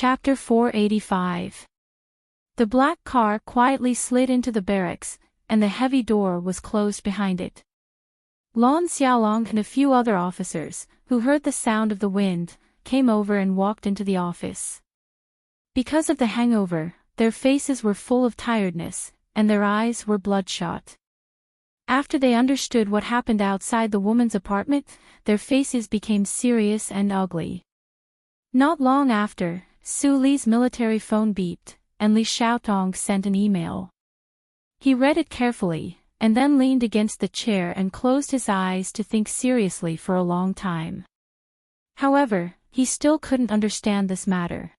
Chapter 485. The black car quietly slid into the barracks, and the heavy door was closed behind it. Lan Xiaolong and a few other officers, who heard the sound of the wind, came over and walked into the office. Because of the hangover, their faces were full of tiredness, and their eyes were bloodshot. After they understood what happened outside the woman's apartment, their faces became serious and ugly. Not long after, Su Li's military phone beeped, and Li Xiaotong sent an email. He read it carefully, and then leaned against the chair and closed his eyes to think seriously for a long time. However, he still couldn't understand this matter.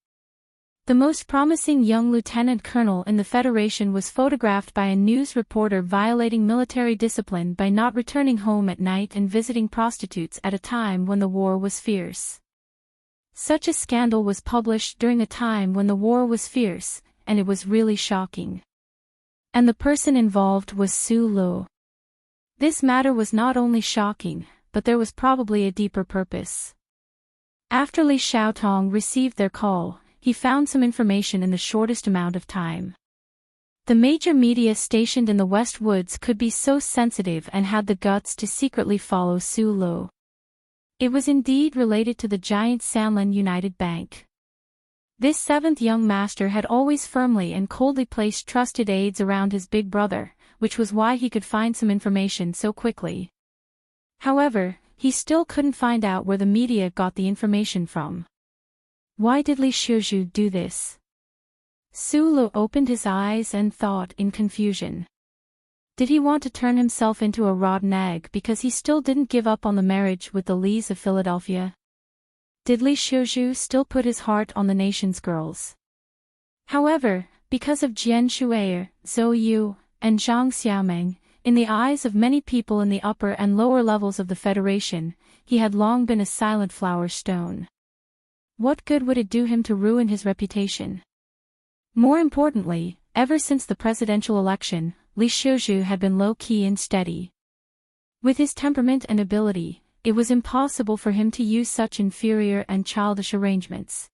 The most promising young lieutenant colonel in the Federation was photographed by a news reporter violating military discipline by not returning home at night and visiting prostitutes at a time when the war was fierce. Such a scandal was published during a time when the war was fierce, and it was really shocking. And the person involved was Su Lu. This matter was not only shocking, but there was probably a deeper purpose. After Li Xiaotong received their call, he found some information in the shortest amount of time. The major media stationed in the West Woods could be so sensitive and had the guts to secretly follow Su Lu. It was indeed related to the giant Sanlin United Bank. This seventh young master had always firmly and coldly placed trusted aides around his big brother, which was why he could find some information so quickly. However, he still couldn't find out where the media got the information from. Why did Li Shizhu do this? Su Lu opened his eyes and thought in confusion. Did he want to turn himself into a rotten egg because he still didn't give up on the marriage with the Lees of Philadelphia? Did Li Shizhu still put his heart on the nation's girls? However, because of Jian Shuai, Zhou Yu, and Zhang Xiaomeng, in the eyes of many people in the upper and lower levels of the Federation, he had long been a silent flower stone. What good would it do him to ruin his reputation? More importantly, ever since the presidential election, Li Shizhu had been low-key and steady. With his temperament and ability, it was impossible for him to use such inferior and childish arrangements.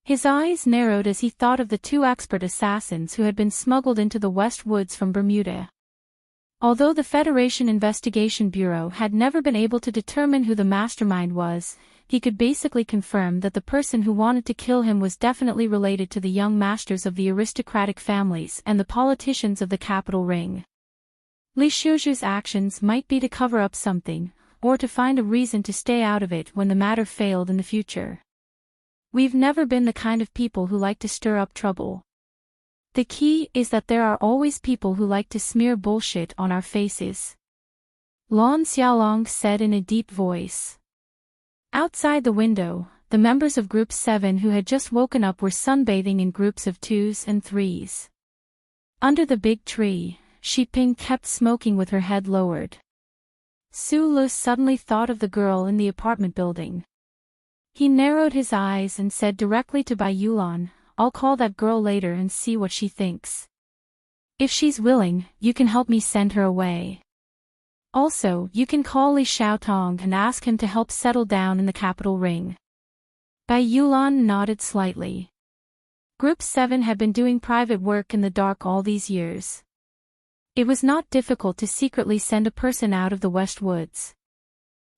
His eyes narrowed as he thought of the two expert assassins who had been smuggled into the West Woods from Bermuda. Although the Federation Investigation Bureau had never been able to determine who the mastermind was, he could basically confirm that the person who wanted to kill him was definitely related to the young masters of the aristocratic families and the politicians of the capital ring. Li Shizhu's actions might be to cover up something, or to find a reason to stay out of it when the matter failed in the future. We've never been the kind of people who like to stir up trouble. The key is that there are always people who like to smear bullshit on our faces. Lan Xiaolong said in a deep voice. Outside the window, the members of Group 7 who had just woken up were sunbathing in groups of 2s and 3s. Under the big tree, Shi Ping kept smoking with her head lowered. Su Lu suddenly thought of the girl in the apartment building. He narrowed his eyes and said directly to Bai Yulan, "I'll call that girl later and see what she thinks. If she's willing, you can help me send her away. Also, you can call Li Xiaotong and ask him to help settle down in the capital ring." Bai Yulan nodded slightly. Group 7 had been doing private work in the dark all these years. It was not difficult to secretly send a person out of the West Woods.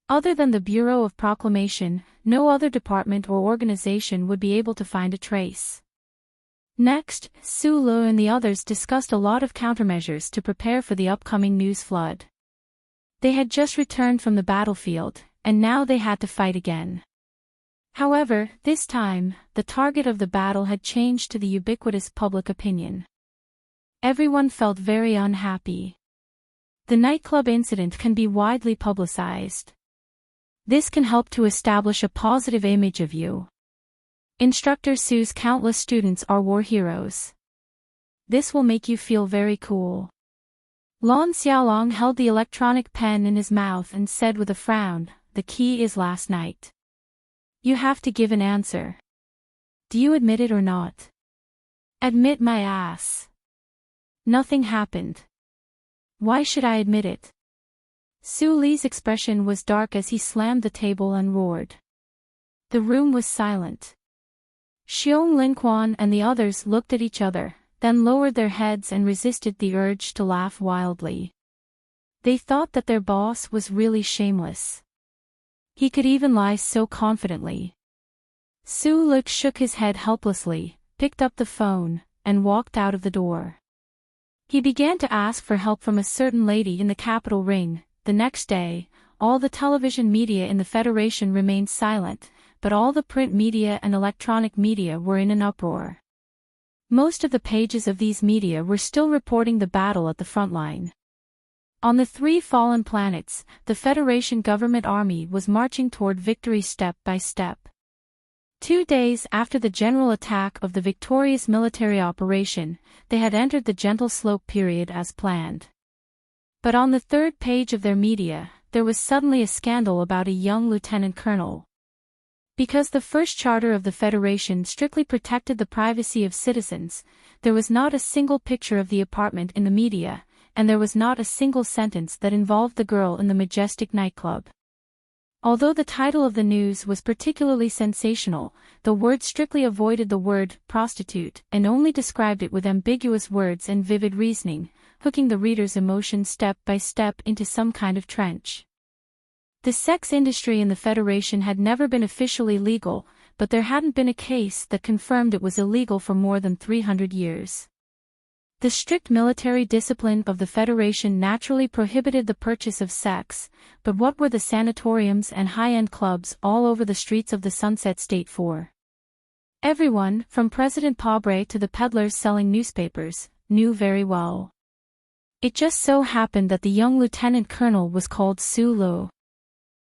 Other than the Bureau of Proclamation, no other department or organization would be able to find a trace. Next, Su Lu and the others discussed a lot of countermeasures to prepare for the upcoming news flood. They had just returned from the battlefield, and now they had to fight again. However, this time, the target of the battle had changed to the ubiquitous public opinion. Everyone felt very unhappy. The nightclub incident can be widely publicized. This can help to establish a positive image of you. Instructor Su's countless students are war heroes. This will make you feel very cool. Lan Xiaolong held the electronic pen in his mouth and said with a frown, "The key is last night. You have to give an answer. Do you admit it or not?" "Admit my ass. Nothing happened. Why should I admit it?" Su Li's expression was dark as he slammed the table and roared. The room was silent. Xiong Linquan and the others looked at each other, then lowered their heads and resisted the urge to laugh wildly. They thought that their boss was really shameless. He could even lie so confidently. Su Luk shook his head helplessly, picked up the phone, and walked out of the door. He began to ask for help from a certain lady in the capital ring. The next day, all the television media in the Federation remained silent, but all the print media and electronic media were in an uproar. Most of the pages of these media were still reporting the battle at the front line. On the 3 fallen planets, the Federation government army was marching toward victory step by step. 2 days after the general attack of the victorious military operation, they had entered the gentle slope period as planned. But on the 3rd page of their media, there was suddenly a scandal about a young lieutenant colonel. Because the first charter of the Federation strictly protected the privacy of citizens, there was not a single picture of the apartment in the media, and there was not a single sentence that involved the girl in the majestic nightclub. Although the title of the news was particularly sensational, the word strictly avoided the word prostitute and only described it with ambiguous words and vivid reasoning, hooking the reader's emotion step by step into some kind of trench. The sex industry in the Federation had never been officially legal, but there hadn't been a case that confirmed it was illegal for more than 300 years. The strict military discipline of the Federation naturally prohibited the purchase of sex, but what were the sanatoriums and high-end clubs all over the streets of the Sunset State for? Everyone, from President Pobre to the peddlers selling newspapers, knew very well. It just so happened that the young lieutenant colonel was called Su Lu.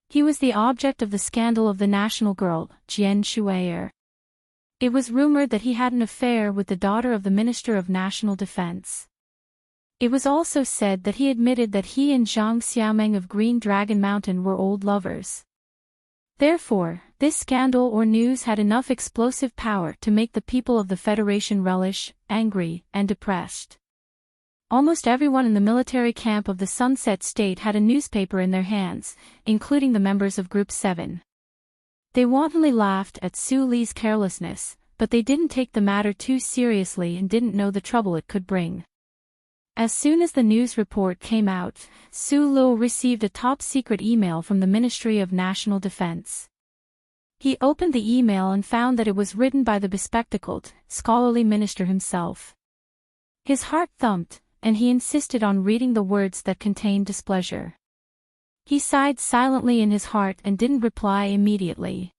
He was the object of the scandal of the national girl, Jian Shuier. It was rumored that he had an affair with the daughter of the Minister of National Defense. It was also said that he admitted that he and Zhang Xiaomeng of Green Dragon Mountain were old lovers. Therefore, this scandal or news had enough explosive power to make the people of the Federation relish, angry, and depressed. Almost everyone in the military camp of the Sunset State had a newspaper in their hands, including the members of Group 7. They wantonly laughed at Su Li's carelessness, but they didn't take the matter too seriously and didn't know the trouble it could bring. As soon as the news report came out, Su Lu received a top-secret email from the Ministry of National Defense. He opened the email and found that it was written by the bespectacled, scholarly minister himself. His heart thumped, and he insisted on reading the words that contained displeasure. He sighed silently in his heart and didn't reply immediately.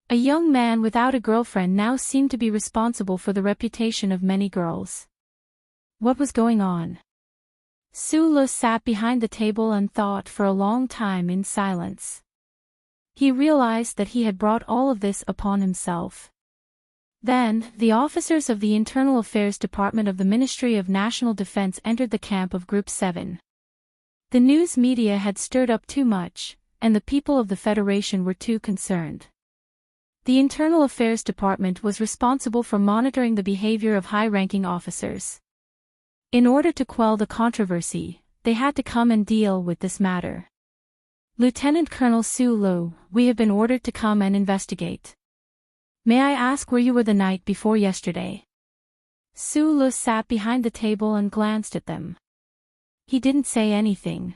A young man without a girlfriend now seemed to be responsible for the reputation of many girls. What was going on? Su Lu sat behind the table and thought for a long time in silence. He realized that he had brought all of this upon himself. Then, the officers of the Internal Affairs Department of the Ministry of National Defense entered the camp of Group 7. The news media had stirred up too much, and the people of the Federation were too concerned. The Internal Affairs Department was responsible for monitoring the behavior of high-ranking officers. In order to quell the controversy, they had to come and deal with this matter. Lieutenant Colonel Su Lu, we have been ordered to come and investigate. May I ask where you were the night before yesterday? Su Lu sat behind the table and glanced at them. He didn't say anything.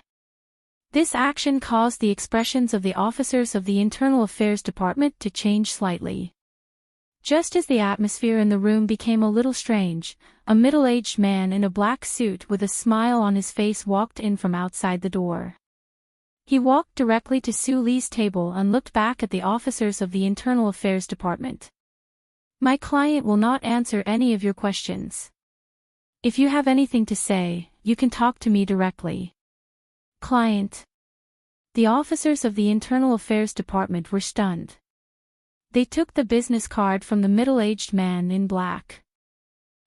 This action caused the expressions of the officers of the Internal Affairs Department to change slightly. Just as the atmosphere in the room became a little strange, a middle-aged man in a black suit with a smile on his face walked in from outside the door. He walked directly to Su Li's table and looked back at the officers of the Internal Affairs Department. My client will not answer any of your questions. If you have anything to say, you can talk to me directly. Client. The officers of the Internal Affairs Department were stunned. They took the business card from the middle-aged man in black.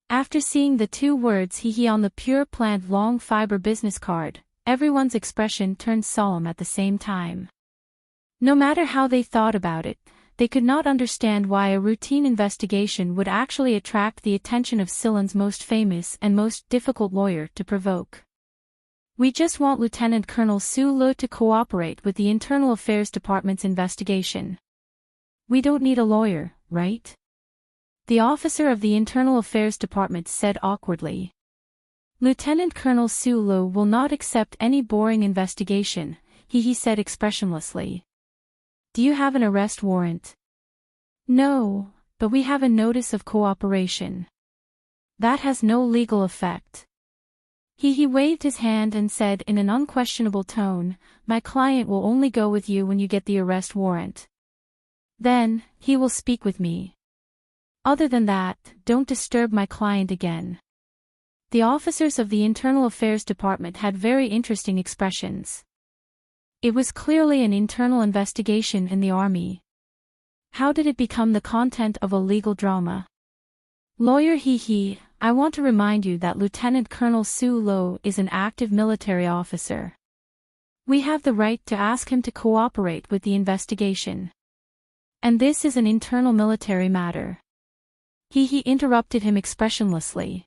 After seeing the 2 words he on the pure plant long fiber business card, everyone's expression turned solemn at the same time. No matter how they thought about it, they could not understand why a routine investigation would actually attract the attention of Ceylon's most famous and most difficult lawyer to provoke. We just want Lieutenant Colonel Su Lu to cooperate with the Internal Affairs Department's investigation. We don't need a lawyer, right? the officer of the Internal Affairs Department said awkwardly. Lieutenant Colonel Su Lo will not accept any boring investigation, he said expressionlessly. Do you have an arrest warrant? No, but we have a notice of cooperation. That has no legal effect. He waved his hand and said in an unquestionable tone, my client will only go with you when you get the arrest warrant. Then, he will speak with me. Other than that, don't disturb my client again. The officers of the Internal Affairs Department had very interesting expressions. It was clearly an internal investigation in the army. How did it become the content of a legal drama? Lawyer I want to remind you that Lieutenant Colonel Su Lo is an active military officer. We have the right to ask him to cooperate with the investigation. And this is an internal military matter. He interrupted him expressionlessly.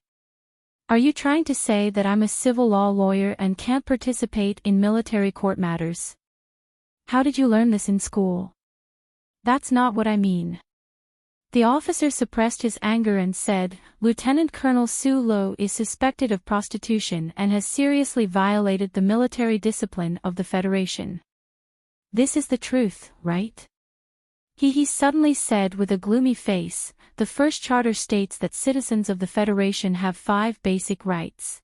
Are you trying to say that I'm a civil law lawyer and can't participate in military court matters? How did you learn this in school? That's not what I mean. The officer suppressed his anger and said, Lieutenant Colonel Su Lo is suspected of prostitution and has seriously violated the military discipline of the Federation. This is the truth, right? He suddenly said with a gloomy face, the first charter states that citizens of the Federation have 5 basic rights.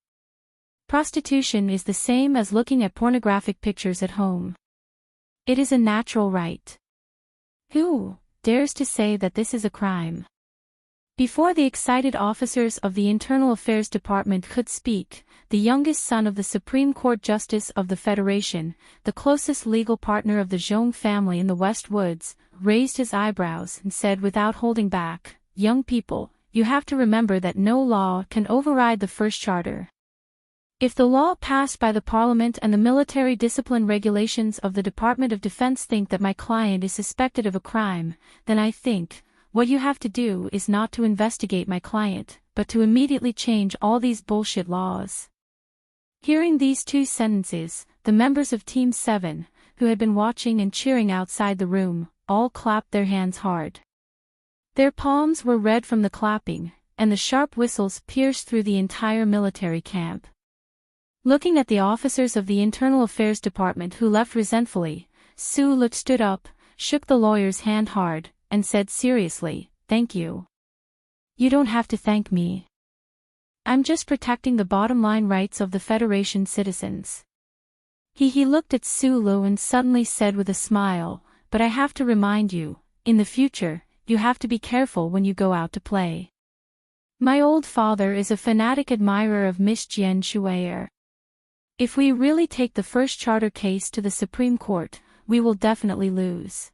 Prostitution is the same as looking at pornographic pictures at home. It is a natural right. Who dares to say that this is a crime? Before the excited officers of the Internal Affairs Department could speak, the youngest son of the Supreme Court Justice of the Federation, the closest legal partner of the Zhong family in the West Woods, raised his eyebrows and said without holding back, young people, you have to remember that no law can override the first charter. If the law passed by the Parliament and the military discipline regulations of the Department of Defense think that my client is suspected of a crime, then I think, what you have to do is not to investigate my client, but to immediately change all these bullshit laws. Hearing these 2 sentences, the members of Team 7, who had been watching and cheering outside the room, all clapped their hands hard. Their palms were red from the clapping, and the sharp whistles pierced through the entire military camp. Looking at the officers of the Internal Affairs Department who left resentfully, Su Lo stood up, shook the lawyer's hand hard, and said seriously, thank you. You don't have to thank me. I'm just protecting the bottom-line rights of the Federation citizens. He looked at Su Lo and suddenly said with a smile, but I have to remind you, in the future, you have to be careful when you go out to play. My old father is a fanatic admirer of Miss Jian Shuier. If we really take the first charter case to the Supreme Court, we will definitely lose.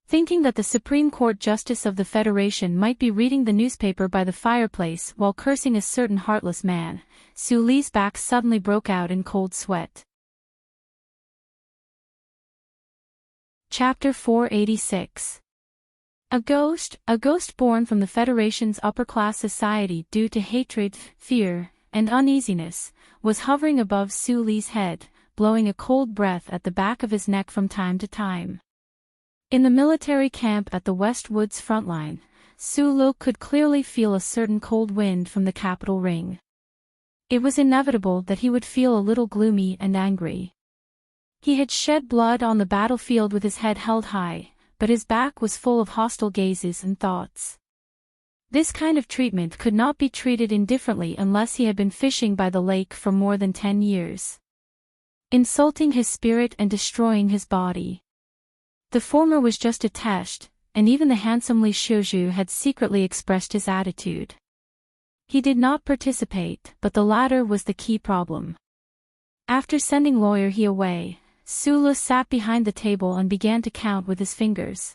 Thinking that the Supreme Court Justice of the Federation might be reading the newspaper by the fireplace while cursing a certain heartless man, Su Li's back suddenly broke out in cold sweat. Chapter 486. A ghost born from the Federation's upper-class society due to hatred, fear, and uneasiness, was hovering above Su Li's head, blowing a cold breath at the back of his neck from time to time. In the military camp at the West Woods front line, Su Lo could clearly feel a certain cold wind from the capital ring. It was inevitable that he would feel a little gloomy and angry. He had shed blood on the battlefield with his head held high, but his back was full of hostile gazes and thoughts. This kind of treatment could not be treated indifferently unless he had been fishing by the lake for more than 10 years. Insulting his spirit and destroying his body. The former was just a test, and even the handsome Li Shouju had secretly expressed his attitude. He did not participate, but the latter was the key problem. After sending Lawyer He away, Su Lo sat behind the table and began to count with his fingers.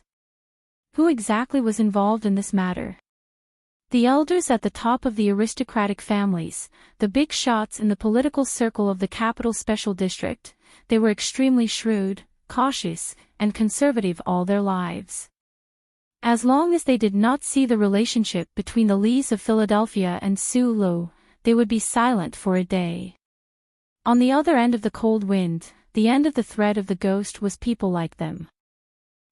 Who exactly was involved in this matter? The elders at the top of the aristocratic families, the big shots in the political circle of the capital special district, they were extremely shrewd, cautious, and conservative all their lives. As long as they did not see the relationship between the Lees of Philadelphia and Su Lo, they would be silent for a day. On the other end of the cold wind, the end of the thread of the ghost was people like them.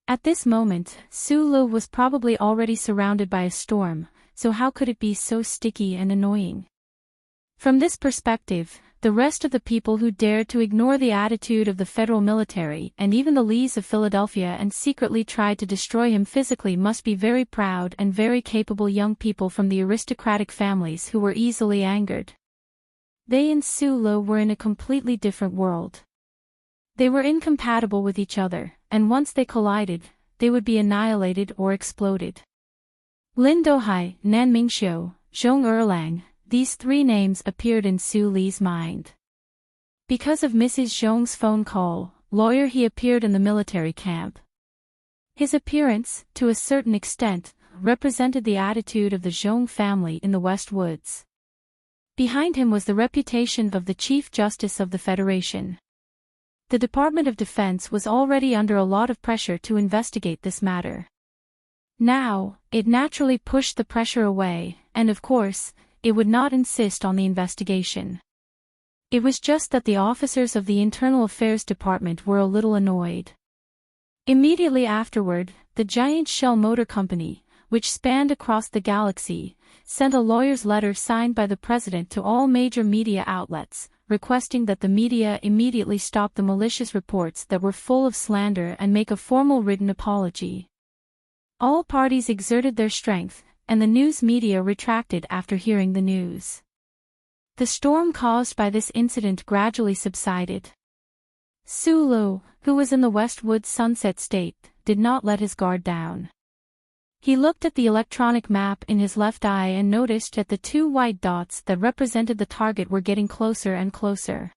At this moment, Sulu was probably already surrounded by a storm, so how could it be so sticky and annoying? From this perspective, the rest of the people who dared to ignore the attitude of the federal military and even the Lees of Philadelphia and secretly tried to destroy him physically must be very proud and very capable young people from the aristocratic families who were easily angered. They and Sulu were in a completely different world. They were incompatible with each other, and once they collided, they would be annihilated or exploded. Lin Dohai, Nan Mingxiu, Zhong Erlang, these three names appeared in Su Li's mind. Because of Mrs. Zhong's phone call, lawyer he appeared in the military camp. His appearance, to a certain extent, represented the attitude of the Zhong family in the West Woods. Behind him was the reputation of the Chief Justice of the Federation. The Department of Defense was already under a lot of pressure to investigate this matter. Now, it naturally pushed the pressure away, and of course, it would not insist on the investigation. It was just that the officers of the Internal Affairs Department were a little annoyed. Immediately afterward, the giant Shell Motor Company, which spanned across the galaxy, sent a lawyer's letter signed by the president to all major media outlets, requesting that the media immediately stop the malicious reports that were full of slander and make a formal written apology. All parties exerted their strength, and the news media retracted after hearing the news. The storm caused by this incident gradually subsided. Sulu, who was in the Westwood Sunset State, did not let his guard down. He looked at the electronic map in his left eye and noticed that the two white dots that represented the target were getting closer and closer.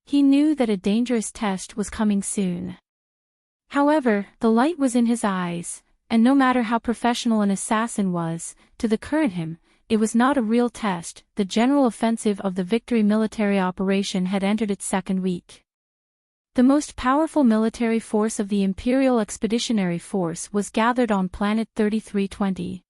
He knew that a dangerous test was coming soon. However, the light was in his eyes, and no matter how professional an assassin was, to the current him, it was not a real test. The general offensive of the Victory military operation had entered its second week. The most powerful military force of the Imperial Expeditionary Force was gathered on Planet 3320.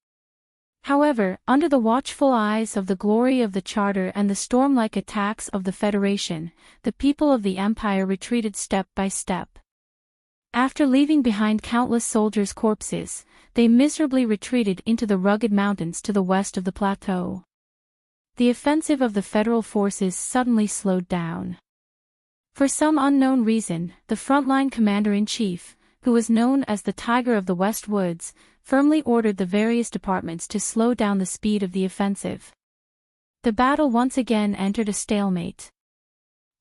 However, under the watchful eyes of the glory of the Charter and the storm-like attacks of the Federation, the people of the Empire retreated step by step. After leaving behind countless soldiers' corpses, they miserably retreated into the rugged mountains to the west of the plateau. The offensive of the Federal forces suddenly slowed down. For some unknown reason, the frontline commander-in-chief, who was known as the Tiger of the West Woods, firmly ordered the various departments to slow down the speed of the offensive. The battle once again entered a stalemate.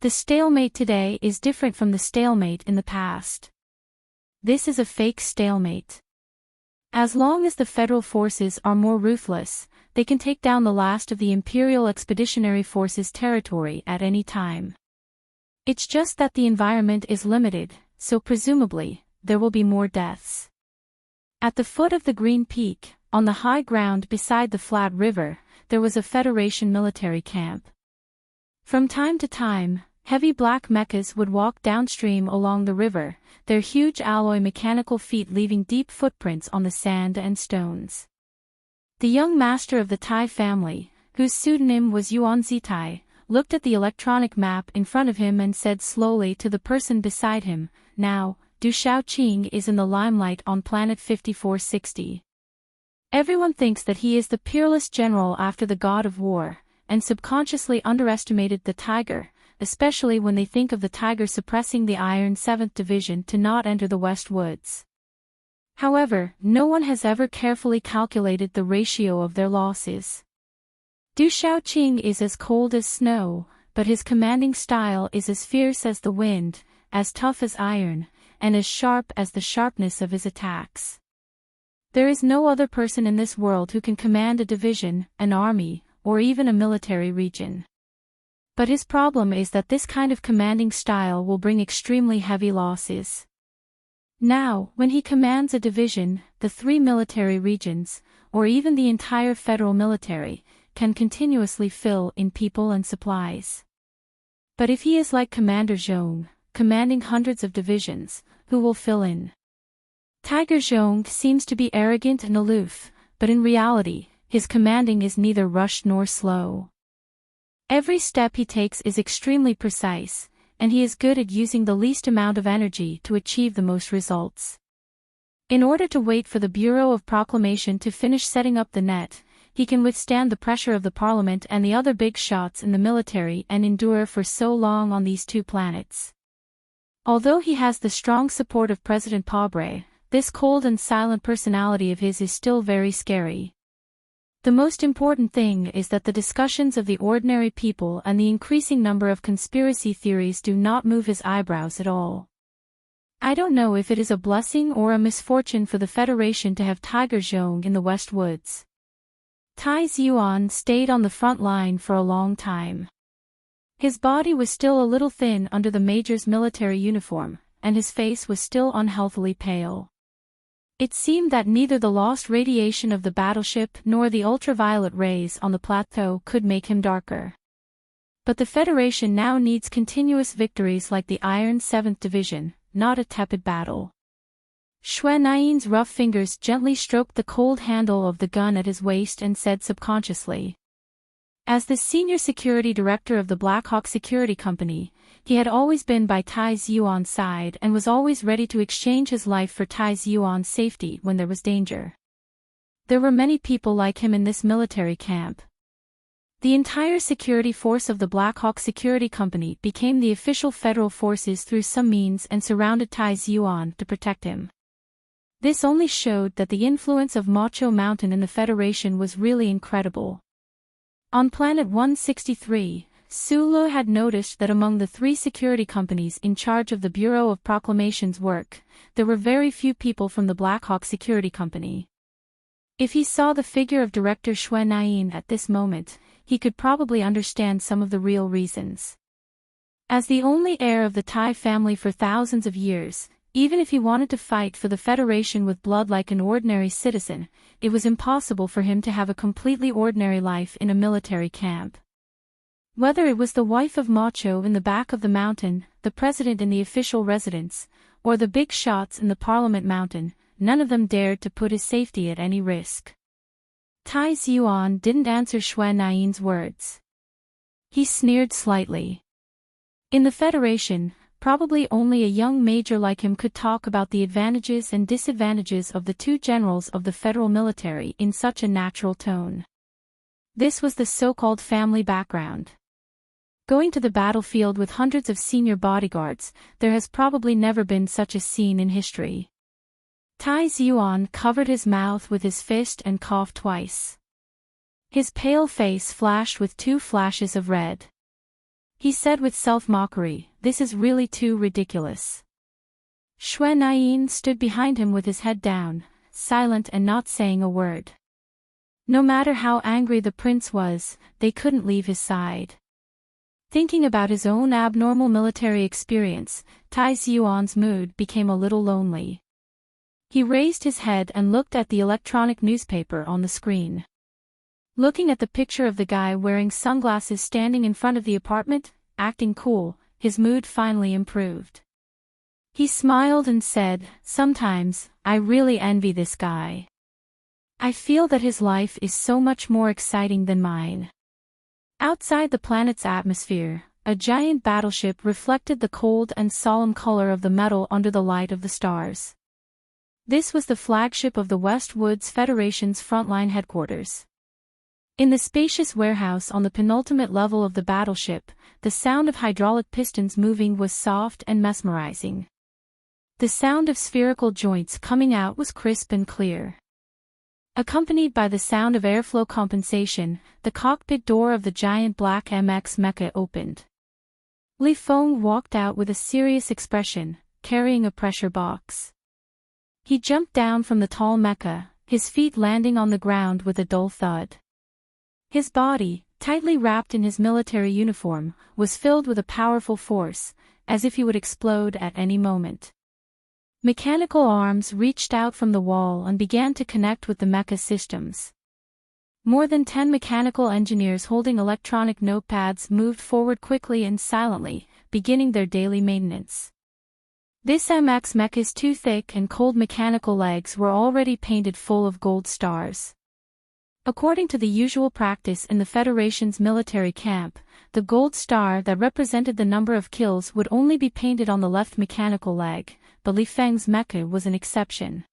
The stalemate today is different from the stalemate in the past. This is a fake stalemate. As long as the Federal forces are more ruthless, they can take down the last of the Imperial Expeditionary Force's territory at any time. It's just that the environment is limited, so presumably, there will be more deaths. At the foot of the Green Peak, on the high ground beside the flat river, there was a Federation military camp. From time to time, heavy black mechas would walk downstream along the river, their huge alloy mechanical feet leaving deep footprints on the sand and stones. The young master of the Tai family, whose pseudonym was Yuan Zitai, looked at the electronic map in front of him and said slowly to the person beside him, "Now, Du Shaoqing is in the limelight on planet 5460. Everyone thinks that he is the peerless general after the god of war, and subconsciously underestimated the Tiger, especially when they think of the Tiger suppressing the Iron 7th Division to not enter the West Woods. However, no one has ever carefully calculated the ratio of their losses. Du Shaoqing is as cold as snow, but his commanding style is as fierce as the wind, as tough as iron, and as sharp as the sharpness of his attacks. There is no other person in this world who can command a division, an army, or even a military region. But his problem is that this kind of commanding style will bring extremely heavy losses. Now, when he commands a division, the 3 military regions, or even the entire federal military, can continuously fill in people and supplies. But if he is like Commander Zhong, commanding hundreds of divisions, who will fill in? Tiger Zhong seems to be arrogant and aloof, but in reality, his commanding is neither rushed nor slow. Every step he takes is extremely precise, and he is good at using the least amount of energy to achieve the most results. In order to wait for the Bureau of Proclamation to finish setting up the net, he can withstand the pressure of the Parliament and the other big shots in the military and endure for so long on these two planets. Although he has the strong support of President Pobre, this cold and silent personality of his is still very scary. The most important thing is that the discussions of the ordinary people and the increasing number of conspiracy theories do not move his eyebrows at all. I don't know if it is a blessing or a misfortune for the Federation to have Tiger Zhong in the West Woods. Tai Ziyuan stayed on the front line for a long time. His body was still a little thin under the major's military uniform, and his face was still unhealthily pale. It seemed that neither the lost radiation of the battleship nor the ultraviolet rays on the plateau could make him darker. But the Federation now needs continuous victories like the Iron 7th Division, not a tepid battle. Xue Nain's rough fingers gently stroked the cold handle of the gun at his waist and said subconsciously. As the senior security director of the Black Hawk Security Company, he had always been by Tai Ziyuan's side and was always ready to exchange his life for Tai Ziyuan's safety when there was danger. There were many people like him in this military camp. The entire security force of the Black Hawk Security Company became the official federal forces through some means and surrounded Tai Ziyuan to protect him. This only showed that the influence of Macho Mountain in the Federation was really incredible. On Planet 163, Sulu had noticed that among the 3 security companies in charge of the Bureau of Proclamation's work, there were very few people from the Black Hawk Security Company. If he saw the figure of Director Xue Nain at this moment, he could probably understand some of the real reasons. As the only heir of the Tai family for thousands of years, even if he wanted to fight for the Federation with blood like an ordinary citizen, it was impossible for him to have a completely ordinary life in a military camp. Whether it was the wife of Macho in the back of the mountain, the president in the official residence, or the big shots in the Parliament Mountain, none of them dared to put his safety at any risk. Tai Ziyuan didn't answer Xue Nain's words. He sneered slightly. In the Federation, probably only a young major like him could talk about the advantages and disadvantages of the 2 generals of the federal military in such a natural tone. This was the so-called family background. Going to the battlefield with hundreds of senior bodyguards, there has probably never been such a scene in history. Tai Ziyuan covered his mouth with his fist and coughed twice. His pale face flashed with 2 flashes of red. He said with self-mockery, "This is really too ridiculous." Xue Nain stood behind him with his head down, silent and not saying a word. No matter how angry the prince was, they couldn't leave his side. Thinking about his own abnormal military experience, Tai Ziyuan's mood became a little lonely. He raised his head and looked at the electronic newspaper on the screen. Looking at the picture of the guy wearing sunglasses standing in front of the apartment, acting cool, his mood finally improved. He smiled and said, "Sometimes, I really envy this guy. I feel that his life is so much more exciting than mine." Outside the planet's atmosphere, a giant battleship reflected the cold and solemn color of the metal under the light of the stars. This was the flagship of the West Woods Federation's frontline headquarters. In the spacious warehouse on the penultimate level of the battleship, the sound of hydraulic pistons moving was soft and mesmerizing. The sound of spherical joints coming out was crisp and clear. Accompanied by the sound of airflow compensation, the cockpit door of the giant black MX mecha opened. Li Feng walked out with a serious expression, carrying a pressure box. He jumped down from the tall mecha, his feet landing on the ground with a dull thud. His body, tightly wrapped in his military uniform, was filled with a powerful force, as if he would explode at any moment. Mechanical arms reached out from the wall and began to connect with the mecha systems. More than 10 mechanical engineers holding electronic notepads moved forward quickly and silently, beginning their daily maintenance. This MX mecha's 2 thick and cold mechanical legs were already painted full of gold stars. According to the usual practice in the Federation's military camp, the gold star that represented the number of kills would only be painted on the left mechanical leg, but Li Feng's mecha was an exception.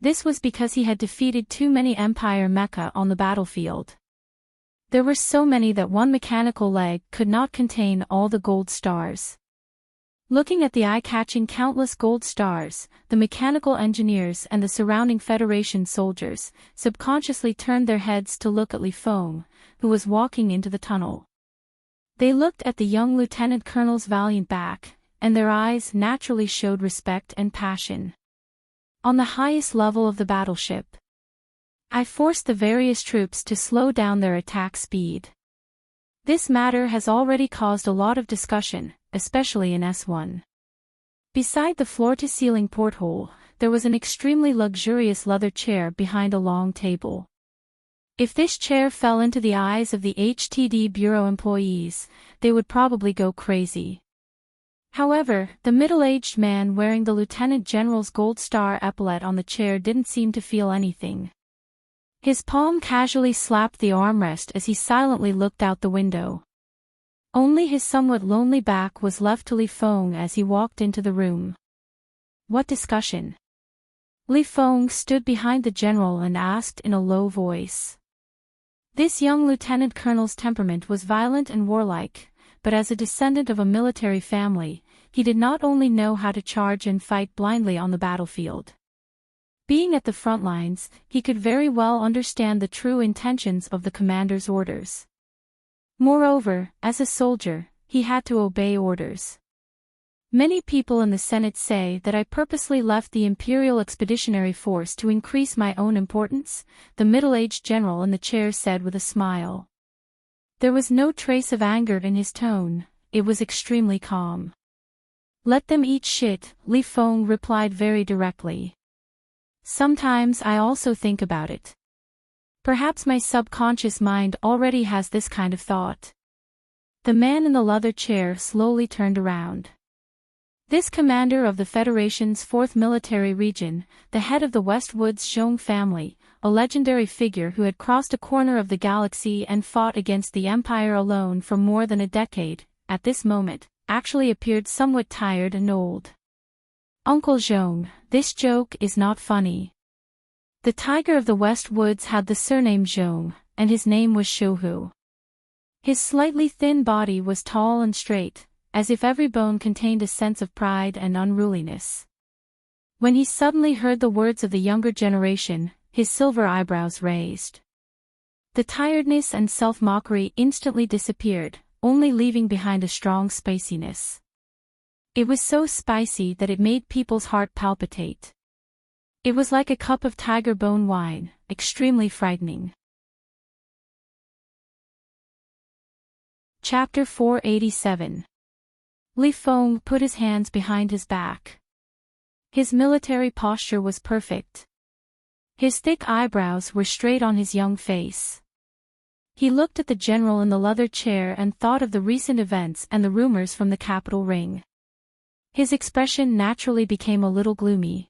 This was because he had defeated too many Empire mecha on the battlefield. There were so many that one mechanical leg could not contain all the gold stars. Looking at the eye-catching countless gold stars, the mechanical engineers and the surrounding Federation soldiers subconsciously turned their heads to look at Li Feng, who was walking into the tunnel. They looked at the young lieutenant colonel's valiant back, and their eyes naturally showed respect and passion. On the highest level of the battleship, I forced the various troops to slow down their attack speed. This matter has already caused a lot of discussion, especially in S1. Beside the floor-to-ceiling porthole, there was an extremely luxurious leather chair behind a long table. If this chair fell into the eyes of the HTD Bureau employees, they would probably go crazy. However, the middle-aged man wearing the Lieutenant General's gold star epaulet on the chair didn't seem to feel anything. His palm casually slapped the armrest as he silently looked out the window. Only his somewhat lonely back was left to Li Feng as he walked into the room. What discussion? Li Feng stood behind the general and asked in a low voice. This young lieutenant colonel's temperament was violent and warlike, but as a descendant of a military family, he did not only know how to charge and fight blindly on the battlefield. Being at the front lines, he could very well understand the true intentions of the commander's orders. Moreover, as a soldier, he had to obey orders. Many people in the Senate say that I purposely left the Imperial Expeditionary Force to increase my own importance, the middle-aged general in the chair said with a smile. There was no trace of anger in his tone, it was extremely calm. Let them eat shit, Li Feng replied very directly. Sometimes I also think about it. Perhaps my subconscious mind already has this kind of thought. The man in the leather chair slowly turned around. This commander of the Federation's 4th Military Region, the head of the Westwoods Zhong family, a legendary figure who had crossed a corner of the galaxy and fought against the Empire alone for more than a decade, at this moment, actually appeared somewhat tired and old. Uncle Zhong, this joke is not funny. The tiger of the West Woods had the surname Zhong, and his name was Shouhu. His slightly thin body was tall and straight, as if every bone contained a sense of pride and unruliness. When he suddenly heard the words of the younger generation, his silver eyebrows raised. The tiredness and self-mockery instantly disappeared, only leaving behind a strong spiciness. It was so spicy that it made people's heart palpitate. It was like a cup of tiger bone wine, extremely frightening. Chapter 487. Li Feng put his hands behind his back. His military posture was perfect. His thick eyebrows were straight on his young face. He looked at the general in the leather chair and thought of the recent events and the rumors from the capital ring. His expression naturally became a little gloomy.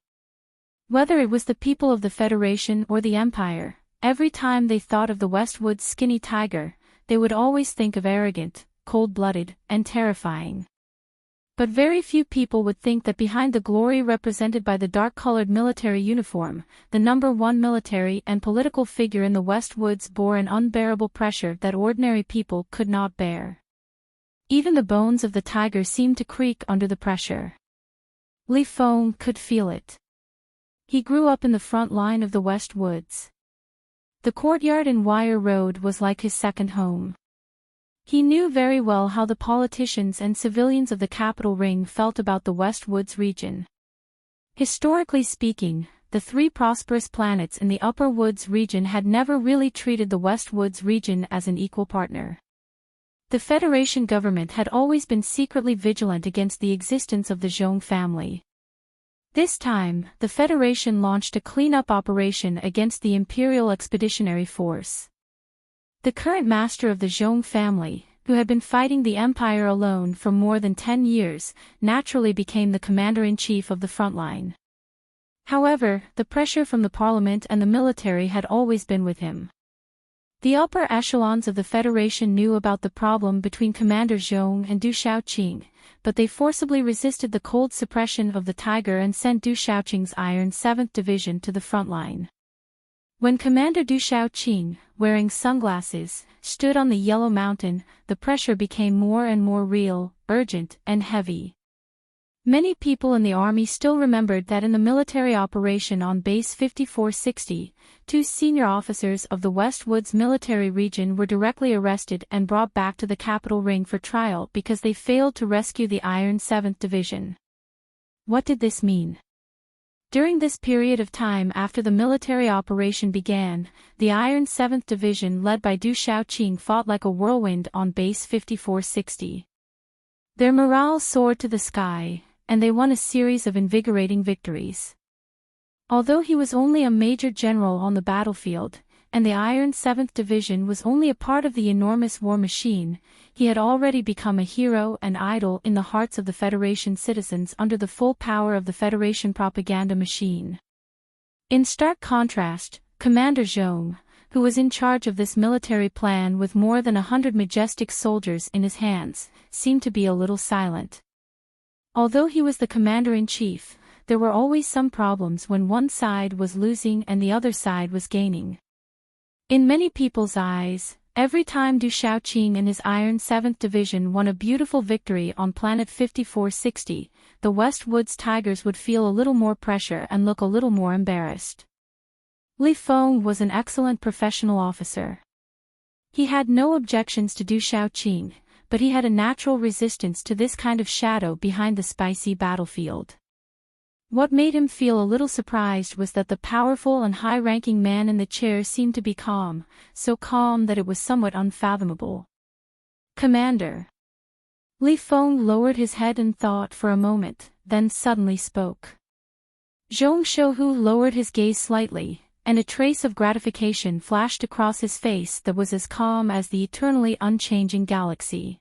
Whether it was the people of the Federation or the Empire, every time they thought of the Westwood's skinny tiger, they would always think of arrogant, cold-blooded, and terrifying. But very few people would think that behind the glory represented by the dark-colored military uniform, the #1 military and political figure in the Westwoods bore an unbearable pressure that ordinary people could not bear. Even the bones of the tiger seemed to creak under the pressure. Li Feng could feel it. He grew up in the front line of the West Woods. The courtyard in Wire Road was like his second home. He knew very well how the politicians and civilians of the capital ring felt about the West Woods region. Historically speaking, the 3 prosperous planets in the Upper Woods region had never really treated the West Woods region as an equal partner. The Federation government had always been secretly vigilant against the existence of the Zhong family. This time, the Federation launched a cleanup operation against the Imperial Expeditionary Force. The current master of the Zhong family, who had been fighting the Empire alone for more than 10 years, naturally became the commander-in-chief of the front line. However, the pressure from the parliament and the military had always been with him. The upper echelons of the Federation knew about the problem between Commander Zhong and Du Shaoqing, but they forcibly resisted the cold suppression of the Tiger and sent Du Shaoqing's Iron 7th Division to the front line. When Commander Du Shaoqing, wearing sunglasses, stood on the Yellow Mountain, the pressure became more and more real, urgent, and heavy. Many people in the army still remembered that in the military operation on Base 5460, 2 senior officers of the West Woods military region were directly arrested and brought back to the capital ring for trial because they failed to rescue the Iron 7th Division. What did this mean? During this period of time after the military operation began, the Iron 7th Division led by Du Shaoqing fought like a whirlwind on Base 5460. Their morale soared to the sky, and they won a series of invigorating victories. Although he was only a major general on the battlefield, and the Iron 7th Division was only a part of the enormous war machine, he had already become a hero and idol in the hearts of the Federation citizens under the full power of the Federation propaganda machine. In stark contrast, Commander Zhong, who was in charge of this military plan with more than 100 majestic soldiers in his hands, seemed to be a little silent. Although he was the commander-in-chief, there were always some problems when one side was losing and the other side was gaining. In many people's eyes, every time Du Shaoqing and his Iron 7th Division won a beautiful victory on Planet 5460, the West Woods Tigers would feel a little more pressure and look a little more embarrassed. Li Feng was an excellent professional officer. He had no objections to Du Shaoqing, but he had a natural resistance to this kind of shadow behind the spicy battlefield. What made him feel a little surprised was that the powerful and high-ranking man in the chair seemed to be calm, so calm that it was somewhat unfathomable. Commander. Li Feng lowered his head and thought for a moment, then suddenly spoke. Zhong Shouhu lowered his gaze slightly, and a trace of gratification flashed across his face that was as calm as the eternally unchanging galaxy.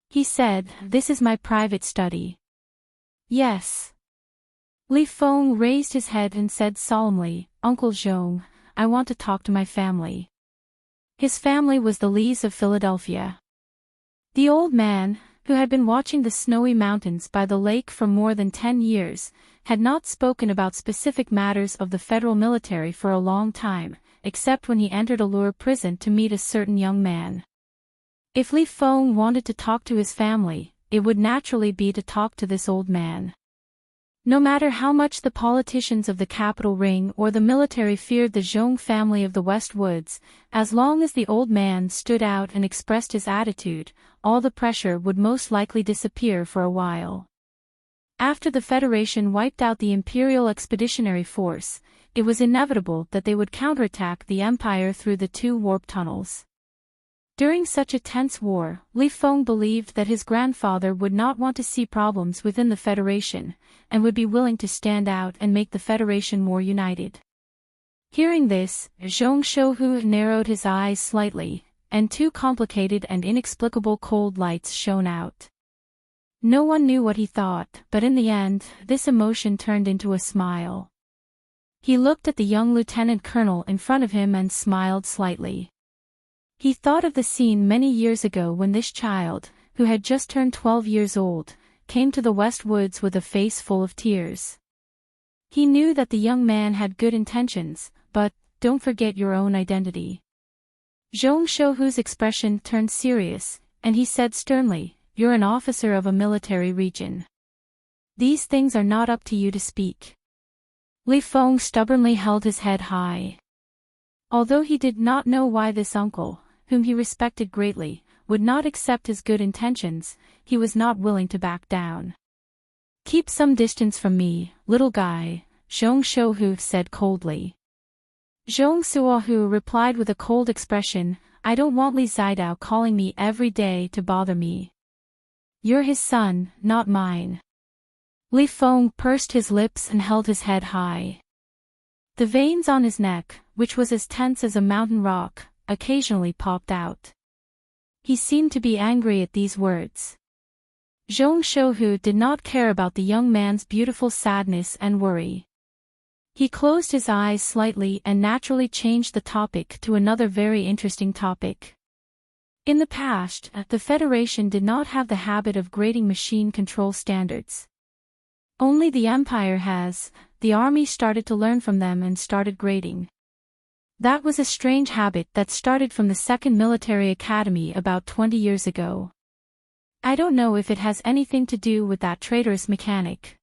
He said, "This is my private study." Yes. Li Feng raised his head and said solemnly, "Uncle Zhong, I want to talk to my family." His family was the Lees of Philadelphia. The old man, who had been watching the snowy mountains by the lake for more than 10 years, had not spoken about specific matters of the federal military for a long time, except when he entered Allure prison to meet a certain young man. If Li Feng wanted to talk to his family, it would naturally be to talk to this old man. No matter how much the politicians of the capital ring or the military feared the Zhong family of the West Woods, as long as the old man stood out and expressed his attitude, all the pressure would most likely disappear for a while. After the Federation wiped out the Imperial Expeditionary Force, it was inevitable that they would counterattack the Empire through the 2 warp tunnels. During such a tense war, Li Feng believed that his grandfather would not want to see problems within the Federation, and would be willing to stand out and make the Federation more united. Hearing this, Zhong Shouhu narrowed his eyes slightly, and 2 complicated and inexplicable cold lights shone out. No one knew what he thought, but in the end, this emotion turned into a smile. He looked at the young lieutenant colonel in front of him and smiled slightly. He thought of the scene many years ago when this child, who had just turned 12 years old, came to the West Woods with a face full of tears. He knew that the young man had good intentions, but, don't forget your own identity. Zhong Shouhu's expression turned serious, and he said sternly, "You're an officer of a military region. These things are not up to you to speak." Li Feng stubbornly held his head high. Although he did not know why this uncle, whom he respected greatly, would not accept his good intentions, he was not willing to back down. "Keep some distance from me, little guy," Zhong Shouhu said coldly. Zhong Suohu replied with a cold expression, "I don't want Li Zidao calling me every day to bother me. You're his son, not mine." Li Feng pursed his lips and held his head high. The veins on his neck, which was as tense as a mountain rock, occasionally popped out. He seemed to be angry at these words. Zhong Shouhu did not care about the young man's beautiful sadness and worry. He closed his eyes slightly and naturally changed the topic to another very interesting topic. In the past, the Federation did not have the habit of grading machine control standards. Only the Empire has. The army started to learn from them and started grading. That was a strange habit that started from the Second Military Academy about 20 years ago. I don't know if it has anything to do with that traitorous mechanic.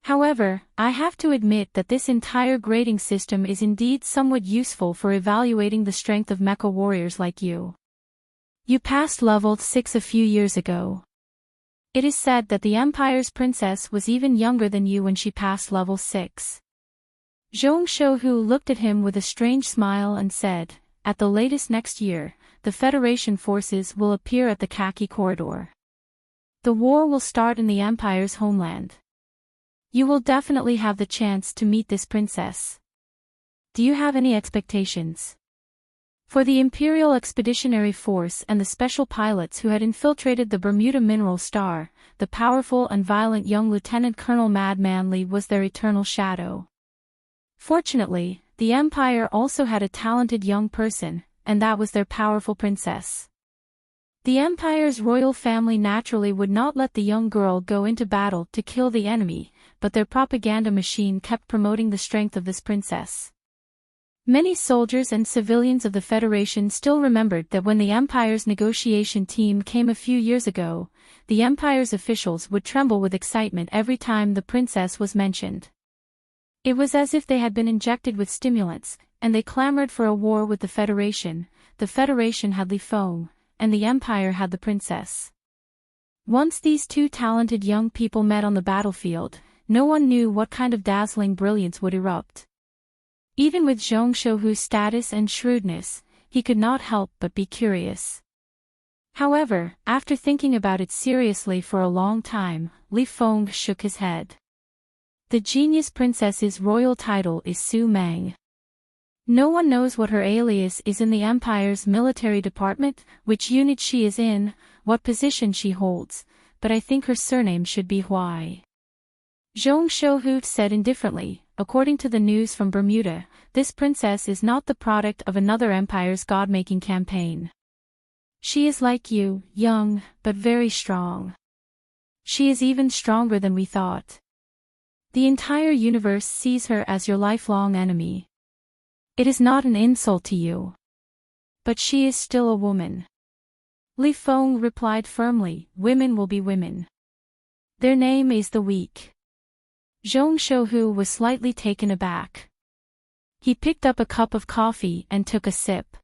However, I have to admit that this entire grading system is indeed somewhat useful for evaluating the strength of mecha warriors like you. You passed level 6 a few years ago. It is said that the Empire's princess was even younger than you when she passed level 6. Zhong Shouhu looked at him with a strange smile and said, "At the latest next year, the Federation forces will appear at the Khaki Corridor. The war will start in the Empire's homeland. You will definitely have the chance to meet this princess. Do you have any expectations?" For the Imperial Expeditionary Force and the special pilots who had infiltrated the Bermuda Mineral Star, the powerful and violent young Lieutenant Colonel Madman Li was their eternal shadow. Fortunately, the Empire also had a talented young person, and that was their powerful princess. The Empire's royal family naturally would not let the young girl go into battle to kill the enemy, but their propaganda machine kept promoting the strength of this princess. Many soldiers and civilians of the Federation still remembered that when the Empire's negotiation team came a few years ago, the Empire's officials would tremble with excitement every time the princess was mentioned. It was as if they had been injected with stimulants, and they clamored for a war with the Federation. The Federation had Li Feng, and the Empire had the princess. Once these two talented young people met on the battlefield, no one knew what kind of dazzling brilliance would erupt. Even with Zhong Shouhu's status and shrewdness, he could not help but be curious. However, after thinking about it seriously for a long time, Li Feng shook his head. The genius princess's royal title is Su Meng. No one knows what her alias is in the Empire's military department, which unit she is in, what position she holds, but I think her surname should be Huai. Zhong Shouhu said indifferently, "According to the news from Bermuda, this princess is not the product of another empire's god-making campaign. She is like you, young, but very strong. She is even stronger than we thought. The entire universe sees her as your lifelong enemy. It is not an insult to you. But she is still a woman." Li Feng replied firmly, "Women will be women. Their name is the weak." Zhong Shouhu was slightly taken aback. He picked up a cup of coffee and took a sip.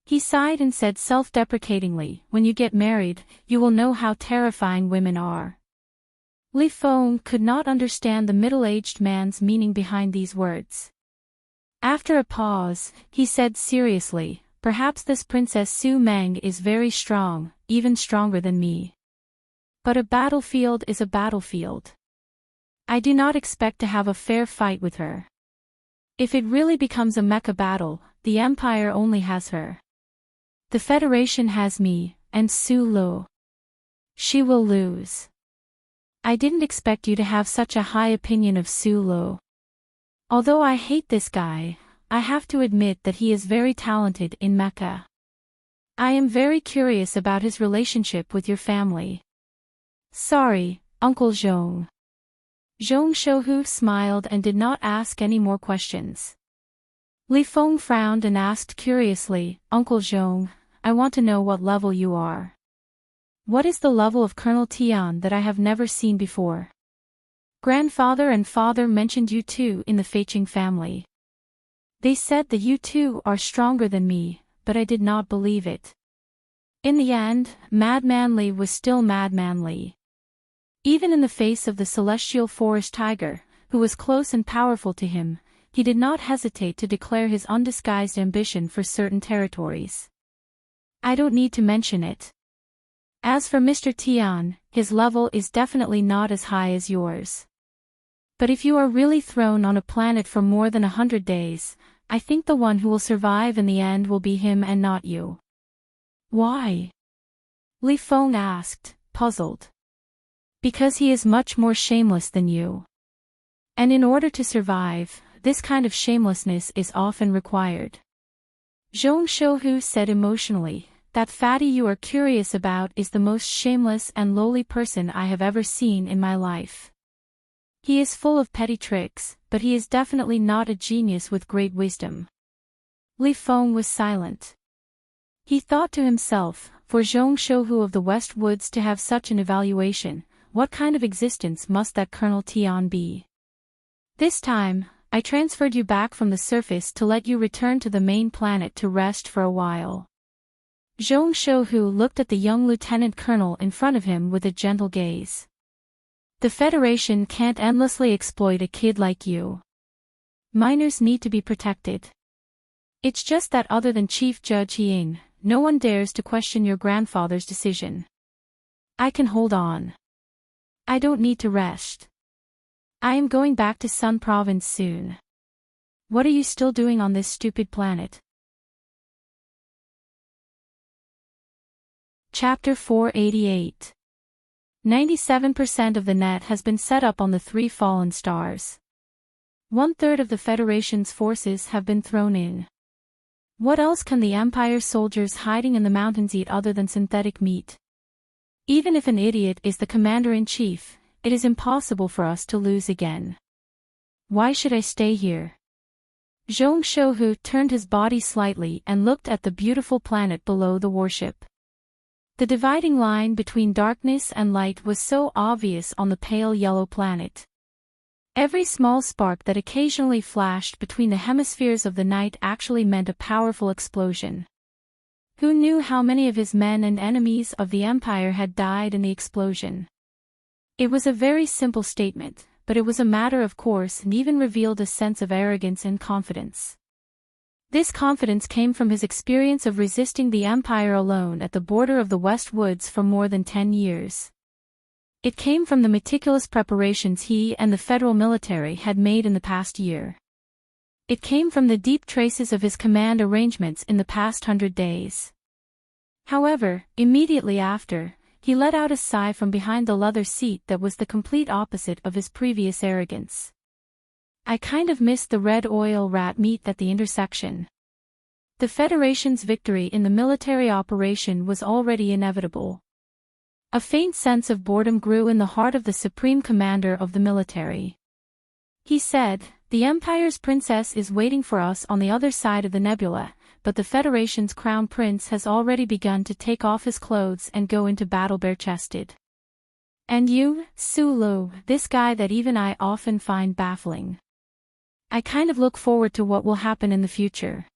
He sighed and said self-deprecatingly, "When you get married, you will know how terrifying women are." Li Feng could not understand the middle-aged man's meaning behind these words. After a pause, he said seriously, "Perhaps this Princess Su Meng is very strong, even stronger than me. But a battlefield is a battlefield. I do not expect to have a fair fight with her. If it really becomes a mecha battle, the Empire only has her. The Federation has me, and Su Lu. She will lose. I didn't expect you to have such a high opinion of Su Lu. Although I hate this guy, I have to admit that he is very talented in mecha. I am very curious about his relationship with your family." "Sorry, Uncle Zhong." Zhong Shouhu smiled and did not ask any more questions. Li Feng frowned and asked curiously, "Uncle Zhong, I want to know what level you are. What is the level of Colonel Tian that I have never seen before? Grandfather and father mentioned you two in the Feiqing family. They said that you two are stronger than me, but I did not believe it." In the end, Madman Li was still Madman Li. Even in the face of the celestial forest tiger, who was close and powerful to him, he did not hesitate to declare his undisguised ambition for certain territories. "I don't need to mention it. As for Mr. Tian, his level is definitely not as high as yours. But if you are really thrown on a planet for more than 100 days, I think the one who will survive in the end will be him and not you." "Why?" Li Feng asked, puzzled. "Because he is much more shameless than you. And in order to survive, this kind of shamelessness is often required. Zhong Shouhu said emotionally, "That fatty you are curious about is the most shameless and lowly person I have ever seen in my life. He is full of petty tricks, but he is definitely not a genius with great wisdom." Li Feng was silent. He thought to himself, for Zhong Shouhu of the West Woods to have such an evaluation, what kind of existence must that Colonel Tian be? "This time, I transferred you back from the surface to let you return to the main planet to rest for a while." Zhong Shouhu looked at the young lieutenant colonel in front of him with a gentle gaze. "The Federation can't endlessly exploit a kid like you. Minors need to be protected. It's just that other than Chief Judge Ying, no one dares to question your grandfather's decision. I can hold on. I don't need to rest. I am going back to Sun Province soon. What are you still doing on this stupid planet?" Chapter 488. 97% of the net has been set up on the three fallen stars. 1/3 of the Federation's forces have been thrown in. What else can the Empire soldiers hiding in the mountains eat other than synthetic meat? Even if an idiot is the commander-in-chief, it is impossible for us to lose again. Why should I stay here? Zhong Shouhu turned his body slightly and looked at the beautiful planet below the warship. The dividing line between darkness and light was so obvious on the pale yellow planet. Every small spark that occasionally flashed between the hemispheres of the night actually meant a powerful explosion. Who knew how many of his men and enemies of the Empire had died in the explosion? It was a very simple statement, but it was a matter of course and even revealed a sense of arrogance and confidence. This confidence came from his experience of resisting the Empire alone at the border of the West Woods for more than 10 years. It came from the meticulous preparations he and the federal military had made in the past year. It came from the deep traces of his command arrangements in the past 100 days. However, immediately after, he let out a sigh from behind the leather seat that was the complete opposite of his previous arrogance. "I kind of missed the red oil rat meat at the intersection." The Federation's victory in the military operation was already inevitable. A faint sense of boredom grew in the heart of the Supreme Commander of the military. He said, "The Empire's princess is waiting for us on the other side of the nebula, but the Federation's crown prince has already begun to take off his clothes and go into battle bare-chested. And you, Sulu, this guy that even I often find baffling. I kind of look forward to what will happen in the future."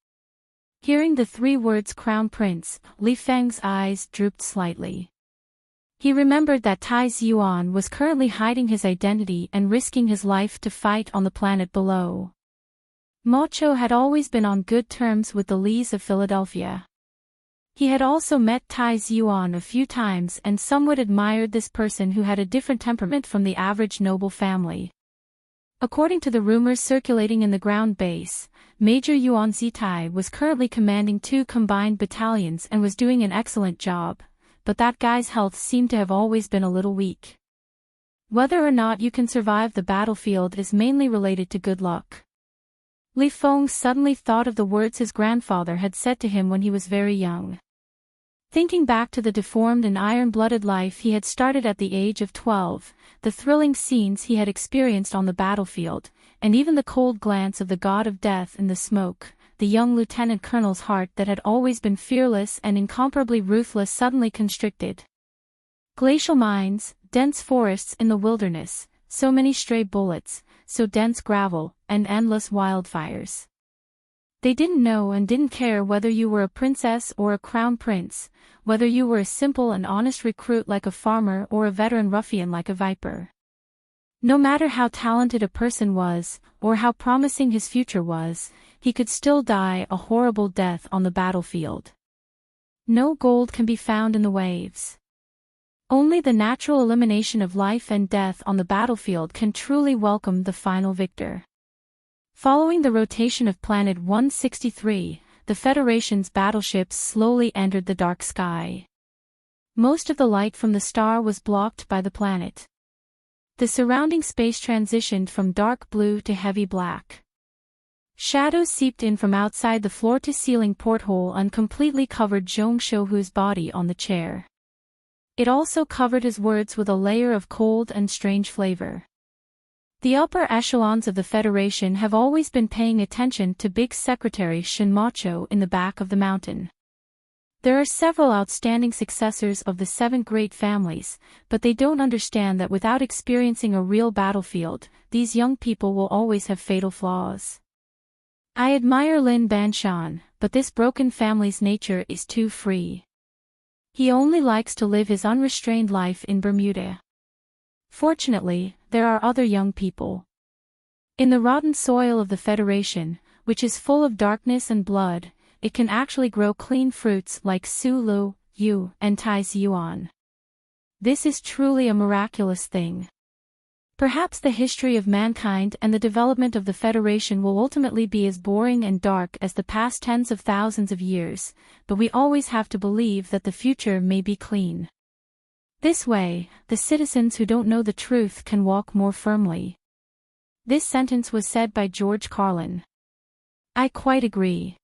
Hearing the 3 words crown prince, Li Feng's eyes drooped slightly. He remembered that Tai Yuan was currently hiding his identity and risking his life to fight on the planet below. Ma Chou had always been on good terms with the Lees of Philadelphia. He had also met Tai Yuan a few times and somewhat admired this person who had a different temperament from the average noble family. According to the rumors circulating in the ground base, Major Yuan Zitai was currently commanding 2 combined battalions and was doing an excellent job, but that guy's health seemed to have always been a little weak. Whether or not you can survive the battlefield is mainly related to good luck. Li Feng suddenly thought of the words his grandfather had said to him when he was very young. Thinking back to the deformed and iron-blooded life he had started at the age of 12, the thrilling scenes he had experienced on the battlefield, and even the cold glance of the god of death in the smoke, the young lieutenant colonel's heart that had always been fearless and incomparably ruthless suddenly constricted. Glacial mines, dense forests in the wilderness, so many stray bullets, so dense gravel, and endless wildfires. They didn't know and didn't care whether you were a princess or a crown prince, whether you were a simple and honest recruit like a farmer or a veteran ruffian like a viper. No matter how talented a person was, or how promising his future was, he could still die a horrible death on the battlefield. No gold can be found in the waves. Only the natural elimination of life and death on the battlefield can truly welcome the final victor. Following the rotation of Planet 163, the Federation's battleships slowly entered the dark sky. Most of the light from the star was blocked by the planet. The surrounding space transitioned from dark blue to heavy black. Shadows seeped in from outside the floor-to-ceiling porthole and completely covered Zhong Shouhu's body on the chair. It also covered his words with a layer of cold and strange flavor. The upper echelons of the Federation have always been paying attention to Big Secretary Shinmacho in the back of the mountain. There are several outstanding successors of the 7 great families, but they don't understand that without experiencing a real battlefield, these young people will always have fatal flaws. I admire Lin Banshan, but this broken family's nature is too free. He only likes to live his unrestrained life in Bermuda. Fortunately, there are other young people. In the rotten soil of the Federation, which is full of darkness and blood, it can actually grow clean fruits like Sulu, Yu, and Tai's Yuan. This is truly a miraculous thing. Perhaps the history of mankind and the development of the Federation will ultimately be as boring and dark as the past tens of thousands of years, but we always have to believe that the future may be clean. This way, the citizens who don't know the truth can walk more firmly. This sentence was said by George Carlin. I quite agree.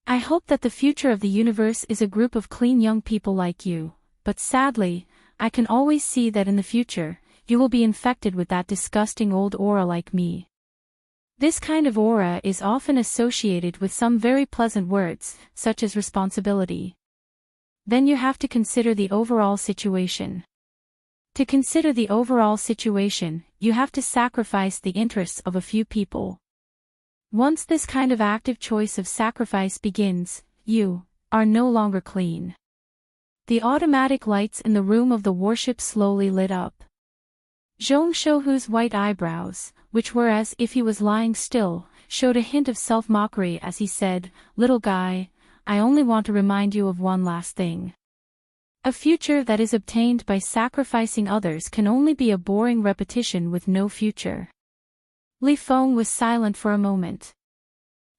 I hope that the future of the universe is a group of clean young people like you, but sadly, I can always see that in the future, you will be infected with that disgusting old aura like me. This kind of aura is often associated with some very pleasant words, such as responsibility. Then you have to consider the overall situation. To consider the overall situation, you have to sacrifice the interests of a few people. Once this kind of active choice of sacrifice begins, you are no longer clean. The automatic lights in the room of the warship slowly lit up. Zhong Shouhu's white eyebrows, which were as if he was lying still, showed a hint of self-mockery as he said, "Little guy, I only want to remind you of one last thing. A future that is obtained by sacrificing others can only be a boring repetition with no future." Li Feng was silent for a moment.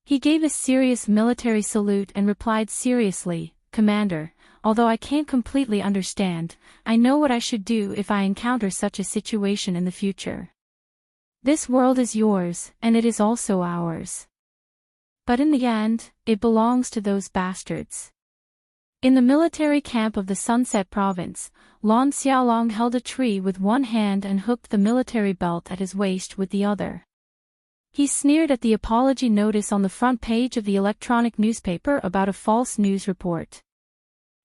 He gave a serious military salute and replied seriously, "Commander, although I can't completely understand, I know what I should do if I encounter such a situation in the future. This world is yours, and it is also ours. But in the end, it belongs to those bastards." In the military camp of the Sunset Province, Lon Xiaolong held a tree with one hand and hooked the military belt at his waist with the other. He sneered at the apology notice on the front page of the electronic newspaper about a false news report.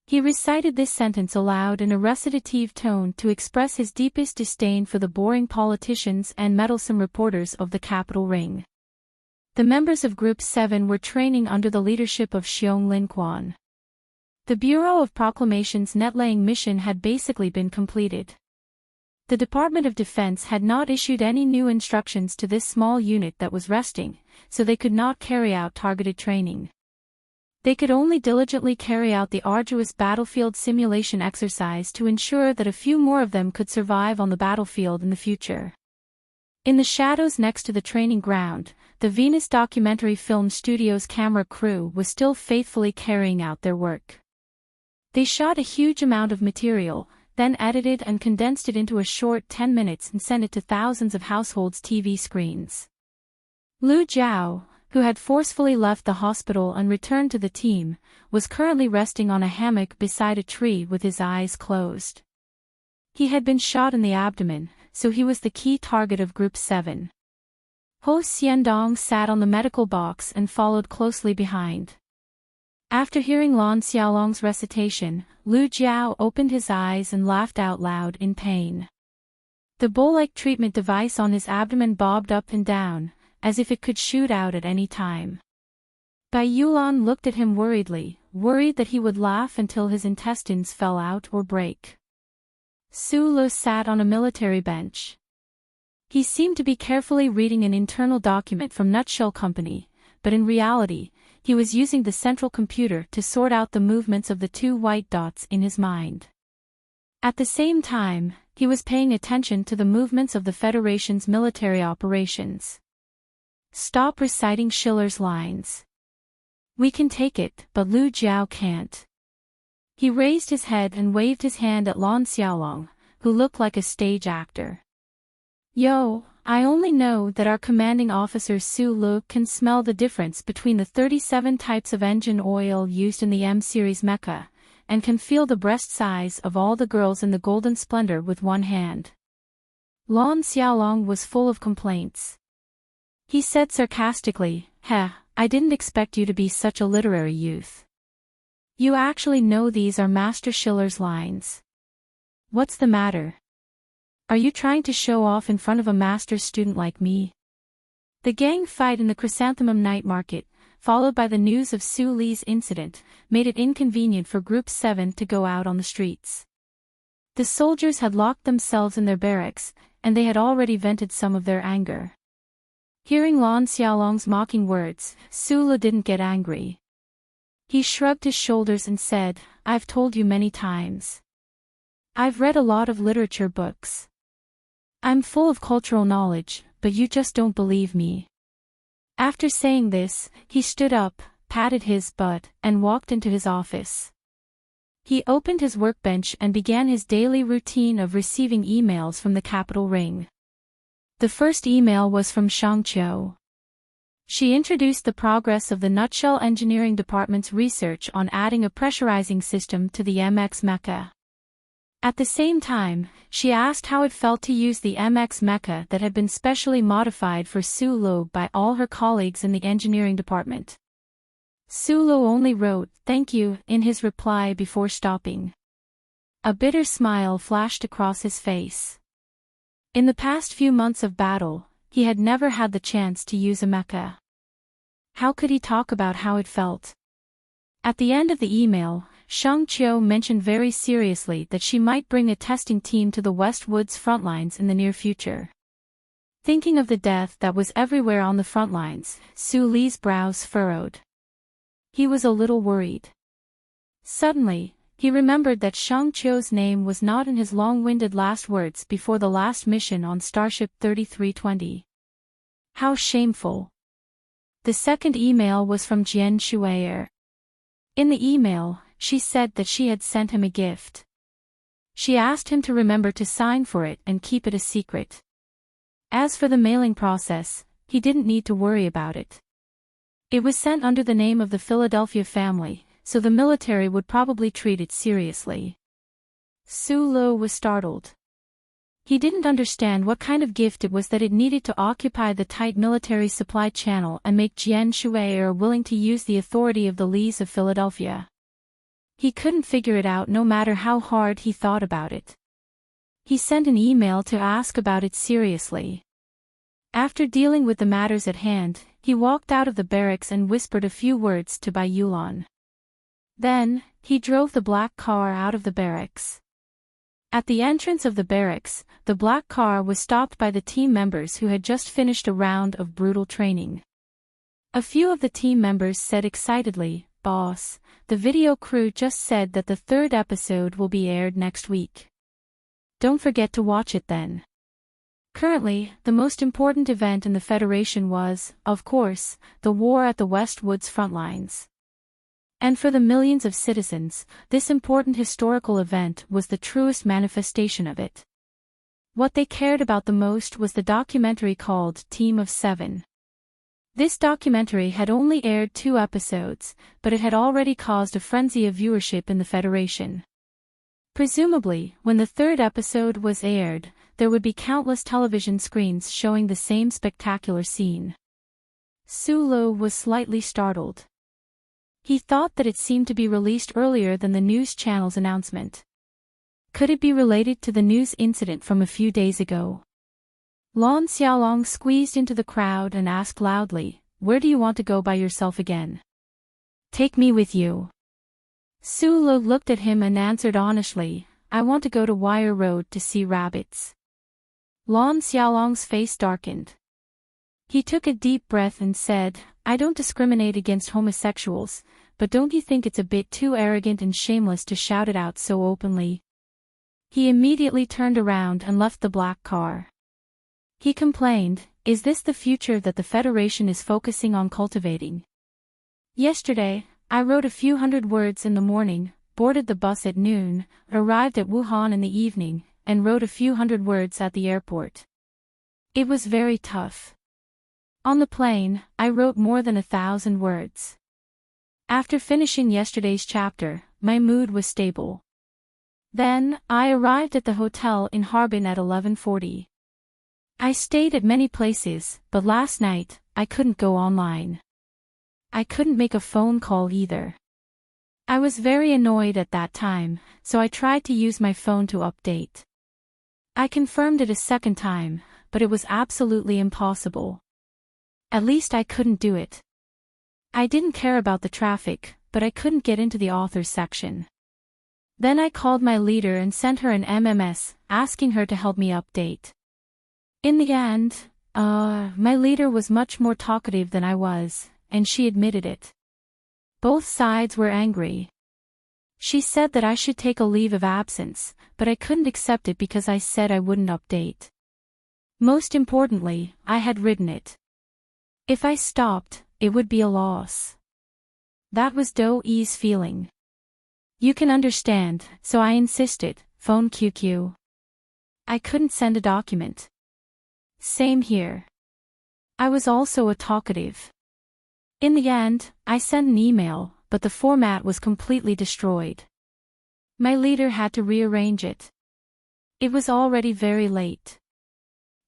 He recited this sentence aloud in a recitative tone to express his deepest disdain for the boring politicians and meddlesome reporters of the capital ring. The members of Group 7 were training under the leadership of Xiong Linquan. The Bureau of Proclamation's netlaying mission had basically been completed. The Department of Defense had not issued any new instructions to this small unit that was resting, so they could not carry out targeted training. They could only diligently carry out the arduous battlefield simulation exercise to ensure that a few more of them could survive on the battlefield in the future. In the shadows next to the training ground, the Venus Documentary Film Studio's camera crew was still faithfully carrying out their work. They shot a huge amount of material, then edited and condensed it into a short 10 minutes and sent it to thousands of households' TV screens. Lu Jiao, who had forcefully left the hospital and returned to the team, was currently resting on a hammock beside a tree with his eyes closed. He had been shot in the abdomen, so he was the key target of Group 7. Ho Xiandong sat on the medical box and followed closely behind. After hearing Lon Xiaolong's recitation, Lu Jiao opened his eyes and laughed out loud in pain. The bowl-like treatment device on his abdomen bobbed up and down, as if it could shoot out at any time. Bai Yulan looked at him worriedly, worried that he would laugh until his intestines fell out or break. Su Lu sat on a military bench. He seemed to be carefully reading an internal document from Nutshell Company, but in reality, he was using the central computer to sort out the movements of the 2 white dots in his mind. At the same time, he was paying attention to the movements of the Federation's military operations. Stop reciting Schiller's lines. We can take it, but Lu Jiao can't. He raised his head and waved his hand at Lon Xiaolong, who looked like a stage actor. Yo, I only know that our commanding officer Su Lu can smell the difference between the 37 types of engine oil used in the M-series mecha, and can feel the breast size of all the girls in the golden splendor with one hand. Lon Xiaolong was full of complaints. He said sarcastically, I didn't expect you to be such a literary youth. You actually know these are Master Schiller's lines. What's the matter? Are you trying to show off in front of a master's student like me? The gang fight in the Chrysanthemum Night Market, followed by the news of Su Li's incident, made it inconvenient for Group 7 to go out on the streets. The soldiers had locked themselves in their barracks, and they had already vented some of their anger. Hearing Lon Xiaolong's mocking words, Su Li didn't get angry. He shrugged his shoulders and said, I've told you many times. I've read a lot of literature books. I'm full of cultural knowledge, but you just don't believe me. After saying this, he stood up, patted his butt, and walked into his office. He opened his workbench and began his daily routine of receiving emails from the capital ring. The first email was from Shang Qiu. She introduced the progress of the Nutshell Engineering Department's research on adding a pressurizing system to the MX mecha. At the same time, she asked how it felt to use the MX mecha that had been specially modified for Su Lu by all her colleagues in the engineering department. Su Lu only wrote, "Thank you," in his reply before stopping. A bitter smile flashed across his face. In the past few months of battle, he had never had the chance to use a mecha. How could he talk about how it felt? At the end of the email, Shang Qiu mentioned very seriously that she might bring a testing team to the West Woods frontlines in the near future. Thinking of the death that was everywhere on the frontlines, Su Li's brows furrowed. He was a little worried. Suddenly, he remembered that Shang Qiu's name was not in his long-winded last words before the last mission on Starship 3320. How shameful. The second email was from Jian Shuier. In the email, she said that she had sent him a gift. She asked him to remember to sign for it and keep it a secret. As for the mailing process, he didn't need to worry about it. It was sent under the name of the Philadelphia family, so the military would probably treat it seriously. Su Lu was startled. He didn't understand what kind of gift it was that it needed to occupy the tight military supply channel and make Jian Shuier willing to use the authority of the Lees of Philadelphia. He couldn't figure it out no matter how hard he thought about it. He sent an email to ask about it seriously. After dealing with the matters at hand, he walked out of the barracks and whispered a few words to Bai Yulan. Then, he drove the black car out of the barracks. At the entrance of the barracks, the black car was stopped by the team members who had just finished a round of brutal training. A few of the team members said excitedly, "Boss, the video crew just said that the third episode will be aired next week. Don't forget to watch it then." Currently, the most important event in the Federation was, of course, the war at the West Woods front lines. And for the millions of citizens, this important historical event was the truest manifestation of it. What they cared about the most was the documentary called Team of Seven. This documentary had only aired 2 episodes, but it had already caused a frenzy of viewership in the Federation. Presumably, when the 3rd episode was aired, there would be countless television screens showing the same spectacular scene. Su Lu was slightly startled. He thought that it seemed to be released earlier than the news channel's announcement. Could it be related to the news incident from a few days ago? Lon Xiaolong squeezed into the crowd and asked loudly, "Where do you want to go by yourself again? Take me with you." Su Lu looked at him and answered honestly, "I want to go to Wire Road to see rabbits." Lon Xiaolong's face darkened. He took a deep breath and said, "I don't discriminate against homosexuals, but don't you think it's a bit too arrogant and shameless to shout it out so openly?" He immediately turned around and left the black car. He complained, "Is this the future that the Federation is focusing on cultivating? Yesterday, I wrote a few hundred words in the morning, boarded the bus at noon, arrived at Wuhan in the evening, and wrote a few hundred words at the airport. It was very tough. On the plane, I wrote more than 1,000 words. After finishing yesterday's chapter, my mood was stable. Then, I arrived at the hotel in Harbin at 11:40. I stayed at many places, but last night, I couldn't go online. I couldn't make a phone call either. I was very annoyed at that time, so I tried to use my phone to update. I confirmed it a second time, but it was absolutely impossible. At least I couldn't do it. I didn't care about the traffic, but I couldn't get into the authors section. Then I called my leader and sent her an MMS, asking her to help me update. In the end, my leader was much more talkative than I was, and she admitted it. Both sides were angry. She said that I should take a leave of absence, but I couldn't accept it because I said I wouldn't update. Most importantly, I had written it. If I stopped, it would be a loss. That was Doe's feeling. You can understand, so I insisted, phone QQ. I couldn't send a document. Same here. I was also a talkative. In the end, I sent an email, but the format was completely destroyed. My leader had to rearrange it. It was already very late.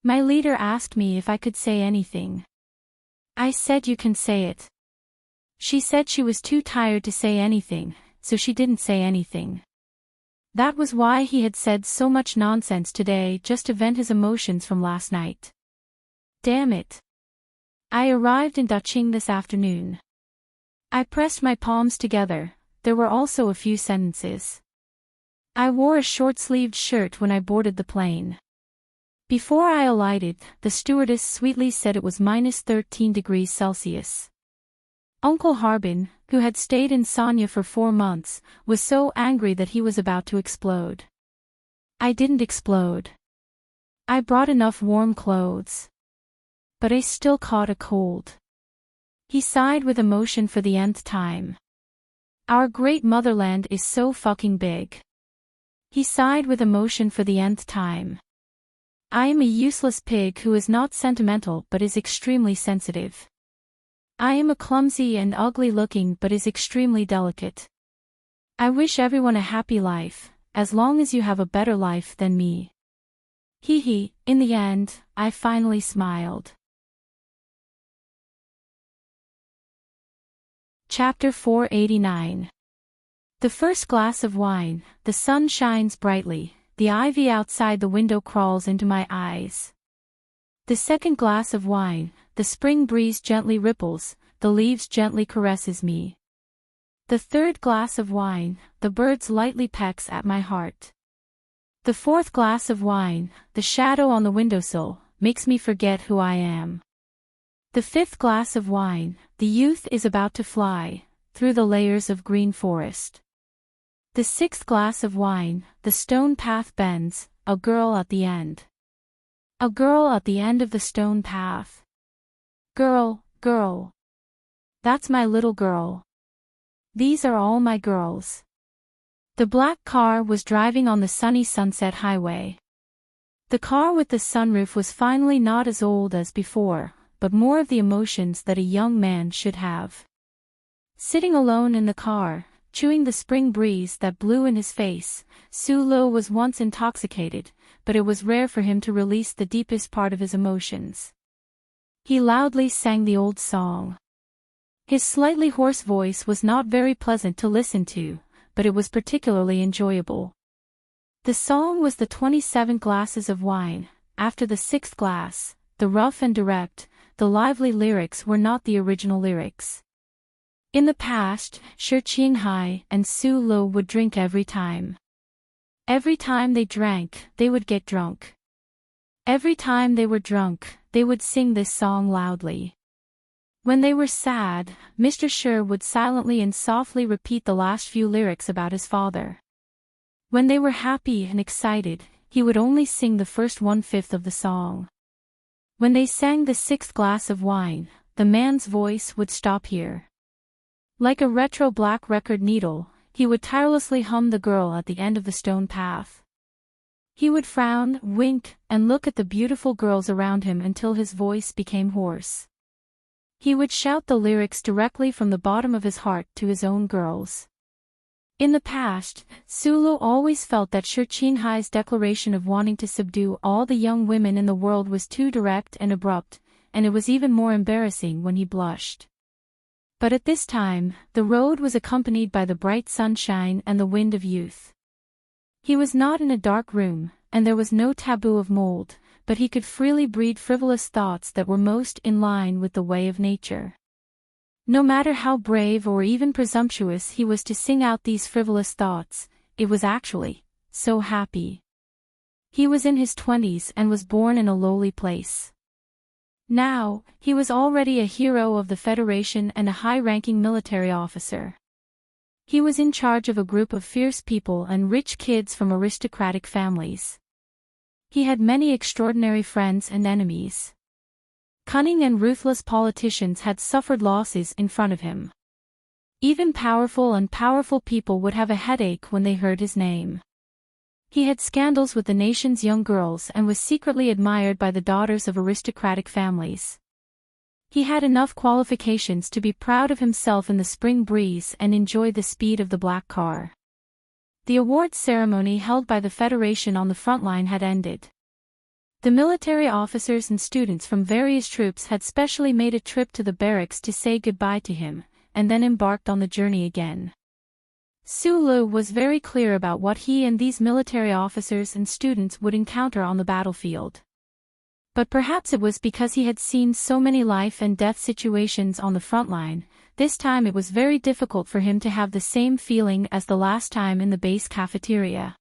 My leader asked me if I could say anything. I said you can say it. She said she was too tired to say anything, so she didn't say anything. That was why he had said so much nonsense today just to vent his emotions from last night. Damn it. I arrived in Daching this afternoon. I pressed my palms together, there were also a few sentences. I wore a short-sleeved shirt when I boarded the plane. Before I alighted, the stewardess sweetly said it was -13 degrees Celsius. Uncle Harbin, who had stayed in Sanya for 4 months, was so angry that he was about to explode. I didn't explode. I brought enough warm clothes. But I still caught a cold. He sighed with emotion for the nth time. Our great motherland is so fucking big. He sighed with emotion for the nth time. I am a useless pig who is not sentimental but is extremely sensitive. I am a clumsy and ugly looking but is extremely delicate. I wish everyone a happy life, as long as you have a better life than me. Hee, in the end, I finally smiled. Chapter 489. The first glass of wine, the sun shines brightly, the ivy outside the window crawls into my eyes. The second glass of wine, the spring breeze gently ripples, the leaves gently caresses me. The third glass of wine, the birds lightly pecks at my heart. The fourth glass of wine, the shadow on the windowsill, makes me forget who I am. The fifth glass of wine, the youth is about to fly, through the layers of green forest. The sixth glass of wine, the stone path bends, a girl at the end. A girl at the end of the stone path. Girl. That's my little girl. These are all my girls. The black car was driving on the sunny Sunset Highway. The car with the sunroof was finally not as old as before, but more of the emotions that a young man should have. Sitting alone in the car, chewing the spring breeze that blew in his face, Su Lo was once intoxicated, but it was rare for him to release the deepest part of his emotions. He loudly sang the old song. His slightly hoarse voice was not very pleasant to listen to, but it was particularly enjoyable. The song was the 27 glasses of wine. After the sixth glass, the rough and direct, the lively lyrics were not the original lyrics. In the past, Shi Qinghai and Su Lo would drink every time. Every time they drank, they would get drunk. Every time they were drunk, they would sing this song loudly. When they were sad, Mr. Shi would silently and softly repeat the last few lyrics about his father. When they were happy and excited, he would only sing the first 1/5 of the song. When they sang the sixth glass of wine, the man's voice would stop here. Like a retro black record needle, he would tirelessly hum the girl at the end of the stone path. He would frown, wink, and look at the beautiful girls around him until his voice became hoarse. He would shout the lyrics directly from the bottom of his heart to his own girls. In the past, Sulu always felt that Shirchinhai's declaration of wanting to subdue all the young women in the world was too direct and abrupt, and it was even more embarrassing when he blushed. But at this time, the road was accompanied by the bright sunshine and the wind of youth. He was not in a dark room, and there was no taboo of mold, but he could freely breed frivolous thoughts that were most in line with the way of nature. No matter how brave or even presumptuous he was to sing out these frivolous thoughts, it was actually so happy. He was in his 20s and was born in a lowly place. Now, he was already a hero of the Federation and a high-ranking military officer. He was in charge of a group of fierce people and rich kids from aristocratic families. He had many extraordinary friends and enemies. Cunning and ruthless politicians had suffered losses in front of him. Even powerful people would have a headache when they heard his name. He had scandals with the nation's young girls and was secretly admired by the daughters of aristocratic families. He had enough qualifications to be proud of himself in the spring breeze and enjoy the speed of the black car. The awards ceremony held by the Federation on the front line had ended. The military officers and students from various troops had specially made a trip to the barracks to say goodbye to him, and then embarked on the journey again. Sulu was very clear about what he and these military officers and students would encounter on the battlefield. But perhaps it was because he had seen so many life and death situations on the front line, this time it was very difficult for him to have the same feeling as the last time in the base cafeteria.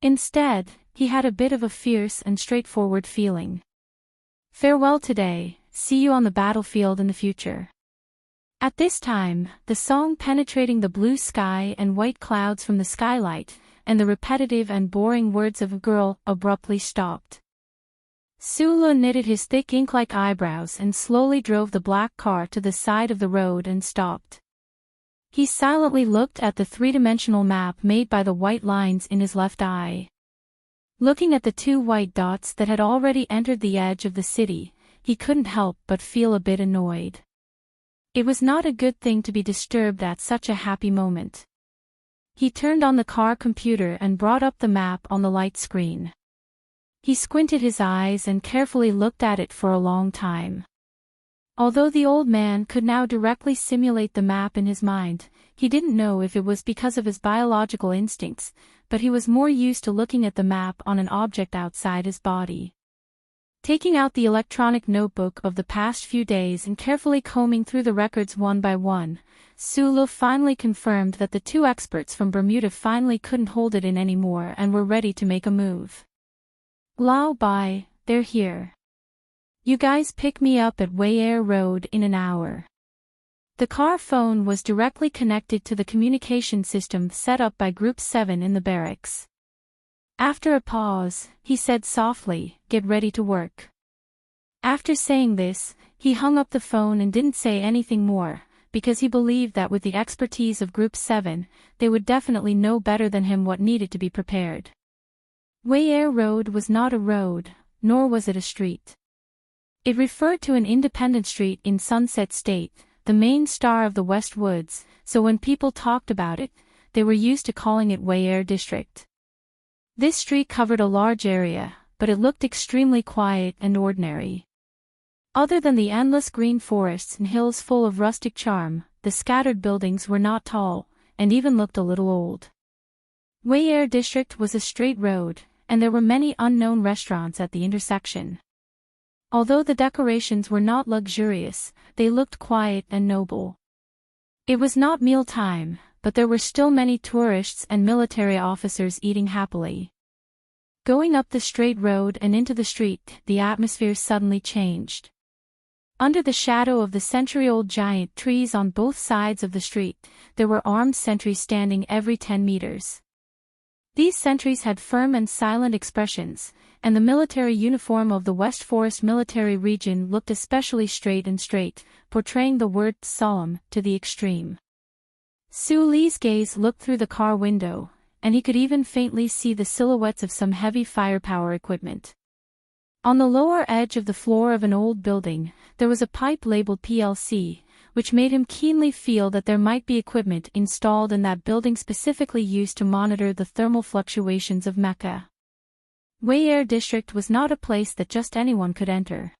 Instead, he had a bit of a fierce and straightforward feeling. Farewell today, see you on the battlefield in the future. At this time, the song penetrating the blue sky and white clouds from the skylight, and the repetitive and boring words of a girl, abruptly stopped. Sulu knitted his thick ink-like eyebrows and slowly drove the black car to the side of the road and stopped. He silently looked at the three-dimensional map made by the white lines in his left eye. Looking at the two white dots that had already entered the edge of the city, he couldn't help but feel a bit annoyed. It was not a good thing to be disturbed at such a happy moment. He turned on the car computer and brought up the map on the light screen. He squinted his eyes and carefully looked at it for a long time. Although the old man could now directly simulate the map in his mind, he didn't know if it was because of his biological instincts, but he was more used to looking at the map on an object outside his body. Taking out the electronic notebook of the past few days and carefully combing through the records one by one, Sulu finally confirmed that the two experts from Bermuda finally couldn't hold it in anymore and were ready to make a move. Lao Bai, they're here. You guys pick me up at Wayair Road in an hour. The car phone was directly connected to the communication system set up by Group 7 in the barracks. After a pause, he said softly, "Get ready to work." After saying this, he hung up the phone and didn't say anything more, because he believed that with the expertise of Group 7, they would definitely know better than him what needed to be prepared. Wayair Road was not a road, nor was it a street. It referred to an independent street in Sunset State, the main star of the West Woods, so when people talked about it, they were used to calling it Wayair District. This street covered a large area, but it looked extremely quiet and ordinary. Other than the endless green forests and hills full of rustic charm, the scattered buildings were not tall, and even looked a little old. Wayair District was a straight road, and there were many unknown restaurants at the intersection. Although the decorations were not luxurious, they looked quiet and noble. It was not mealtime, but there were still many tourists and military officers eating happily. Going up the straight road and into the street, the atmosphere suddenly changed. Under the shadow of the century-old giant trees on both sides of the street, there were armed sentries standing every 10 meters. These sentries had firm and silent expressions, and the military uniform of the West Forest Military Region looked especially straight, portraying the word solemn to the extreme. Su Li's gaze looked through the car window, and he could even faintly see the silhouettes of some heavy firepower equipment. On the lower edge of the floor of an old building, there was a pipe labeled PLC, which made him keenly feel that there might be equipment installed in that building specifically used to monitor the thermal fluctuations of Mecca. Wei Air District was not a place that just anyone could enter.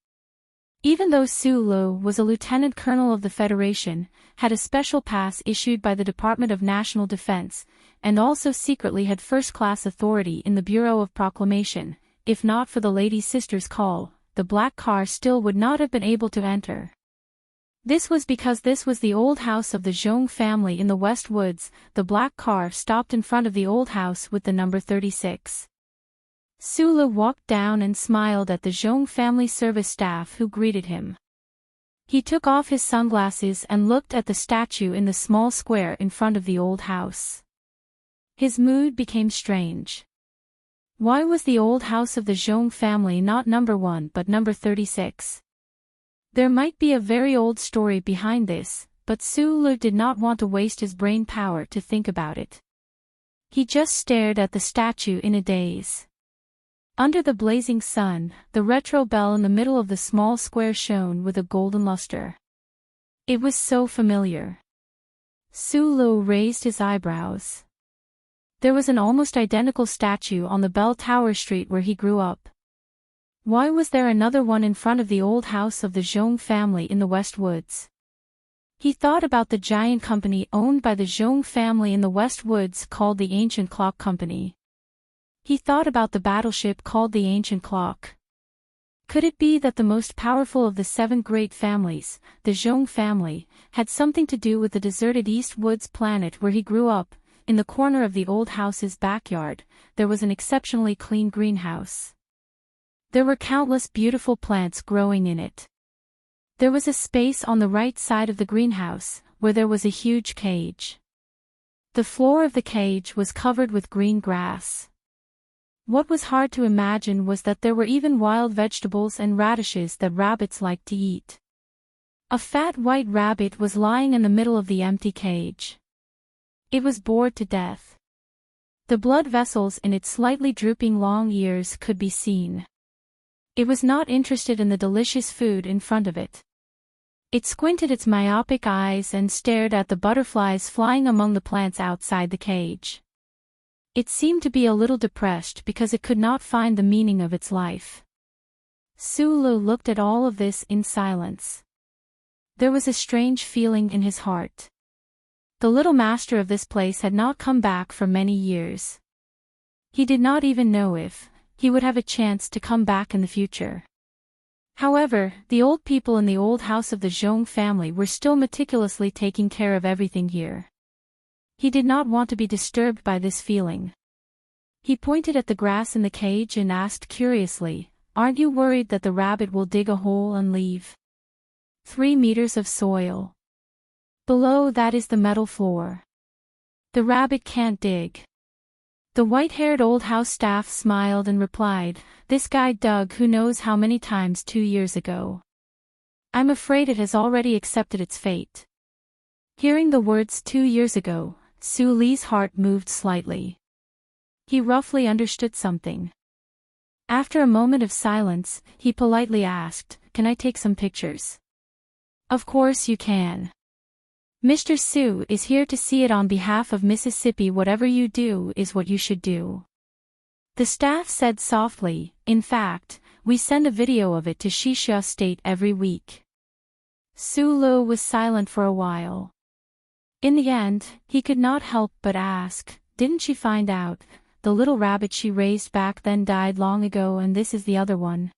Even though Su Lu was a lieutenant colonel of the Federation, had a special pass issued by the Department of National Defense, and also secretly had first-class authority in the Bureau of Proclamation, if not for the Lady Sister's call, the black car still would not have been able to enter. This was because this was the old house of the Zhong family in the West Woods. The black car stopped in front of the old house with the number 36. Su Lu walked down and smiled at the Zhong family service staff who greeted him. He took off his sunglasses and looked at the statue in the small square in front of the old house. His mood became strange. Why was the old house of the Zhong family not number 1 but number 36? There might be a very old story behind this, but Su Lu did not want to waste his brain power to think about it. He just stared at the statue in a daze. Under the blazing sun, the retro bell in the middle of the small square shone with a golden luster. It was so familiar. Su Lu raised his eyebrows. There was an almost identical statue on the bell tower street where he grew up. Why was there another one in front of the old house of the Zhong family in the West Woods? He thought about the giant company owned by the Zhong family in the West Woods called the Ancient Clock Company. He thought about the battleship called the Ancient Clock. Could it be that the most powerful of the 7 great families, the Zhong family, had something to do with the deserted East Woods planet where he grew up? In the corner of the old house's backyard, there was an exceptionally clean greenhouse. There were countless beautiful plants growing in it. There was a space on the right side of the greenhouse, where there was a huge cage. The floor of the cage was covered with green grass. What was hard to imagine was that there were even wild vegetables and radishes that rabbits liked to eat. A fat white rabbit was lying in the middle of the empty cage. It was bored to death. The blood vessels in its slightly drooping long ears could be seen. It was not interested in the delicious food in front of it. It squinted its myopic eyes and stared at the butterflies flying among the plants outside the cage. It seemed to be a little depressed because it could not find the meaning of its life. Su Lu looked at all of this in silence. There was a strange feeling in his heart. The little master of this place had not come back for many years. He did not even know if he would have a chance to come back in the future. However, the old people in the old house of the Zhong family were still meticulously taking care of everything here. He did not want to be disturbed by this feeling. He pointed at the grass in the cage and asked curiously, "Aren't you worried that the rabbit will dig a hole and leave 3 meters of soil? Below that is the metal floor. The rabbit can't dig." The white-haired old house staff smiled and replied, "This guy dug who knows how many times 2 years ago. I'm afraid it has already accepted its fate." Hearing the words 2 years ago, Su Li's heart moved slightly. He roughly understood something. After a moment of silence, he politely asked, "Can I take some pictures?" "Of course you can. Mr. Su is here to see it on behalf of Mississippi. Whatever you do is what you should do." The staff said softly, "In fact, we send a video of it to Shishia State every week." Su Lu was silent for a while. In the end, he could not help but ask, "Didn't she find out? The little rabbit she raised back then died long ago, and this is the other one."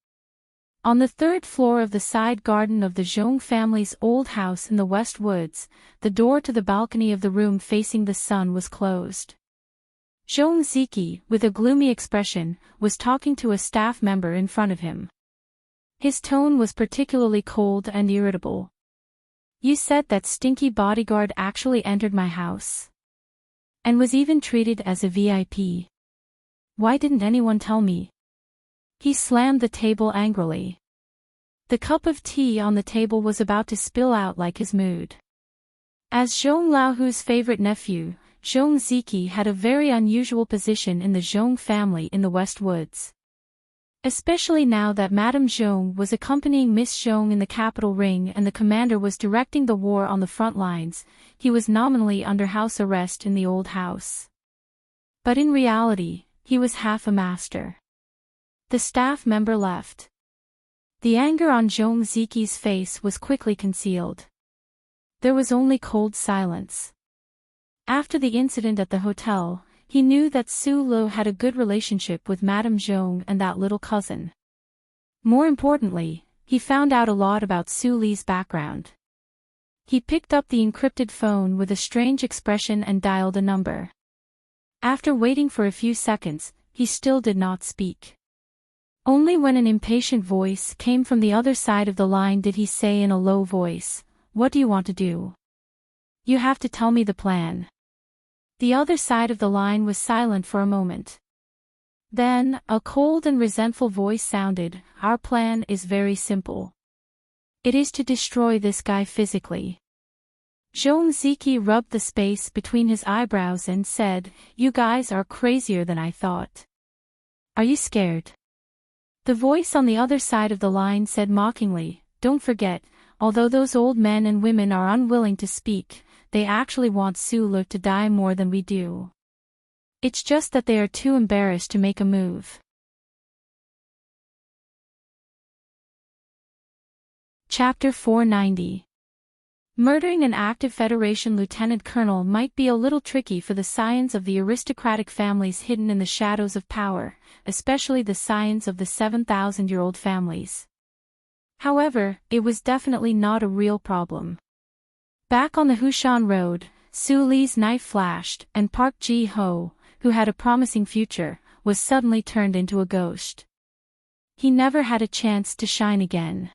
On the 3rd floor of the side garden of the Zhong family's old house in the West Woods, the door to the balcony of the room facing the sun was closed. Zhong Ziki, with a gloomy expression, was talking to a staff member in front of him. His tone was particularly cold and irritable. "You said that stinky bodyguard actually entered my house. And was even treated as a VIP. Why didn't anyone tell me?" He slammed the table angrily. The cup of tea on the table was about to spill out like his mood. As Zhong Laohu's favorite nephew, Zhong Ziki had a very unusual position in the Zhong family in the West Woods. Especially now that Madame Zhong was accompanying Miss Zhong in the capital ring and the commander was directing the war on the front lines, he was nominally under house arrest in the old house. But in reality, he was half a master. The staff member left. The anger on Zhong Ziki's face was quickly concealed. There was only cold silence. After the incident at the hotel, he knew that Su Lo had a good relationship with Madame Zhong and that little cousin. More importantly, he found out a lot about Su Li's background. He picked up the encrypted phone with a strange expression and dialed a number. After waiting for a few seconds, he still did not speak. Only when an impatient voice came from the other side of the line did he say in a low voice, "What do you want to do? You have to tell me the plan." The other side of the line was silent for a moment. Then, a cold and resentful voice sounded, "Our plan is very simple. It is to destroy this guy physically." Zhong Ziki rubbed the space between his eyebrows and said, "You guys are crazier than I thought. Are you scared?" The voice on the other side of the line said mockingly, "Don't forget, although those old men and women are unwilling to speak, they actually want Su Lo to die more than we do. It's just that they are too embarrassed to make a move." Chapter 490. Murdering an active Federation lieutenant colonel might be a little tricky for the scions of the aristocratic families hidden in the shadows of power, especially the scions of the 7,000-year-old families. However, it was definitely not a real problem. Back on the Hushan Road, Su Li's knife flashed, and Park Ji-ho, who had a promising future, was suddenly turned into a ghost. He never had a chance to shine again.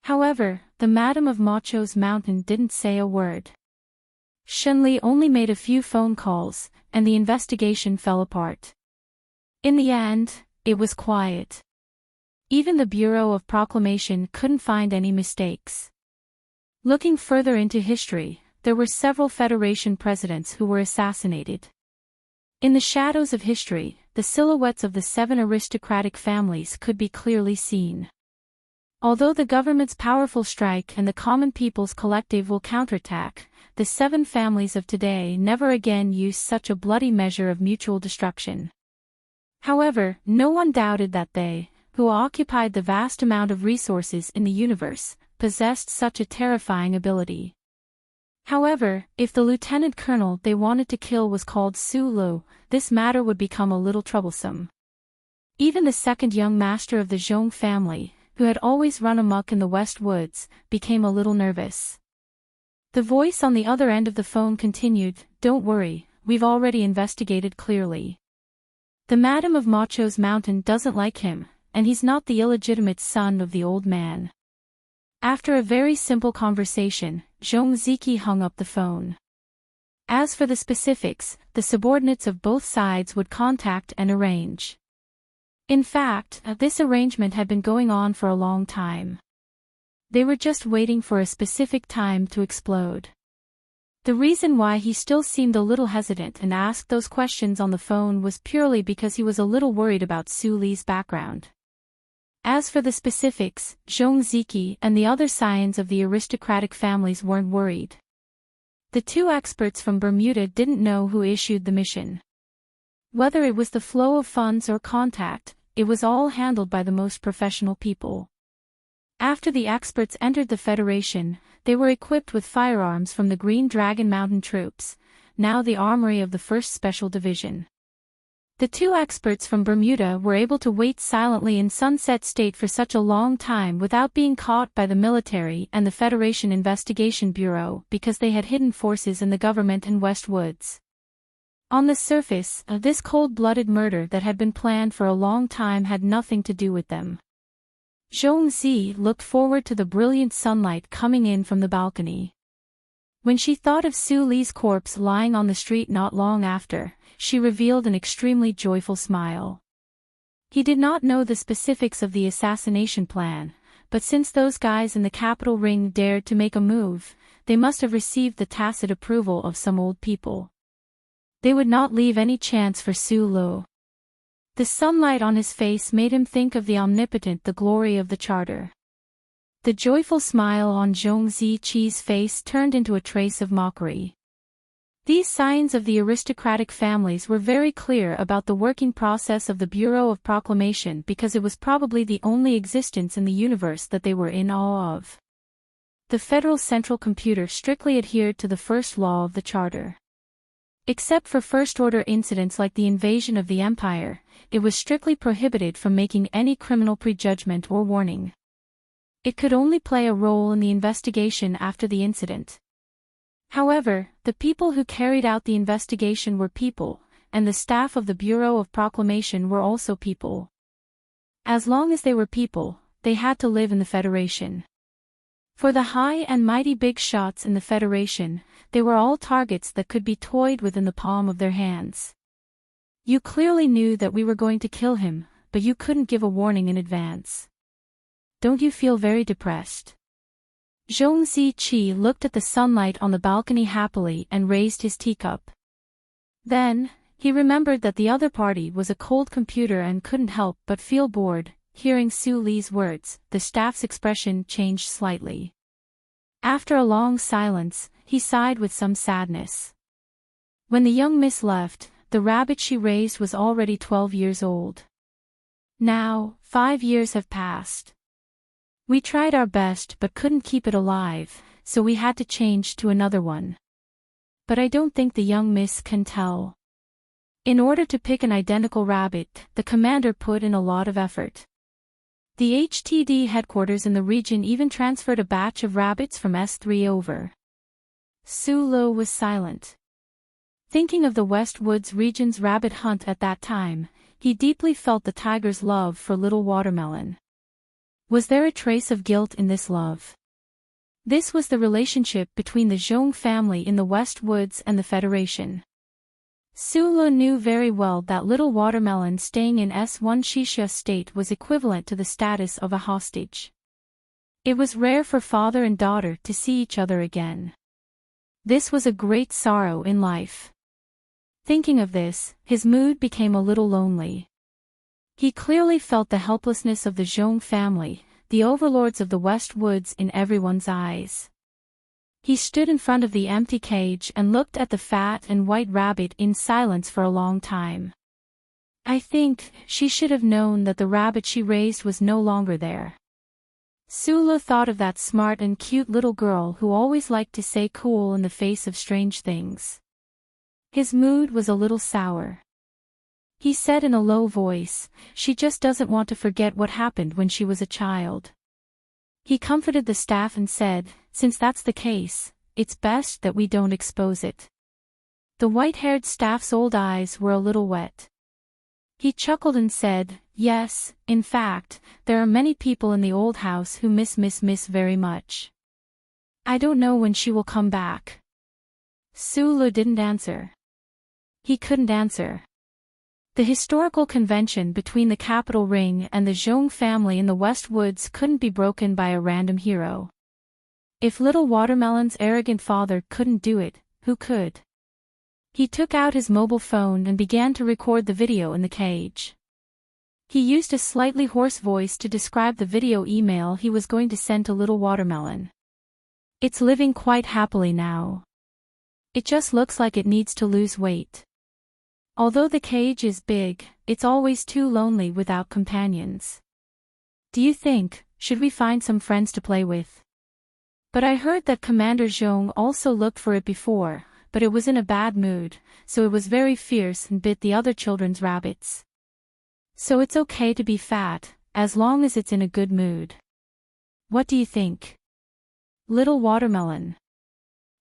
However, the Madam of Macho's Mountain didn't say a word. Shunli only made a few phone calls, and the investigation fell apart. In the end, it was quiet. Even the Bureau of Proclamation couldn't find any mistakes. Looking further into history, there were several Federation presidents who were assassinated. In the shadows of history, the silhouettes of the 7 aristocratic families could be clearly seen. Although the government's powerful strike and the common people's collective will counterattack, the 7 families of today never again used such a bloody measure of mutual destruction. However, no one doubted that they, who occupied the vast amount of resources in the universe, possessed such a terrifying ability. However, if the lieutenant colonel they wanted to kill was called Su Lo, this matter would become a little troublesome. Even the second young master of the Zhong family, who had always run amok in the West Woods, became a little nervous. The voice on the other end of the phone continued, "Don't worry, we've already investigated clearly. The Madam of Macho's Mountain doesn't like him, and he's not the illegitimate son of the old man." After a very simple conversation, Zhong Ziki hung up the phone. As for the specifics, the subordinates of both sides would contact and arrange. In fact, this arrangement had been going on for a long time. They were just waiting for a specific time to explode. The reason why he still seemed a little hesitant and asked those questions on the phone was purely because he was a little worried about Su Li's background. As for the specifics, Zhong Ziki and the other scions of the aristocratic families weren't worried. The 2 experts from Bermuda didn't know who issued the mission. Whether it was the flow of funds or contact, it was all handled by the most professional people. After the experts entered the Federation, they were equipped with firearms from the Green Dragon Mountain troops, now the armory of the 1st Special Division. The 2 experts from Bermuda were able to wait silently in Sunset State for such a long time without being caught by the military and the Federation Investigation Bureau because they had hidden forces in the government in West Woods. On the surface, this cold-blooded murder that had been planned for a long time had nothing to do with them. Zhong Zi looked forward to the brilliant sunlight coming in from the balcony. When she thought of Su Li's corpse lying on the street not long after, she revealed an extremely joyful smile. He did not know the specifics of the assassination plan, but since those guys in the capital ring dared to make a move, they must have received the tacit approval of some old people. They would not leave any chance for Su Lu. The sunlight on his face made him think of the omnipotent, the glory of the charter. The joyful smile on Zhong Ziqi's face turned into a trace of mockery. These signs of the aristocratic families were very clear about the working process of the Bureau of Proclamation because it was probably the only existence in the universe that they were in awe of. The Federal Central Computer strictly adhered to the first law of the Charter. Except for first-order incidents like the invasion of the Empire, it was strictly prohibited from making any criminal prejudgment or warning. It could only play a role in the investigation after the incident. However, the people who carried out the investigation were people, and the staff of the Bureau of Proclamation were also people. As long as they were people, they had to live in the Federation. For the high and mighty big shots in the Federation, they were all targets that could be toyed with in the palm of their hands. You clearly knew that we were going to kill him, but you couldn't give a warning in advance. Don't you feel very depressed? Zhong Ziqi looked at the sunlight on the balcony happily and raised his teacup. Then, he remembered that the other party was a cold computer and couldn't help but feel bored. Hearing Su Li's words, the staff's expression changed slightly. After a long silence, he sighed with some sadness. When the young miss left, the rabbit she raised was already 12 years old. Now, 5 years have passed. We tried our best but couldn't keep it alive, so we had to change to another one. But I don't think the young miss can tell. In order to pick an identical rabbit, the commander put in a lot of effort. The HTD headquarters in the region even transferred a batch of rabbits from S3 over. Su Lu was silent. Thinking of the West Woods region's rabbit hunt at that time, he deeply felt the tiger's love for little Watermelon. Was there a trace of guilt in this love? This was the relationship between the Zhong family in the West Woods and the Federation. Su Lu knew very well that little Watermelon staying in S1 Shisha state was equivalent to the status of a hostage. It was rare for father and daughter to see each other again. This was a great sorrow in life. Thinking of this, his mood became a little lonely. He clearly felt the helplessness of the Zhong family, the overlords of the West Woods, in everyone's eyes. He stood in front of the empty cage and looked at the fat and white rabbit in silence for a long time. I think she should have known that the rabbit she raised was no longer there. Su Lu thought of that smart and cute little girl who always liked to say cool in the face of strange things. His mood was a little sour. He said in a low voice, "She just doesn't want to forget what happened when she was a child." He comforted the staff and said, "Since that's the case, it's best that we don't expose it." The white-haired staff's old eyes were a little wet. He chuckled and said, "Yes, in fact, there are many people in the old house who miss very much. I don't know when she will come back." Su Lu didn't answer. He couldn't answer. The historical convention between the capital ring and the Zhong family in the West Woods couldn't be broken by a random hero. If little Watermelon's arrogant father couldn't do it, who could? He took out his mobile phone and began to record the video in the cage. He used a slightly hoarse voice to describe the video email he was going to send to little Watermelon. "It's living quite happily now. It just looks like it needs to lose weight. Although the cage is big, it's always too lonely without companions. Do you think, should we find some friends to play with? But I heard that Commander Zhong also looked for it before, but it was in a bad mood, so it was very fierce and bit the other children's rabbits. So it's okay to be fat, as long as it's in a good mood. What do you think? Little Watermelon."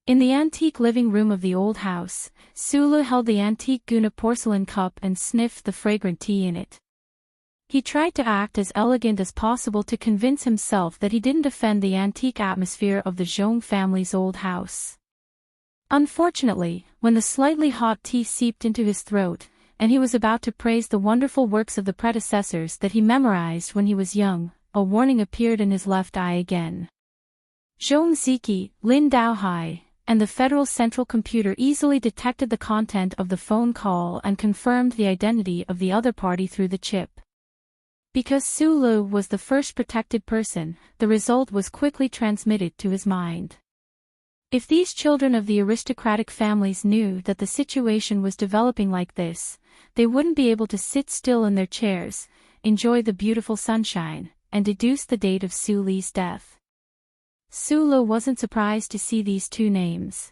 In the antique living room of the old house, Su Lu held the antique Guna porcelain cup and sniffed the fragrant tea in it. He tried to act as elegant as possible to convince himself that he didn't offend the antique atmosphere of the Zhong family's old house. Unfortunately, when the slightly hot tea seeped into his throat, and he was about to praise the wonderful works of the predecessors that he memorized when he was young, a warning appeared in his left eye again. "Zhong Ziqi, Lin Daohai, and the Federal Central Computer easily detected the content of the phone call and confirmed the identity of the other party through the chip. Because Sulu was the first protected person, the result was quickly transmitted to his mind. If these children of the aristocratic families knew that the situation was developing like this, they wouldn't be able to sit still in their chairs, enjoy the beautiful sunshine, and deduce the date of Suli's death. Sulu wasn't surprised to see these two names.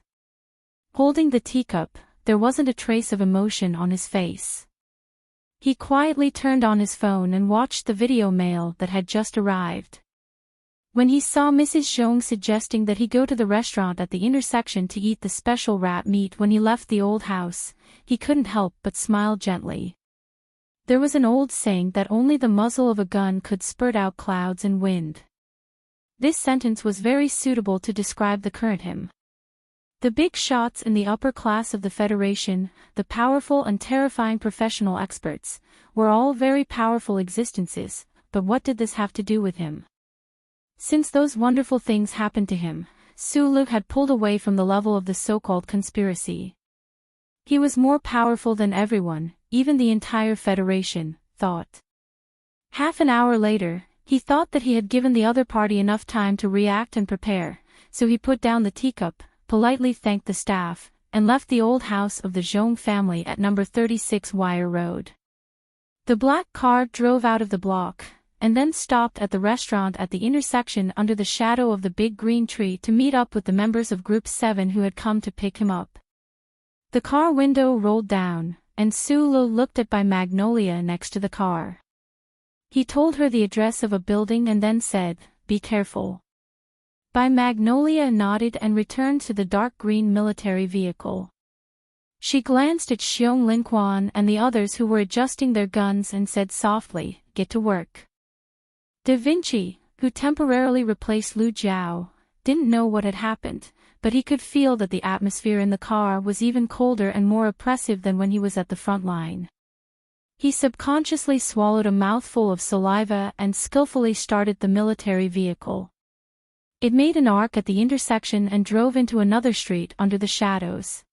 Holding the teacup, there wasn't a trace of emotion on his face. He quietly turned on his phone and watched the video mail that had just arrived. When he saw Mrs. Zhong suggesting that he go to the restaurant at the intersection to eat the special rat meat when he left the old house, he couldn't help but smile gently. There was an old saying that only the muzzle of a gun could spurt out clouds and wind. This sentence was very suitable to describe the current him. The big shots in the upper class of the Federation, the powerful and terrifying professional experts, were all very powerful existences, but what did this have to do with him? Since those wonderful things happened to him, Sulu had pulled away from the level of the so-called conspiracy. He was more powerful than everyone, even the entire Federation, thought. Half an hour later, he thought that he had given the other party enough time to react and prepare, so he put down the teacup, politely thanked the staff, and left the old house of the Zhong family at number 36 Wire Road. The black car drove out of the block, and then stopped at the restaurant at the intersection under the shadow of the big green tree to meet up with the members of Group 7 who had come to pick him up. The car window rolled down, and Sulu looked at by Magnolia next to the car. He told her the address of a building and then said, "Be careful." By Magnolia nodded and returned to the dark green military vehicle. She glanced at Xiong Linquan and the others who were adjusting their guns and said softly, "Get to work." Da Vinci, who temporarily replaced Lu Jiao, didn't know what had happened, but he could feel that the atmosphere in the car was even colder and more oppressive than when he was at the front line. He subconsciously swallowed a mouthful of saliva and skillfully started the military vehicle. It made an arc at the intersection and drove into another street under the shadows.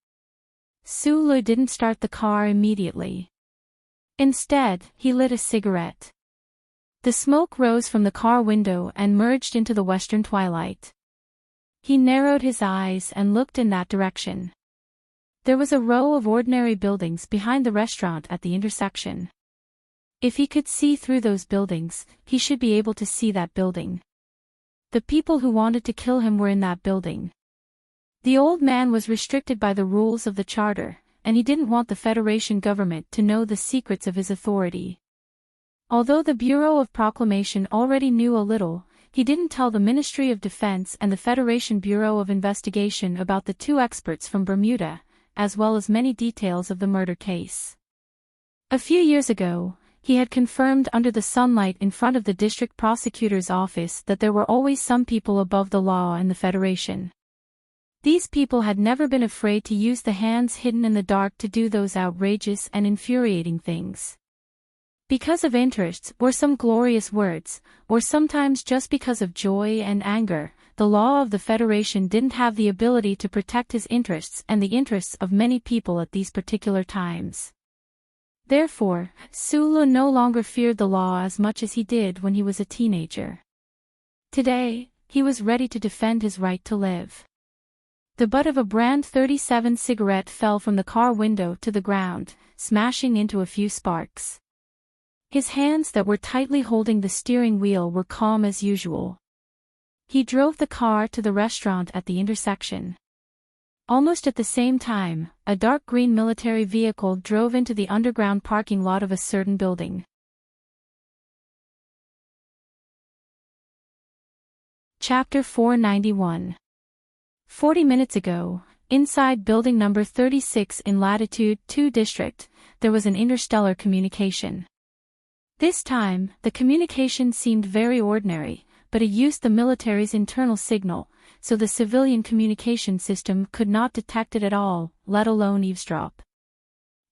Sulu didn't start the car immediately. Instead, he lit a cigarette. The smoke rose from the car window and merged into the western twilight. He narrowed his eyes and looked in that direction. There was a row of ordinary buildings behind the restaurant at the intersection. If he could see through those buildings, he should be able to see that building. The people who wanted to kill him were in that building. The old man was restricted by the rules of the charter, and he didn't want the Federation government to know the secrets of his authority. Although the Bureau of Proclamation already knew a little, he didn't tell the Ministry of Defense and the Federation Bureau of Investigation about the two experts from Bermuda, as well as many details of the murder case. A few years ago, he had confirmed under the sunlight in front of the district prosecutor's office that there were always some people above the law in the Federation. These people had never been afraid to use the hands hidden in the dark to do those outrageous and infuriating things. Because of interests or some glorious words, or sometimes just because of joy and anger, the law of the Federation didn't have the ability to protect his interests and the interests of many people at these particular times. Therefore, Sulu no longer feared the law as much as he did when he was a teenager. Today, he was ready to defend his right to live. The butt of a brand 37 cigarette fell from the car window to the ground, smashing into a few sparks. His hands that were tightly holding the steering wheel were calm as usual. He drove the car to the restaurant at the intersection. Almost at the same time, a dark green military vehicle drove into the underground parking lot of a certain building. Chapter 491. 40 minutes ago, inside building number 36 in Latitude 2 District, there was an interstellar communication. This time, the communication seemed very ordinary, but it used the military's internal signal, so the civilian communication system could not detect it at all, let alone eavesdrop.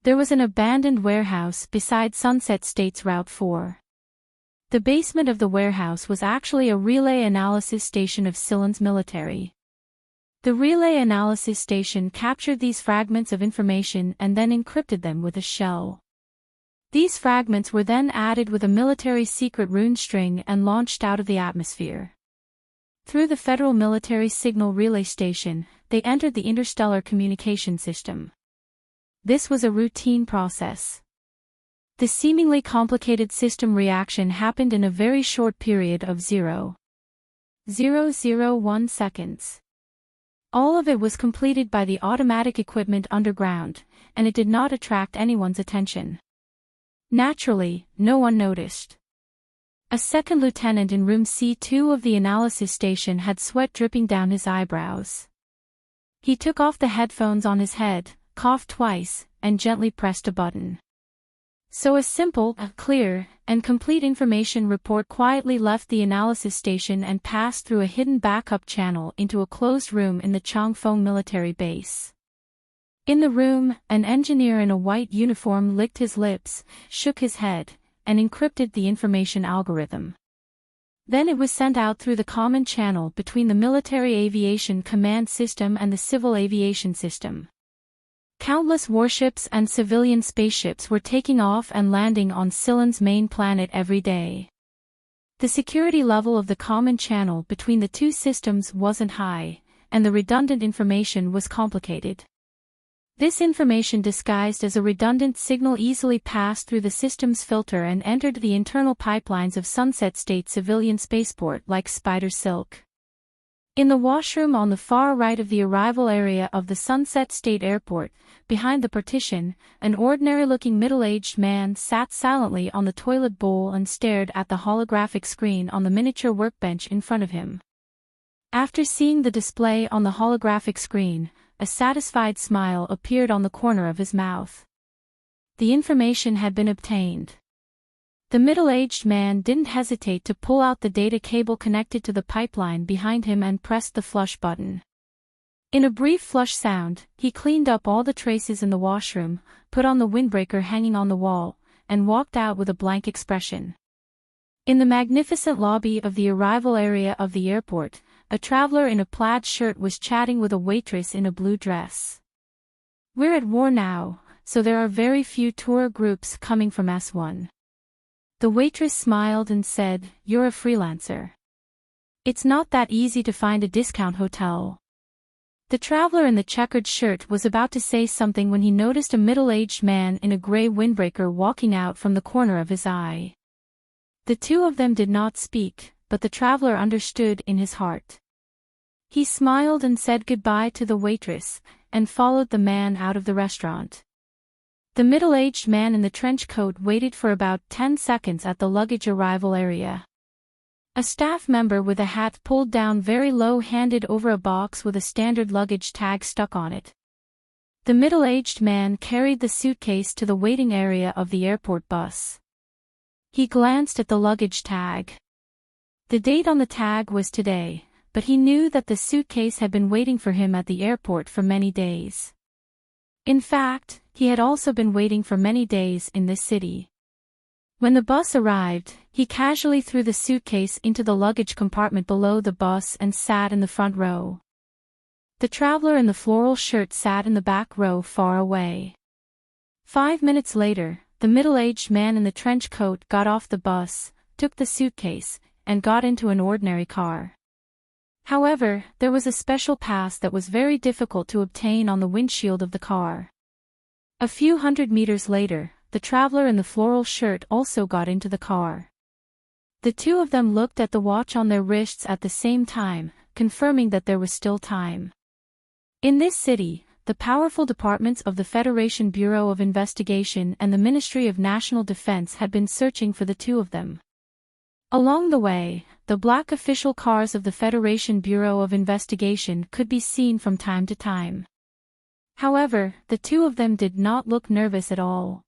There was an abandoned warehouse beside Sunset State's Route 4. The basement of the warehouse was actually a relay analysis station of Ceylon's military. The relay analysis station captured these fragments of information and then encrypted them with a shell. These fragments were then added with a military secret rune string and launched out of the atmosphere. Through the Federal Military Signal Relay Station, they entered the interstellar communication system. This was a routine process. The seemingly complicated system reaction happened in a very short period of 0.001 seconds. All of it was completed by the automatic equipment underground, and it did not attract anyone's attention. Naturally, no one noticed. A second lieutenant in room C2 of the analysis station had sweat dripping down his eyebrows. He took off the headphones on his head, coughed twice, and gently pressed a button. So a simple, clear, and complete information report quietly left the analysis station and passed through a hidden backup channel into a closed room in the Changfeng military base. In the room, an engineer in a white uniform licked his lips, shook his head, and encrypted the information algorithm. Then it was sent out through the common channel between the Military Aviation Command System and the Civil Aviation System. Countless warships and civilian spaceships were taking off and landing on Cylon's main planet every day. The security level of the common channel between the two systems wasn't high, and the redundant information was complicated. This information disguised as a redundant signal easily passed through the system's filter and entered the internal pipelines of Sunset State civilian spaceport like spider silk. In the washroom on the far right of the arrival area of the Sunset State Airport, behind the partition, an ordinary-looking middle-aged man sat silently on the toilet bowl and stared at the holographic screen on the miniature workbench in front of him. After seeing the display on the holographic screen, a satisfied smile appeared on the corner of his mouth. The information had been obtained. The middle-aged man didn't hesitate to pull out the data cable connected to the pipeline behind him and pressed the flush button. In a brief flush sound, he cleaned up all the traces in the washroom, put on the windbreaker hanging on the wall, and walked out with a blank expression. In the magnificent lobby of the arrival area of the airport, a traveler in a plaid shirt was chatting with a waitress in a blue dress. "We're at war now, so there are very few tour groups coming from S1. The waitress smiled and said, "You're a freelancer. It's not that easy to find a discount hotel." The traveler in the checkered shirt was about to say something when he noticed a middle-aged man in a gray windbreaker walking out from the corner of his eye. The two of them did not speak, but the traveler understood in his heart. He smiled and said goodbye to the waitress, and followed the man out of the restaurant. The middle-aged man in the trench coat waited for about 10 seconds at the luggage arrival area. A staff member with a hat pulled down very low handed over a box with a standard luggage tag stuck on it. The middle-aged man carried the suitcase to the waiting area of the airport bus. He glanced at the luggage tag. The date on the tag was today, but he knew that the suitcase had been waiting for him at the airport for many days. In fact, he had also been waiting for many days in this city. When the bus arrived, he casually threw the suitcase into the luggage compartment below the bus and sat in the front row. The traveler in the floral shirt sat in the back row far away. 5 minutes later, the middle-aged man in the trench coat got off the bus, took the suitcase, and got into an ordinary car. However, there was a special pass that was very difficult to obtain on the windshield of the car. A few hundred meters later, the traveler in the floral shirt also got into the car. The two of them looked at the watch on their wrists at the same time, confirming that there was still time. In this city, the powerful departments of the Federation Bureau of Investigation and the Ministry of National Defense had been searching for the two of them. Along the way, the black official cars of the Federation Bureau of Investigation could be seen from time to time. However, the two of them did not look nervous at all.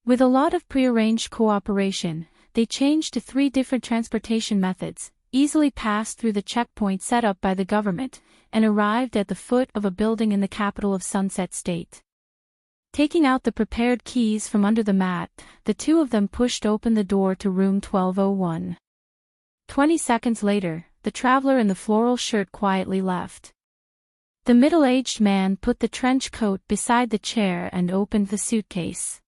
With a lot of prearranged cooperation, they changed to 3 different transportation methods, easily passed through the checkpoint set up by the government, and arrived at the foot of a building in the capital of Sunset State. Taking out the prepared keys from under the mat, the two of them pushed open the door to room 1201. 20 seconds later, the traveler in the floral shirt quietly left. The middle-aged man put the trench coat beside the chair and opened the suitcase.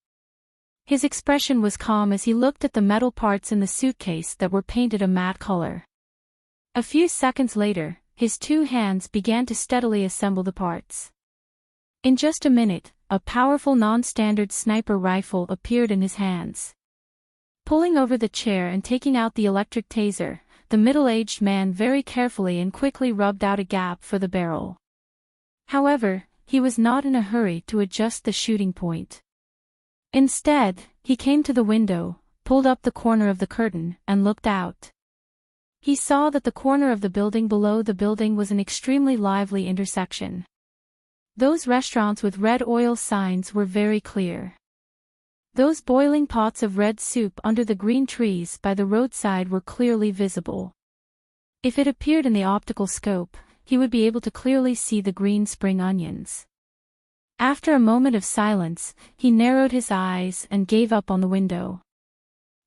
His expression was calm as he looked at the metal parts in the suitcase that were painted a matte color. A few seconds later, his two hands began to steadily assemble the parts. In just a minute, a powerful non-standard sniper rifle appeared in his hands. Pulling over the chair and taking out the electric taser, the middle-aged man very carefully and quickly rubbed out a gap for the barrel. However, he was not in a hurry to adjust the shooting point. Instead, he came to the window, pulled up the corner of the curtain, and looked out. He saw that the corner of the building below the building was an extremely lively intersection. Those restaurants with red oil signs were very clear. Those boiling pots of red soup under the green trees by the roadside were clearly visible. If it appeared in the optical scope, he would be able to clearly see the green spring onions. After a moment of silence, he narrowed his eyes and gave up on the window.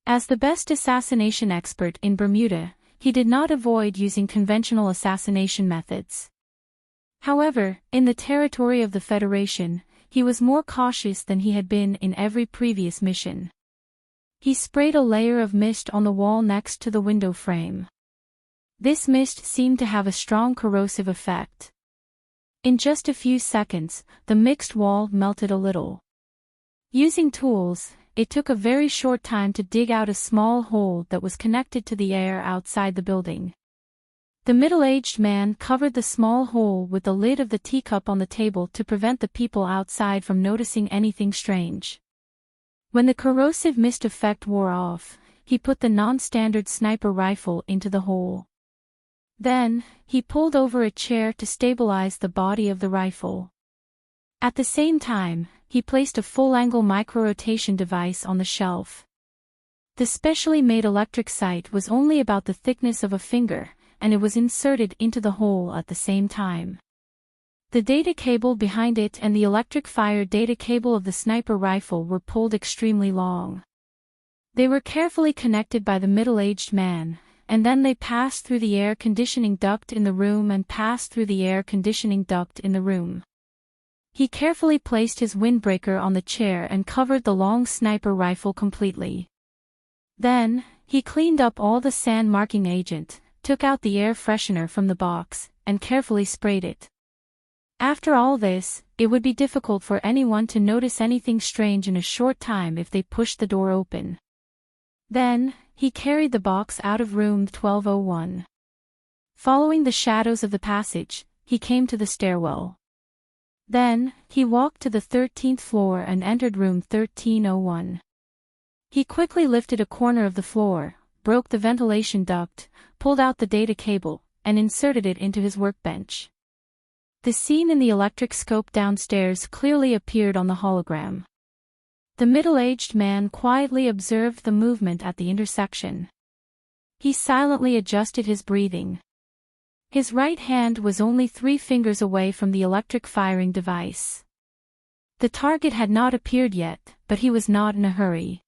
As the best assassination expert in Bermuda, he did not avoid using conventional assassination methods. However, in the territory of the Federation, he was more cautious than he had been in every previous mission. He sprayed a layer of mist on the wall next to the window frame. This mist seemed to have a strong corrosive effect. In just a few seconds, the mixed wall melted a little. Using tools, it took a very short time to dig out a small hole that was connected to the air outside the building. The middle-aged man covered the small hole with the lid of the teacup on the table to prevent the people outside from noticing anything strange. When the corrosive mist effect wore off, he put the non-standard sniper rifle into the hole. Then, he pulled over a chair to stabilize the body of the rifle. At the same time, he placed a full-angle micro-rotation device on the shelf. The specially made electric sight was only about the thickness of a finger, and it was inserted into the hole at the same time. The data cable behind it and the electric fire data cable of the sniper rifle were pulled extremely long. They were carefully connected by the middle-aged man, and then they passed through the air conditioning duct in the room and passed through the air conditioning duct in the room. He carefully placed his windbreaker on the chair and covered the long sniper rifle completely. Then, he cleaned up all the sand marking agent, took out the air freshener from the box, and carefully sprayed it. After all this, it would be difficult for anyone to notice anything strange in a short time if they pushed the door open. Then, he carried the box out of room 1201. Following the shadows of the passage, he came to the stairwell. Then, he walked to the 13th floor and entered room 1301. He quickly lifted a corner of the floor, broke the ventilation duct, pulled out the data cable, and inserted it into his workbench. The scene in the electric scope downstairs clearly appeared on the hologram. The middle-aged man quietly observed the movement at the intersection. He silently adjusted his breathing. His right hand was only 3 fingers away from the electric firing device. The target had not appeared yet, but he was not in a hurry.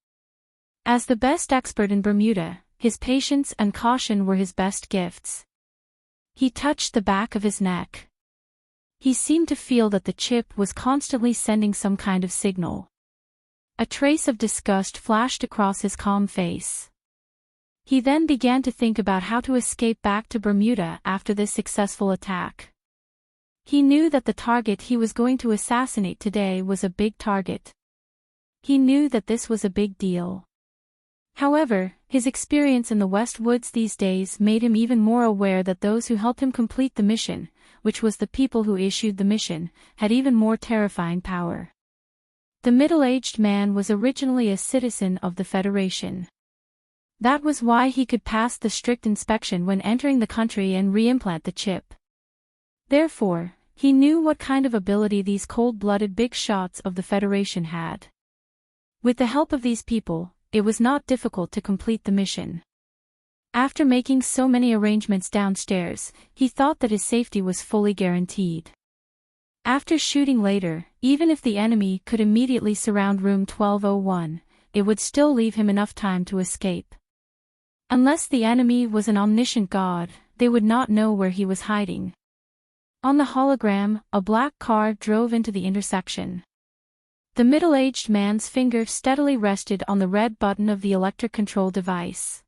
As the best expert in Bermuda, his patience and caution were his best gifts. He touched the back of his neck. He seemed to feel that the chip was constantly sending some kind of signal. A trace of disgust flashed across his calm face. He then began to think about how to escape back to Bermuda after this successful attack. He knew that the target he was going to assassinate today was a big target. He knew that this was a big deal. However, his experience in the West Woods these days made him even more aware that those who helped him complete the mission, which was the people who issued the mission, had even more terrifying power. The middle-aged man was originally a citizen of the Federation. That was why he could pass the strict inspection when entering the country and reimplant the chip. Therefore, he knew what kind of ability these cold-blooded big shots of the Federation had. With the help of these people, it was not difficult to complete the mission. After making so many arrangements downstairs, he thought that his safety was fully guaranteed. After shooting later, even if the enemy could immediately surround room 1201, it would still leave him enough time to escape. Unless the enemy was an omniscient god, they would not know where he was hiding. On the hologram, a black car drove into the intersection. The middle-aged man's finger steadily rested on the red button of the electric control device.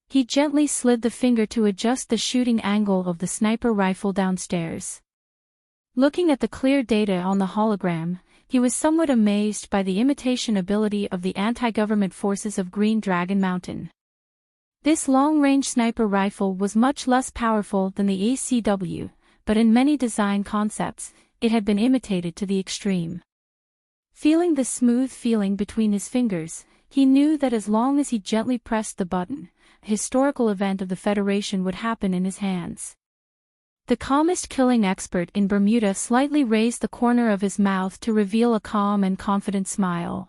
He gently slid the finger to adjust the shooting angle of the sniper rifle downstairs. Looking at the clear data on the hologram, he was somewhat amazed by the imitation ability of the anti-government forces of Green Dragon Mountain. This long-range sniper rifle was much less powerful than the ACW, but in many design concepts, it had been imitated to the extreme. Feeling the smooth feeling between his fingers, he knew that as long as he gently pressed the button, a historical event of the Federation would happen in his hands. The calmest killing expert in Bermuda slightly raised the corner of his mouth to reveal a calm and confident smile.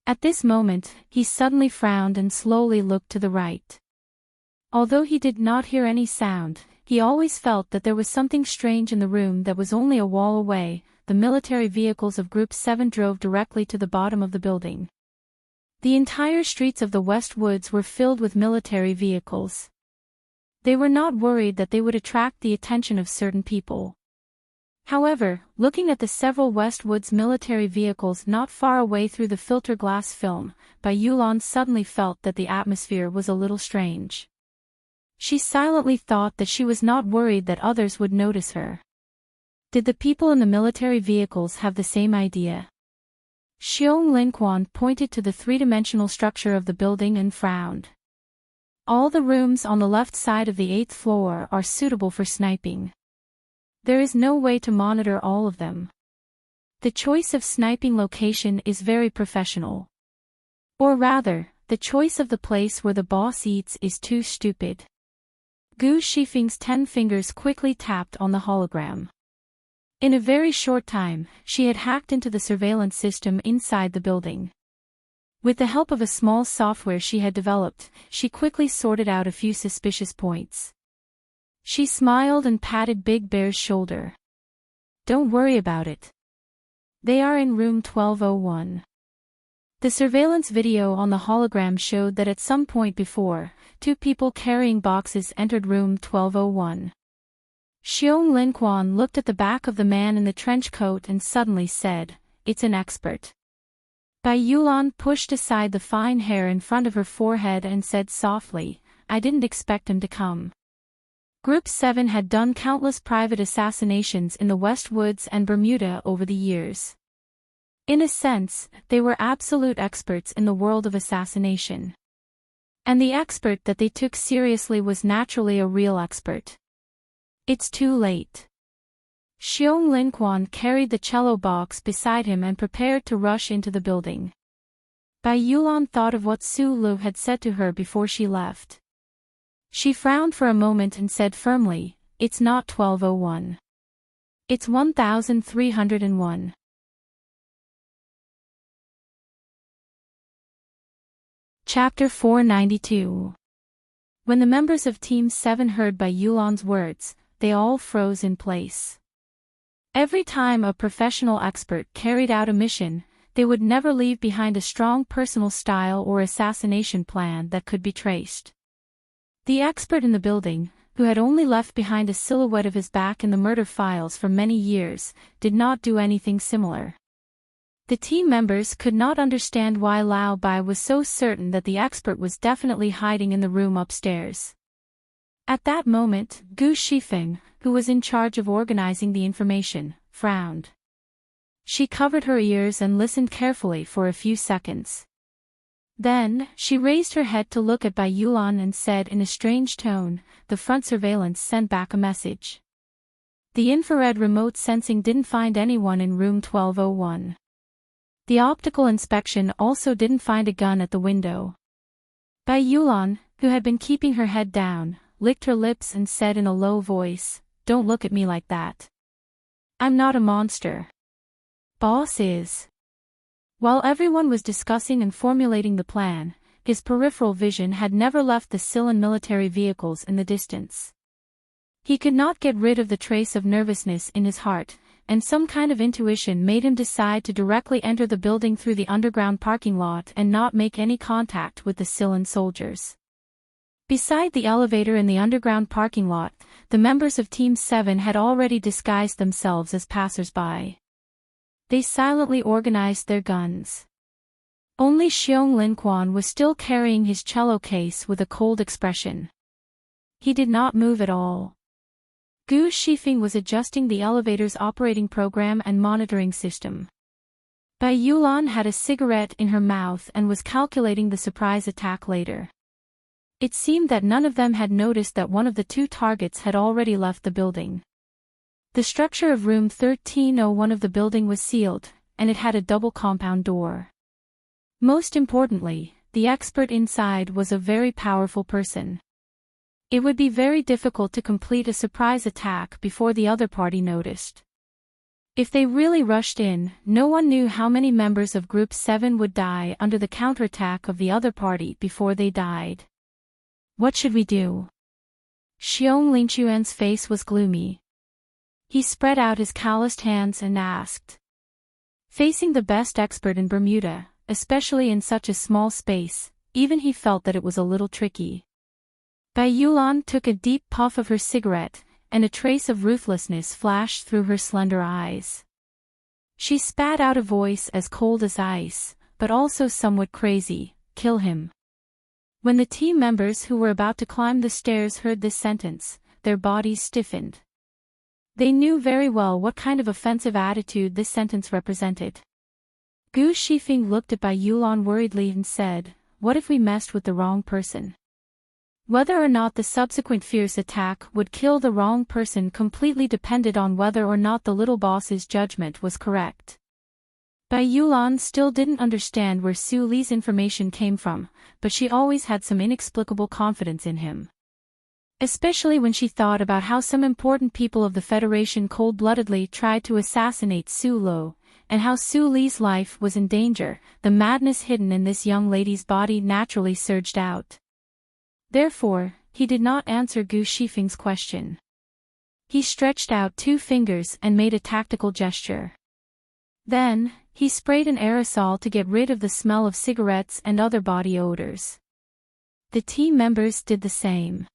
At this moment, he suddenly frowned and slowly looked to the right. Although he did not hear any sound, he always felt that there was something strange in the room that was only a wall away. The military vehicles of Group 7 drove directly to the bottom of the building. The entire streets of the West Woods were filled with military vehicles. They were not worried that they would attract the attention of certain people. However, looking at the several West Woods military vehicles not far away through the filter glass film, Bai Yulan suddenly felt that the atmosphere was a little strange. She silently thought that she was not worried that others would notice her. Did the people in the military vehicles have the same idea? Xiong Linquan pointed to the three-dimensional structure of the building and frowned. All the rooms on the left side of the 8th floor are suitable for sniping. There is no way to monitor all of them. The choice of sniping location is very professional. Or rather, the choice of the place where the boss eats is too stupid. Gu Shifeng's 10 fingers quickly tapped on the hologram. In a very short time, she had hacked into the surveillance system inside the building. With the help of a small software she had developed, she quickly sorted out a few suspicious points. She smiled and patted Big Bear's shoulder. "Don't worry about it. They are in room 1201. The surveillance video on the hologram showed that at some point before, 2 people carrying boxes entered room 1201. Xiong Linquan looked at the back of the man in the trench coat and suddenly said, "It's an expert." Bai Yulan pushed aside the fine hair in front of her forehead and said softly, "I didn't expect him to come." Group 7 had done countless private assassinations in the West Woods and Bermuda over the years. In a sense, they were absolute experts in the world of assassination. And the expert that they took seriously was naturally a real expert. It's too late. Xiong Linquan carried the cello box beside him and prepared to rush into the building. Bai Yulan thought of what Su Lu had said to her before she left. She frowned for a moment and said firmly, "It's not 1201. It's 1301. Chapter 492. When the members of Team 7 heard Bai Yulan's words, they all froze in place. Every time a professional expert carried out a mission, they would never leave behind a strong personal style or assassination plan that could be traced. The expert in the building, who had only left behind a silhouette of his back in the murder files for many years, did not do anything similar. The team members could not understand why Lao Bai was so certain that the expert was definitely hiding in the room upstairs. At that moment, Gu Shifeng, who was in charge of organizing the information, frowned. She covered her ears and listened carefully for a few seconds. Then, she raised her head to look at Bai Yulan and said in a strange tone, "The front surveillance sent back a message. The infrared remote sensing didn't find anyone in room 1201. The optical inspection also didn't find a gun at the window." Bai Yulan, who had been keeping her head down, licked her lips and said in a low voice, "Don't look at me like that. I'm not a monster. Boss is." While everyone was discussing and formulating the plan, his peripheral vision had never left the Silan military vehicles in the distance. He could not get rid of the trace of nervousness in his heart, and some kind of intuition made him decide to directly enter the building through the underground parking lot and not make any contact with the Silan soldiers. Beside the elevator in the underground parking lot, the members of Team 7 had already disguised themselves as passers-by. They silently organized their guns. Only Xiong Linquan was still carrying his cello case with a cold expression. He did not move at all. Gu Shifeng was adjusting the elevator's operating program and monitoring system. Bai Yulan had a cigarette in her mouth and was calculating the surprise attack later. It seemed that none of them had noticed that one of the two targets had already left the building. The structure of room 1301 of the building was sealed, and it had a double compound door. Most importantly, the expert inside was a very powerful person. It would be very difficult to complete a surprise attack before the other party noticed. If they really rushed in, no one knew how many members of Group 7 would die under the counterattack of the other party before they died. What should we do? Xiong Lingquan's face was gloomy. He spread out his calloused hands and asked. Facing the best expert in Bermuda, especially in such a small space, even he felt that it was a little tricky. Bai Yulan took a deep puff of her cigarette, and a trace of ruthlessness flashed through her slender eyes. She spat out a voice as cold as ice, but also somewhat crazy, "Kill him." When the team members who were about to climb the stairs heard this sentence, their bodies stiffened. They knew very well what kind of offensive attitude this sentence represented. Gu Shifeng looked at Bai Yulan worriedly and said, "What if we messed with the wrong person?" Whether or not the subsequent fierce attack would kill the wrong person completely depended on whether or not the little boss's judgment was correct. Bai Yulan still didn't understand where Su Li's information came from, but she always had some inexplicable confidence in him. Especially when she thought about how some important people of the Federation cold-bloodedly tried to assassinate Su Lo, and how Su Li's life was in danger, the madness hidden in this young lady's body naturally surged out. Therefore, he did not answer Gu Shifeng's question. He stretched out two fingers and made a tactical gesture. Then, he sprayed an aerosol to get rid of the smell of cigarettes and other body odors. The team members did the same.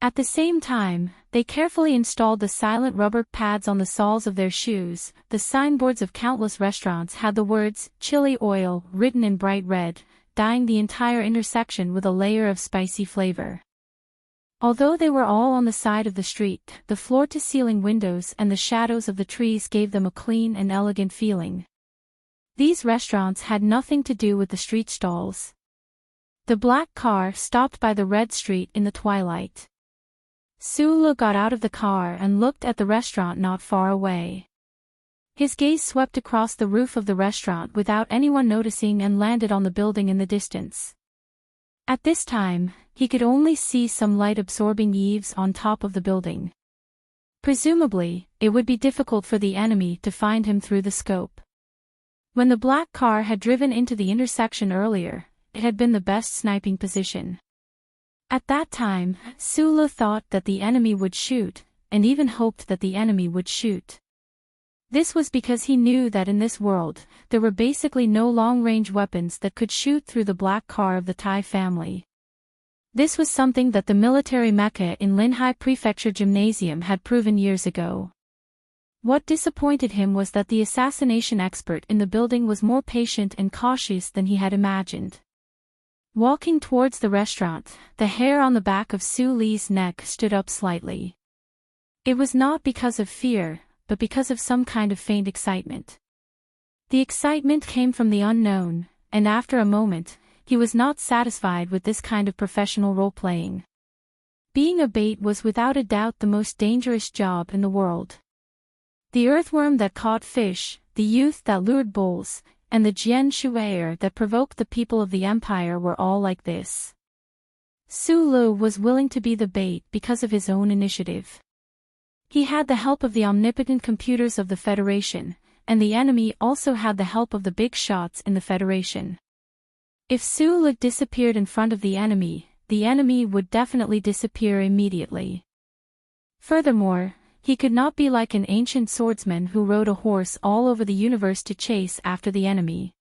At the same time, they carefully installed the silent rubber pads on the soles of their shoes. The signboards of countless restaurants had the words, "Chili oil," written in bright red, dyeing the entire intersection with a layer of spicy flavor. Although they were all on the side of the street, the floor-to-ceiling windows and the shadows of the trees gave them a clean and elegant feeling. These restaurants had nothing to do with the street stalls. The black car stopped by the red street in the twilight. Su Lu got out of the car and looked at the restaurant not far away. His gaze swept across the roof of the restaurant without anyone noticing and landed on the building in the distance. At this time, he could only see some light-absorbing eaves on top of the building. Presumably, it would be difficult for the enemy to find him through the scope. When the black car had driven into the intersection earlier, it had been the best sniping position. At that time, Su Lu thought that the enemy would shoot, and even hoped that the enemy would shoot. This was because he knew that in this world, there were basically no long-range weapons that could shoot through the black car of the Tai family. This was something that the military mecha in Linhai Prefecture Gymnasium had proven years ago. What disappointed him was that the assassination expert in the building was more patient and cautious than he had imagined. Walking towards the restaurant, the hair on the back of Su Li's neck stood up slightly. It was not because of fear, but because of some kind of faint excitement. The excitement came from the unknown, and after a moment, he was not satisfied with this kind of professional role-playing. Being a bait was without a doubt the most dangerous job in the world. The earthworm that caught fish, the youth that lured bulls, and the Jian Shuair that provoked the people of the empire were all like this. Su Lu was willing to be the bait because of his own initiative. He had the help of the omnipotent computers of the Federation, and the enemy also had the help of the big shots in the Federation. If Su Lu disappeared in front of the enemy would definitely disappear immediately. Furthermore, he could not be like an ancient swordsman who rode a horse all over the universe to chase after the enemy.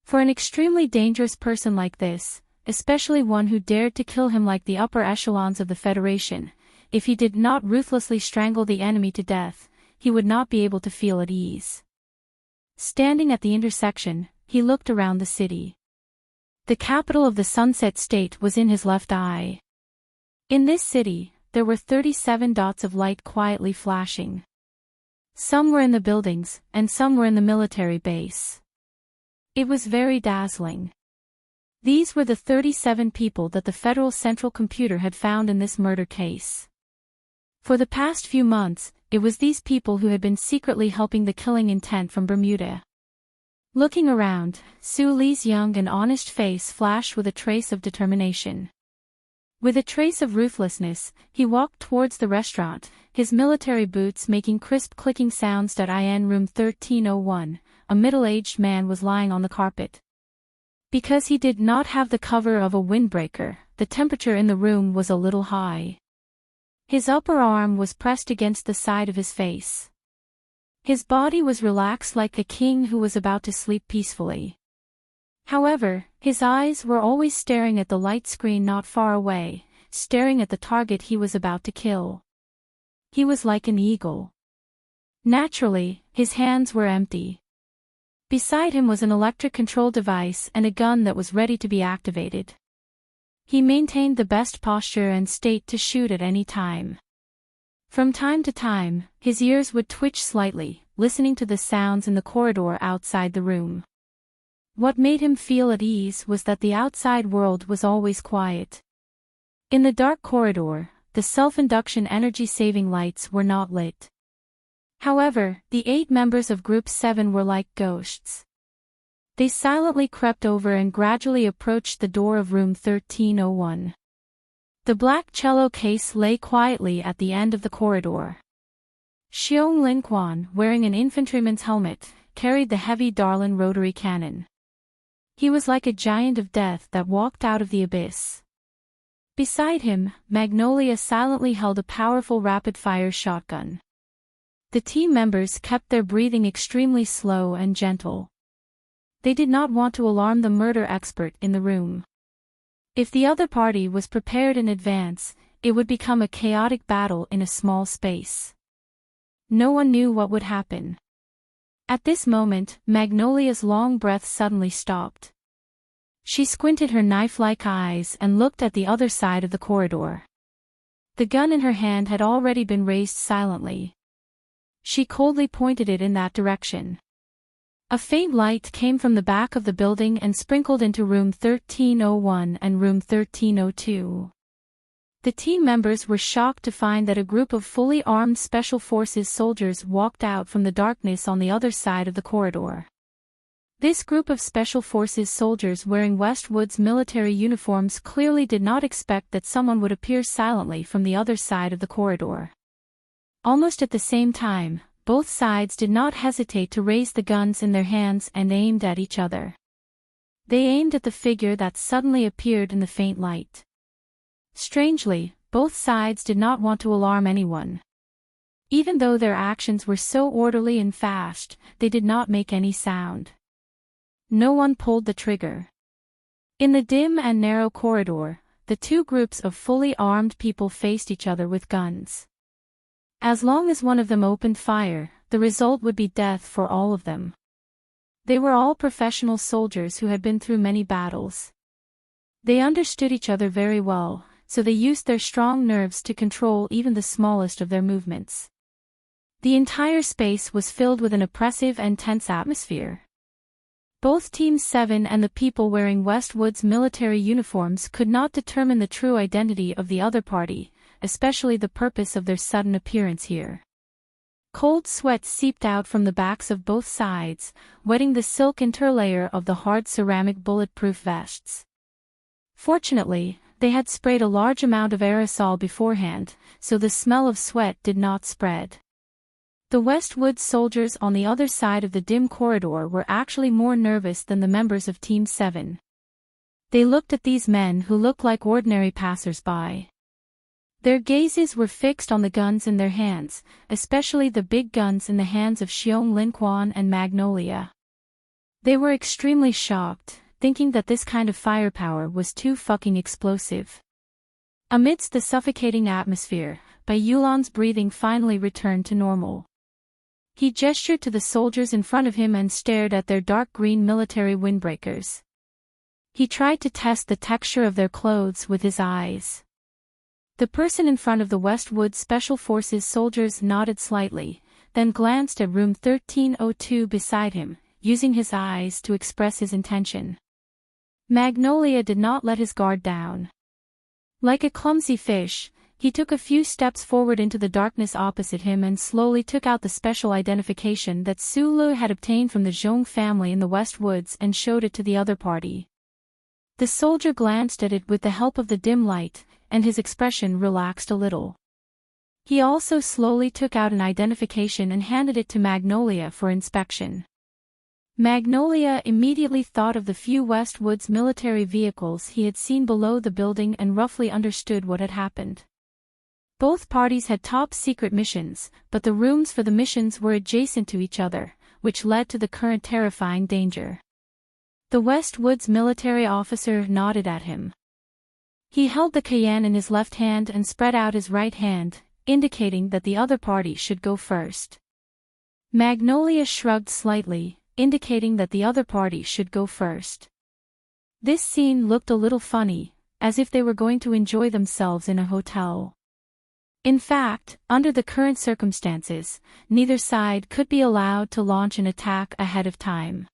For an extremely dangerous person like this, especially one who dared to kill him like the upper echelons of the Federation. If he did not ruthlessly strangle the enemy to death, he would not be able to feel at ease. Standing at the intersection, he looked around the city. The capital of the Sunset State was in his left eye. In this city, there were 37 dots of light quietly flashing. Some were in the buildings, and some were in the military base. It was very dazzling. These were the 37 people that the Federal Central Computer had found in this murder case. For the past few months, it was these people who had been secretly helping the killing intent from Bermuda. Looking around, Su Li's young and honest face flashed with a trace of determination. With a trace of ruthlessness, he walked towards the restaurant, his military boots making crisp clicking sounds. In room 1301, a middle-aged man was lying on the carpet. Because he did not have the cover of a windbreaker, the temperature in the room was a little high. His upper arm was pressed against the side of his face. His body was relaxed like a king who was about to sleep peacefully. However, his eyes were always staring at the light screen not far away, staring at the target he was about to kill. He was like an eagle. Naturally, his hands were empty. Beside him was an electric control device and a gun that was ready to be activated. He maintained the best posture and state to shoot at any time. From time to time, his ears would twitch slightly, listening to the sounds in the corridor outside the room. What made him feel at ease was that the outside world was always quiet. In the dark corridor, the self-induction energy-saving lights were not lit. However, the 8 members of Group 7 were like ghosts. They silently crept over and gradually approached the door of room 1301. The black cello case lay quietly at the end of the corridor. Xiong Linquan, wearing an infantryman's helmet, carried the heavy Darlin rotary cannon. He was like a giant of death that walked out of the abyss. Beside him, Magnolia silently held a powerful rapid-fire shotgun. The team members kept their breathing extremely slow and gentle. They did not want to alarm the murder expert in the room. If the other party was prepared in advance, it would become a chaotic battle in a small space. No one knew what would happen. At this moment, Magnolia's long breath suddenly stopped. She squinted her knife-like eyes and looked at the other side of the corridor. The gun in her hand had already been raised silently. She coldly pointed it in that direction. A faint light came from the back of the building and sprinkled into room 1301 and room 1302. The team members were shocked to find that a group of fully armed Special Forces soldiers walked out from the darkness on the other side of the corridor. This group of Special Forces soldiers wearing Westwood's military uniforms clearly did not expect that someone would appear silently from the other side of the corridor. Almost at the same time, both sides did not hesitate to raise the guns in their hands and aimed at each other. They aimed at the figure that suddenly appeared in the faint light. Strangely, both sides did not want to alarm anyone. Even though their actions were so orderly and fast, they did not make any sound. No one pulled the trigger. In the dim and narrow corridor, the two groups of fully armed people faced each other with guns. As long as one of them opened fire, the result would be death for all of them. They were all professional soldiers who had been through many battles. They understood each other very well, so they used their strong nerves to control even the smallest of their movements. The entire space was filled with an oppressive and tense atmosphere. Both Team 7 and the people wearing Westwood's military uniforms could not determine the true identity of the other party, especially the purpose of their sudden appearance here. Cold sweat seeped out from the backs of both sides, wetting the silk interlayer of the hard ceramic bulletproof vests. Fortunately, they had sprayed a large amount of aerosol beforehand, so the smell of sweat did not spread. The Westwood soldiers on the other side of the dim corridor were actually more nervous than the members of Team 7. They looked at these men who looked like ordinary passers-by. Their gazes were fixed on the guns in their hands, especially the big guns in the hands of Xiong Linquan and Magnolia. They were extremely shocked. thinking that this kind of firepower was too fucking explosive. Amidst the suffocating atmosphere, Bai Yulan's breathing finally returned to normal. He gestured to the soldiers in front of him and stared at their dark green military windbreakers. He tried to test the texture of their clothes with his eyes. The person in front of the Westwood Special Forces soldiers nodded slightly, then glanced at room 1302 beside him, using his eyes to express his intention. Magnolia did not let his guard down. Like a clumsy fish, he took a few steps forward into the darkness opposite him and slowly took out the special identification that Sulu had obtained from the Zhong family in the West Woods and showed it to the other party. The soldier glanced at it with the help of the dim light, and his expression relaxed a little. He also slowly took out an identification and handed it to Magnolia for inspection. Magnolia immediately thought of the few Westwoods military vehicles he had seen below the building and roughly understood what had happened. Both parties had top-secret missions, but the rooms for the missions were adjacent to each other, which led to the current terrifying danger. The Westwoods military officer nodded at him. He held the Cayenne in his left hand and spread out his right hand, indicating that the other party should go first. Magnolia shrugged slightly, indicating that the other party should go first. This scene looked a little funny, as if they were going to enjoy themselves in a hotel. In fact, under the current circumstances, neither side could be allowed to launch an attack ahead of time.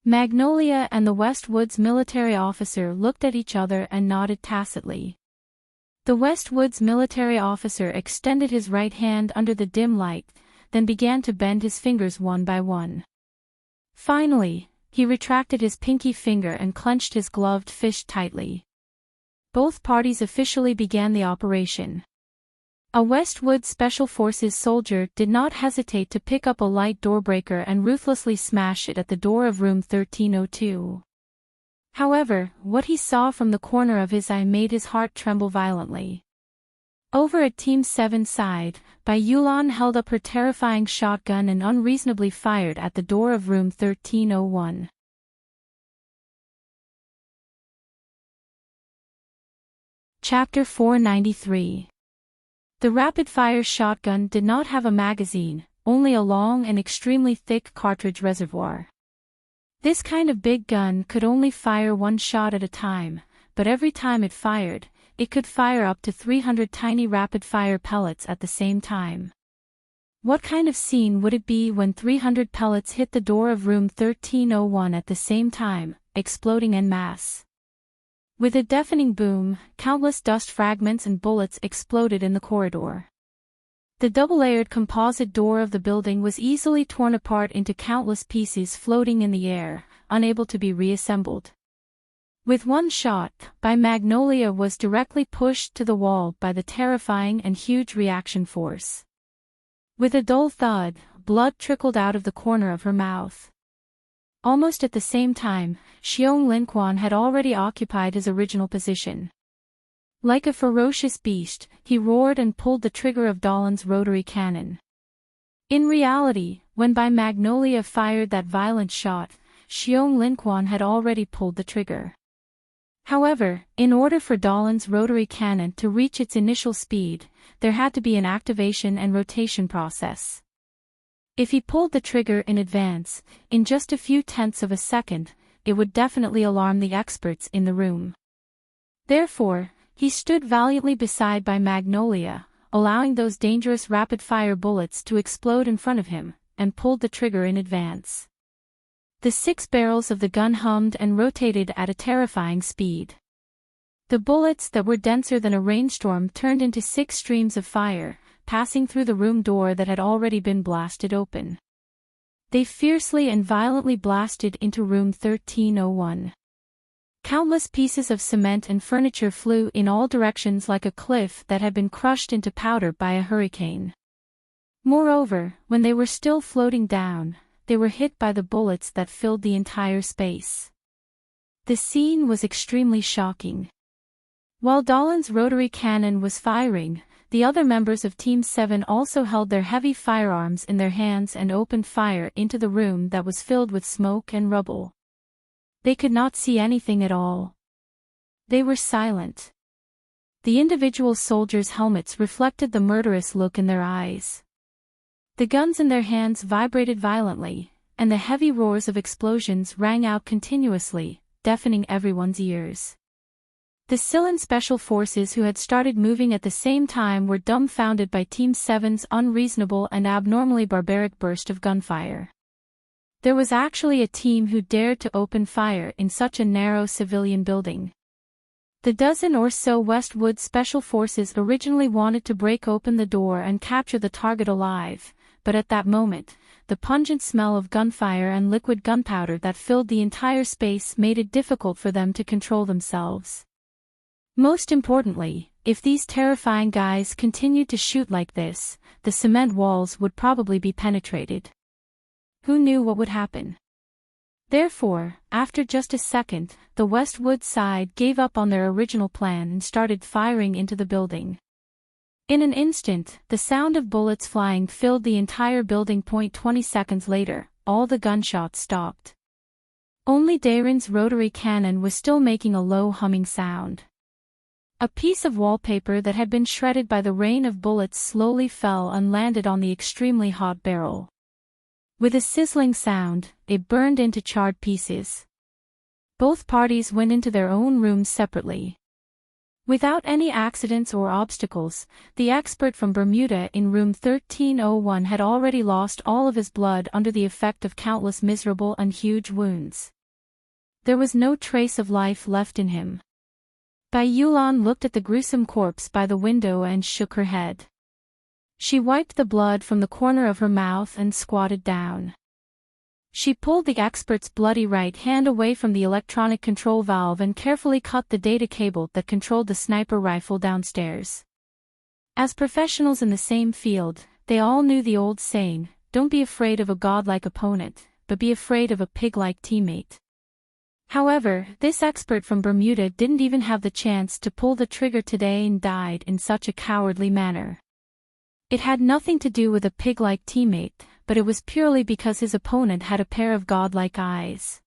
Magnolia and the Westwoods military officer looked at each other and nodded tacitly. The Westwoods military officer extended his right hand under the dim light, then began to bend his fingers one by one. Finally, he retracted his pinky finger and clenched his gloved fist tightly. Both parties officially began the operation. A Westwood Special Forces soldier did not hesitate to pick up a light doorbreaker and ruthlessly smash it at the door of room 1302. However, what he saw from the corner of his eye made his heart tremble violently. Over at Team 7's side, Bai Yulan held up her terrifying shotgun and unreasonably fired at the door of room 1301. Chapter 493. The rapid-fire shotgun did not have a magazine, only a long and extremely thick cartridge reservoir. This kind of big gun could only fire one shot at a time, but every time it fired, it could fire up to 300 tiny rapid-fire pellets at the same time. What kind of scene would it be when 300 pellets hit the door of room 1301 at the same time, exploding en masse? With a deafening boom, countless dust fragments and bullets exploded in the corridor. The double-layered composite door of the building was easily torn apart into countless pieces floating in the air, unable to be reassembled. With one shot, Magnolia was directly pushed to the wall by the terrifying and huge reaction force. With a dull thud, blood trickled out of the corner of her mouth. Almost at the same time, Xiong Linquan had already occupied his original position. Like a ferocious beast, he roared and pulled the trigger of Dahlon's rotary cannon. In reality, when Magnolia fired that violent shot, Xiong Linquan had already pulled the trigger. However, in order for Dahlon's rotary cannon to reach its initial speed, there had to be an activation and rotation process. If he pulled the trigger in advance, in just a few tenths of a second, it would definitely alarm the experts in the room. Therefore, he stood valiantly beside Magnolia, allowing those dangerous rapid-fire bullets to explode in front of him, and pulled the trigger in advance. The 6 barrels of the gun hummed and rotated at a terrifying speed. The bullets that were denser than a rainstorm turned into 6 streams of fire, passing through the room door that had already been blasted open. They fiercely and violently blasted into room 1301. Countless pieces of cement and furniture flew in all directions like a cliff that had been crushed into powder by a hurricane. Moreover, when they were still floating down, they were hit by the bullets that filled the entire space. The scene was extremely shocking. While Dahlon's rotary cannon was firing, the other members of Team 7 also held their heavy firearms in their hands and opened fire into the room that was filled with smoke and rubble. They could not see anything at all. They were silent. The individual soldiers' helmets reflected the murderous look in their eyes. The guns in their hands vibrated violently, and the heavy roars of explosions rang out continuously, deafening everyone's ears. The Scythian special forces who had started moving at the same time were dumbfounded by Team 7's unreasonable and abnormally barbaric burst of gunfire. There was actually a team who dared to open fire in such a narrow civilian building. The dozen or so Westwood special forces originally wanted to break open the door and capture the target alive, but at that moment, the pungent smell of gunfire and liquid gunpowder that filled the entire space made it difficult for them to control themselves. Most importantly, if these terrifying guys continued to shoot like this, the cement walls would probably be penetrated. Who knew what would happen? Therefore, after just a second, the Westwood side gave up on their original plan and started firing into the building. In an instant, the sound of bullets flying filled the entire building. 20 seconds later, all the gunshots stopped. Only Dairon's rotary cannon was still making a low humming sound. A piece of wallpaper that had been shredded by the rain of bullets slowly fell and landed on the extremely hot barrel. With a sizzling sound, it burned into charred pieces. Both parties went into their own rooms separately. Without any accidents or obstacles, the expert from Bermuda in room 1301 had already lost all of his blood under the effect of countless miserable and huge wounds. There was no trace of life left in him. Bai Yulan looked at the gruesome corpse by the window and shook her head. She wiped the blood from the corner of her mouth and squatted down. She pulled the expert's bloody right hand away from the electronic control valve and carefully cut the data cable that controlled the sniper rifle downstairs. As professionals in the same field, they all knew the old saying, "Don't be afraid of a godlike opponent, but be afraid of a pig-like teammate." However, this expert from Bermuda didn't even have the chance to pull the trigger today and died in such a cowardly manner. It had nothing to do with a pig-like teammate, but it was purely because his opponent had a pair of godlike eyes.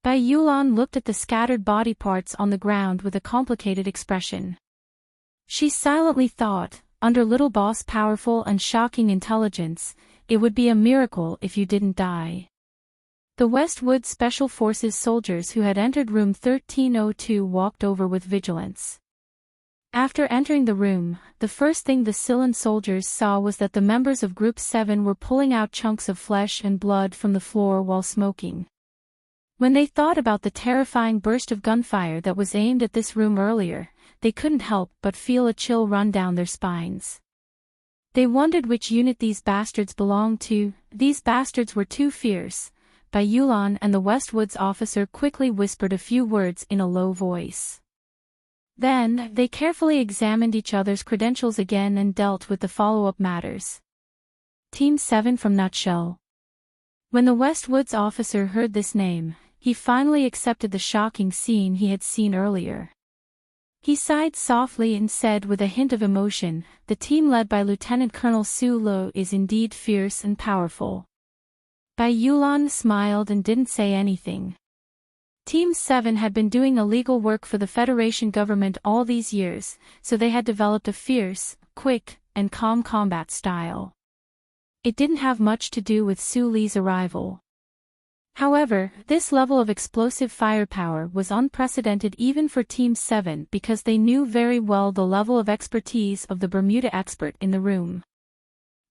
Bai Yulan looked at the scattered body parts on the ground with a complicated expression. She silently thought, under Little Boss' powerful and shocking intelligence, it would be a miracle if you didn't die. The Westwood Special Forces soldiers who had entered room 1302 walked over with vigilance. After entering the room, the first thing the Scythian soldiers saw was that the members of Group 7 were pulling out chunks of flesh and blood from the floor while smoking. When they thought about the terrifying burst of gunfire that was aimed at this room earlier, they couldn't help but feel a chill run down their spines. They wondered which unit these bastards belonged to. These bastards were too fierce. Bai Yulan and the Westwoods officer quickly whispered a few words in a low voice. Then, they carefully examined each other's credentials again and dealt with the follow-up matters. Team 7 from Nutshell. When the Westwoods officer heard this name, he finally accepted the shocking scene he had seen earlier. He sighed softly and said with a hint of emotion, "The team led by Lieutenant Colonel Su Lo is indeed fierce and powerful." Bai Yulan smiled and didn't say anything. Team 7 had been doing illegal work for the Federation government all these years, so they had developed a fierce, quick, and calm combat style. It didn't have much to do with Su Li's arrival. However, this level of explosive firepower was unprecedented even for Team 7 because they knew very well the level of expertise of the Bermuda expert in the room.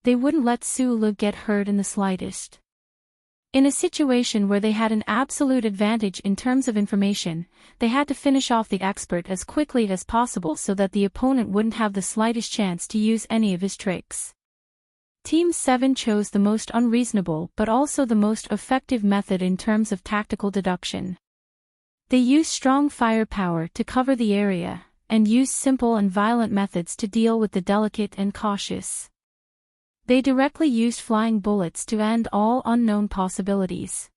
They wouldn't let Su Li get hurt in the slightest. In a situation where they had an absolute advantage in terms of information, they had to finish off the expert as quickly as possible so that the opponent wouldn't have the slightest chance to use any of his tricks. Team 7 chose the most unreasonable but also the most effective method in terms of tactical deduction. They used strong firepower to cover the area, and used simple and violent methods to deal with the delicate and cautious. They directly used flying bullets to end all unknown possibilities.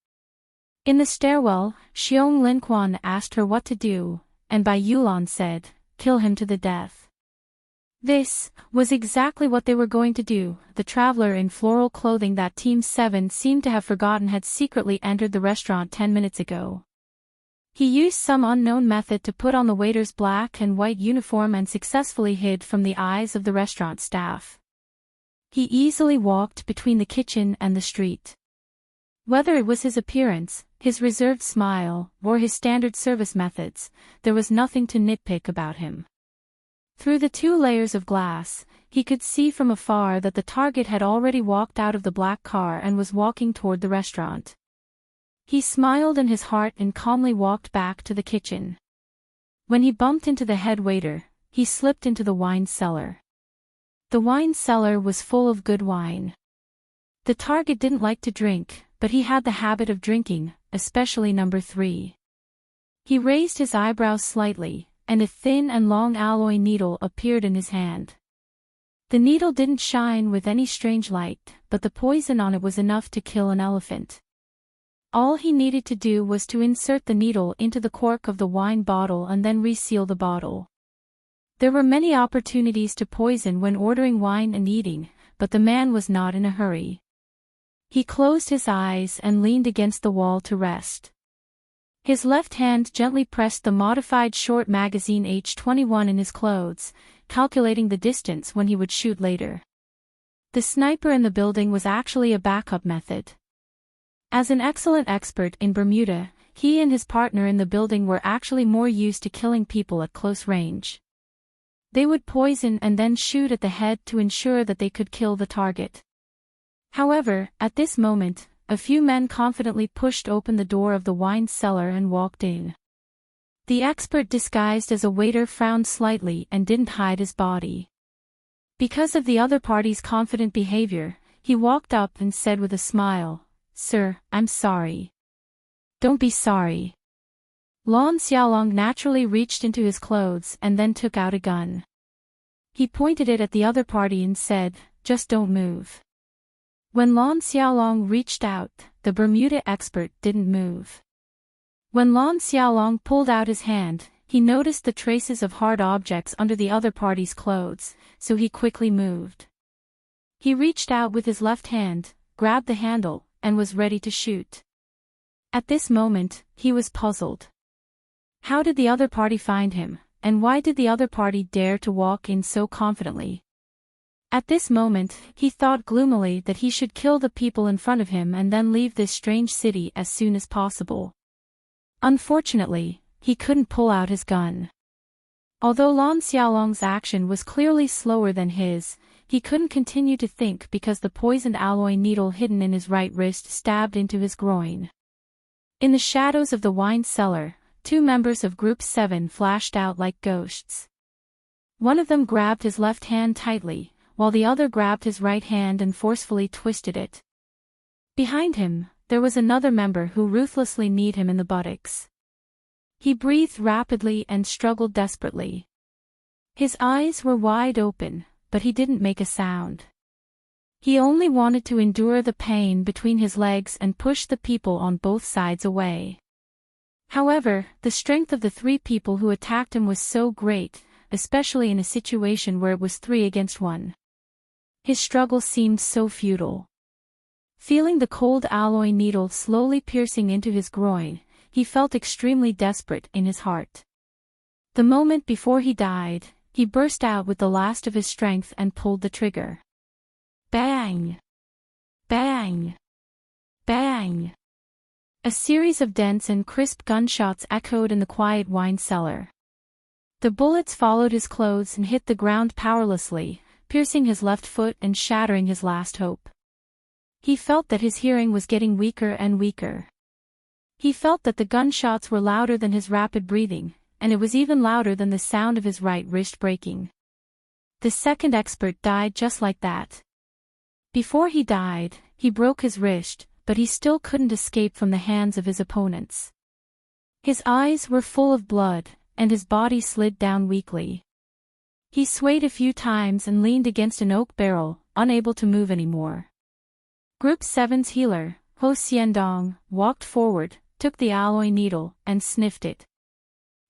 In the stairwell, Xiong Linquan asked her what to do, and Bai Yulan said, "Kill him to the death." This was exactly what they were going to do. The traveler in floral clothing that Team 7 seemed to have forgotten had secretly entered the restaurant 10 minutes ago. He used some unknown method to put on the waiter's black and white uniform and successfully hid from the eyes of the restaurant staff. He easily walked between the kitchen and the street. Whether it was his appearance, his reserved smile, or his standard service methods, there was nothing to nitpick about him. Through the 2 layers of glass, he could see from afar that the target had already walked out of the black car and was walking toward the restaurant. He smiled in his heart and calmly walked back to the kitchen. When he bumped into the head waiter, he slipped into the wine cellar. The wine cellar was full of good wine. The target didn't like to drink, but he had the habit of drinking, especially number 3. He raised his eyebrows slightly, and a thin and long alloy needle appeared in his hand. The needle didn't shine with any strange light, but the poison on it was enough to kill an elephant. All he needed to do was to insert the needle into the cork of the wine bottle and then reseal the bottle. There were many opportunities to poison when ordering wine and eating, but the man was not in a hurry. He closed his eyes and leaned against the wall to rest. His left hand gently pressed the modified short magazine H21 in his clothes, calculating the distance when he would shoot later. The sniper in the building was actually a backup method. As an excellent expert in Bermuda, he and his partner in the building were actually more used to killing people at close range. They would poison and then shoot at the head to ensure that they could kill the target. However, at this moment, a few men confidently pushed open the door of the wine cellar and walked in. The expert disguised as a waiter frowned slightly and didn't hide his body. Because of the other party's confident behavior, he walked up and said with a smile, "Sir, I'm sorry." "Don't be sorry." Lon Xiaolong naturally reached into his clothes and then took out a gun. He pointed it at the other party and said, "Just don't move." When Lon Xiaolong reached out, the Bermuda expert didn't move. When Lon Xiaolong pulled out his hand, he noticed the traces of hard objects under the other party's clothes, so he quickly moved. He reached out with his left hand, grabbed the handle, and was ready to shoot. At this moment, he was puzzled. How did the other party find him, and why did the other party dare to walk in so confidently? At this moment, he thought gloomily that he should kill the people in front of him and then leave this strange city as soon as possible. Unfortunately, he couldn't pull out his gun. Although Lon Xiaolong's action was clearly slower than his, he couldn't continue to think because the poisoned alloy needle hidden in his right wrist stabbed into his groin. In the shadows of the wine cellar, 2 members of Group 7 flashed out like ghosts. One of them grabbed his left hand tightly, while the other grabbed his right hand and forcefully twisted it. Behind him, there was another member who ruthlessly kneed him in the buttocks. He breathed rapidly and struggled desperately. His eyes were wide open, but he didn't make a sound. He only wanted to endure the pain between his legs and push the people on both sides away. However, the strength of the 3 people who attacked him was so great, especially in a situation where it was 3 against 1. His struggle seemed so futile. Feeling the cold alloy needle slowly piercing into his groin, he felt extremely desperate in his heart. The moment before he died, he burst out with the last of his strength and pulled the trigger. Bang! Bang! Bang! A series of dense and crisp gunshots echoed in the quiet wine cellar. The bullets followed his clothes and hit the ground powerlessly, piercing his left foot and shattering his last hope. He felt that his hearing was getting weaker and weaker. He felt that the gunshots were louder than his rapid breathing, and it was even louder than the sound of his right wrist breaking. The second expert died just like that. Before he died, he broke his wrist, but he still couldn't escape from the hands of his opponents. His eyes were full of blood, and his body slid down weakly. He swayed a few times and leaned against an oak barrel, unable to move anymore. Group 7's healer, Ho Xiandong, walked forward, took the alloy needle, and sniffed it.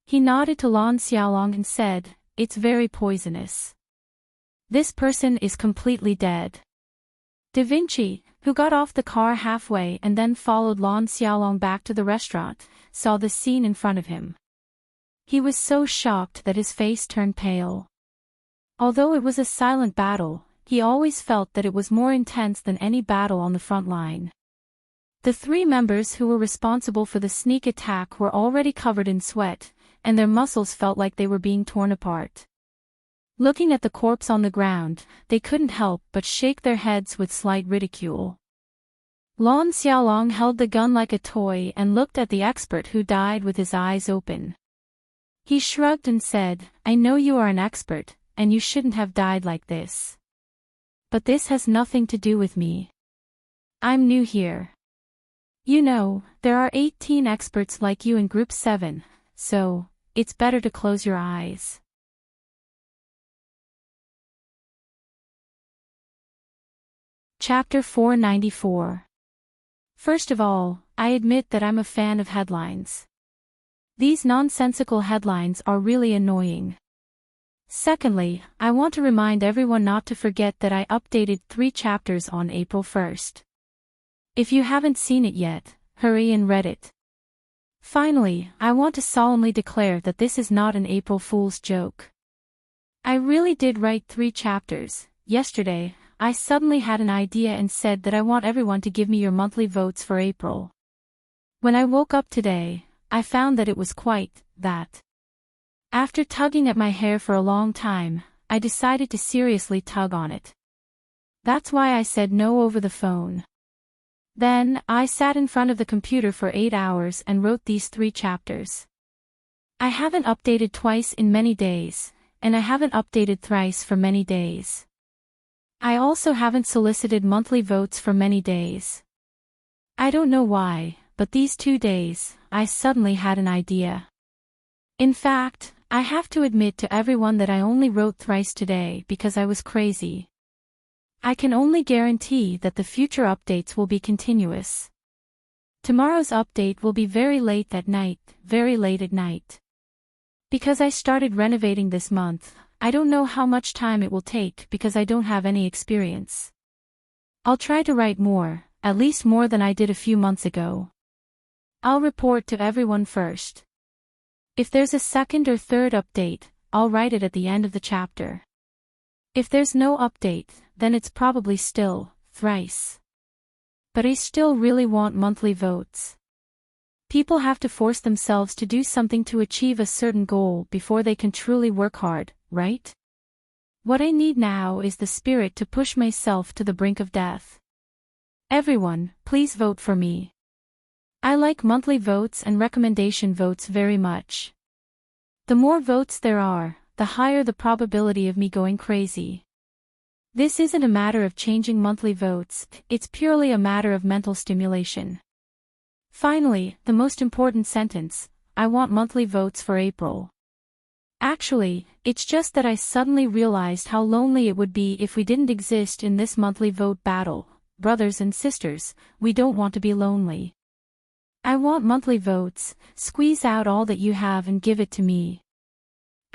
He nodded to Lon Xiaolong and said, "It's very poisonous. This person is completely dead." Da Vinci, who got off the car halfway and then followed Lan Xiaolong back to the restaurant, saw the scene in front of him. He was so shocked that his face turned pale. Although it was a silent battle, he always felt that it was more intense than any battle on the front line. The three members who were responsible for the sneak attack were already covered in sweat, and their muscles felt like they were being torn apart. Looking at the corpse on the ground, they couldn't help but shake their heads with slight ridicule. Lan Xiaolong held the gun like a toy and looked at the expert who died with his eyes open. He shrugged and said, "I know you are an expert, and you shouldn't have died like this. But this has nothing to do with me. I'm new here. You know, there are 18 experts like you in Group 7, so it's better to close your eyes." Chapter 494. First of all, I admit that I'm a fan of headlines. These nonsensical headlines are really annoying. Secondly, I want to remind everyone not to forget that I updated 3 chapters on April 1st. If you haven't seen it yet, hurry and read it. Finally, I want to solemnly declare that this is not an April Fool's joke. I really did write 3 chapters. Yesterday, I suddenly had an idea and said that I want everyone to give me your monthly votes for April. When I woke up today, I found that it was quite that. After tugging at my hair for a long time, I decided to seriously tug on it. That's why I said no over the phone. Then, I sat in front of the computer for 8 hours and wrote these 3 chapters. I haven't updated twice in many days, and I haven't updated thrice for many days. I also haven't solicited monthly votes for many days. I don't know why, but these 2 days, I suddenly had an idea. In fact, I have to admit to everyone that I only wrote thrice today because I was crazy. I can only guarantee that the future updates will be continuous. Tomorrow's update will be very late at night, very late at night. Because I started renovating this month, I don't know how much time it will take because I don't have any experience. I'll try to write more, at least more than I did a few months ago. I'll report to everyone first. If there's a second or third update, I'll write it at the end of the chapter. If there's no update, then it's probably still thrice. But I still really want monthly votes. People have to force themselves to do something to achieve a certain goal before they can truly work hard, right? What I need now is the spirit to push myself to the brink of death. Everyone, please vote for me. I like monthly votes and recommendation votes very much. The more votes there are, the higher the probability of me going crazy. This isn't a matter of changing monthly votes, it's purely a matter of mental stimulation. Finally, the most important sentence, I want monthly votes for April. Actually, it's just that I suddenly realized how lonely it would be if we didn't exist in this monthly vote battle. Brothers and sisters, we don't want to be lonely. I want monthly votes, squeeze out all that you have and give it to me.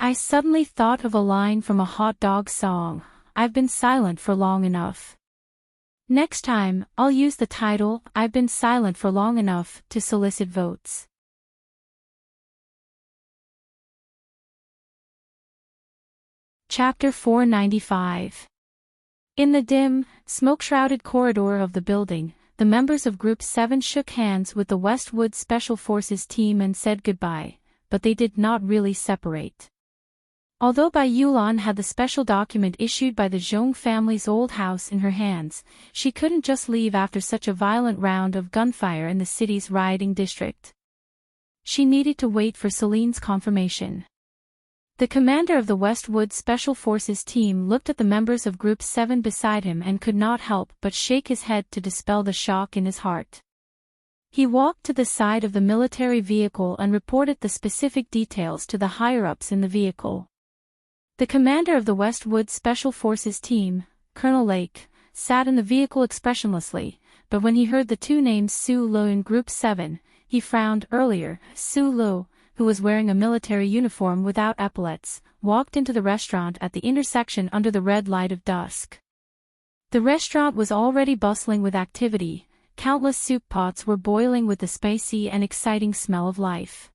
I suddenly thought of a line from a hot dog song, I've been silent for long enough. Next time, I'll use the title, I've been silent for long enough, to solicit votes. Chapter 495. In the dim, smoke-shrouded corridor of the building, the members of Group 7 shook hands with the Westwood Special Forces team and said goodbye, but they did not really separate. Although Bai Yulan had the special document issued by the Zhong family's old house in her hands, she couldn't just leave after such a violent round of gunfire in the city's rioting district. She needed to wait for Celine's confirmation. The commander of the Westwood Special Forces team looked at the members of Group 7 beside him and could not help but shake his head to dispel the shock in his heart. He walked to the side of the military vehicle and reported the specific details to the higher-ups in the vehicle. The commander of the Westwood Special Forces team, Colonel Lake, sat in the vehicle expressionlessly, but when he heard the 2 names Su Lu in Group 7, he frowned. Earlier, Su Lu, who was wearing a military uniform without epaulets, walked into the restaurant at the intersection under the red light of dusk. The restaurant was already bustling with activity. Countless soup pots were boiling with the spicy and exciting smell of life.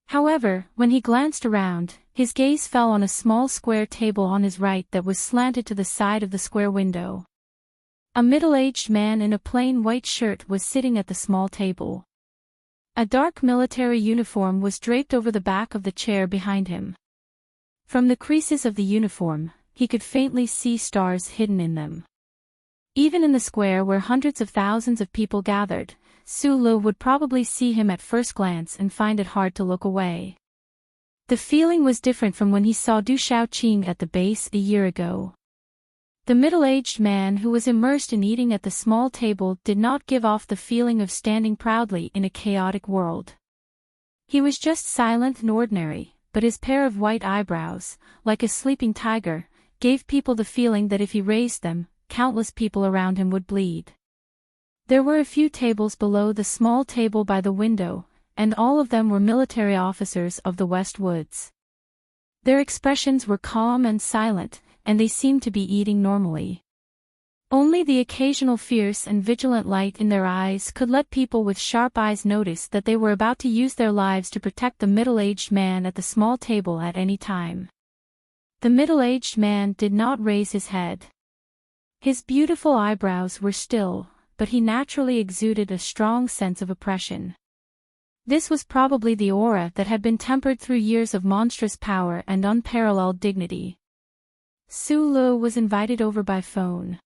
However, when he glanced around, his gaze fell on a small square table on his right that was slanted to the side of the square window. A middle-aged man in a plain white shirt was sitting at the small table. A dark military uniform was draped over the back of the chair behind him. From the creases of the uniform, he could faintly see stars hidden in them. Even in the square where hundreds of thousands of people gathered, Sulu would probably see him at first glance and find it hard to look away. The feeling was different from when he saw Du Shaoqing at the base a year ago. The middle-aged man who was immersed in eating at the small table did not give off the feeling of standing proudly in a chaotic world. He was just silent and ordinary, but his pair of white eyebrows, like a sleeping tiger, gave people the feeling that if he raised them, countless people around him would bleed. There were a few tables below the small table by the window, and all of them were military officers of the West Woods. Their expressions were calm and silent, and they seemed to be eating normally. Only the occasional fierce and vigilant light in their eyes could let people with sharp eyes notice that they were about to use their lives to protect the middle-aged man at the small table at any time. The middle-aged man did not raise his head. His beautiful eyebrows were still, but he naturally exuded a strong sense of oppression. This was probably the aura that had been tempered through years of monstrous power and unparalleled dignity. Sulu was invited over by phone.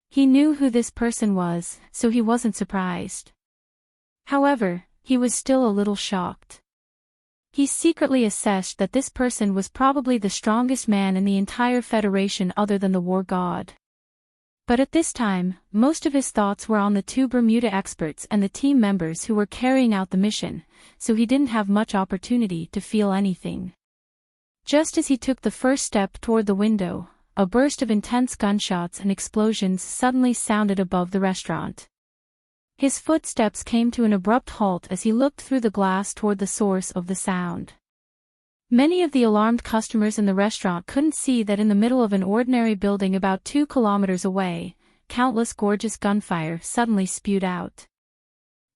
He knew who this person was, so he wasn't surprised. However, he was still a little shocked. He secretly assessed that this person was probably the strongest man in the entire Federation other than the war god. But at this time, most of his thoughts were on the two Bermuda experts and the team members who were carrying out the mission, so he didn't have much opportunity to feel anything. Just as he took the first step toward the window, a burst of intense gunshots and explosions suddenly sounded above the restaurant. His footsteps came to an abrupt halt as he looked through the glass toward the source of the sound. Many of the alarmed customers in the restaurant couldn't see that in the middle of an ordinary building about 2 kilometers away, countless gorgeous gunfire suddenly spewed out.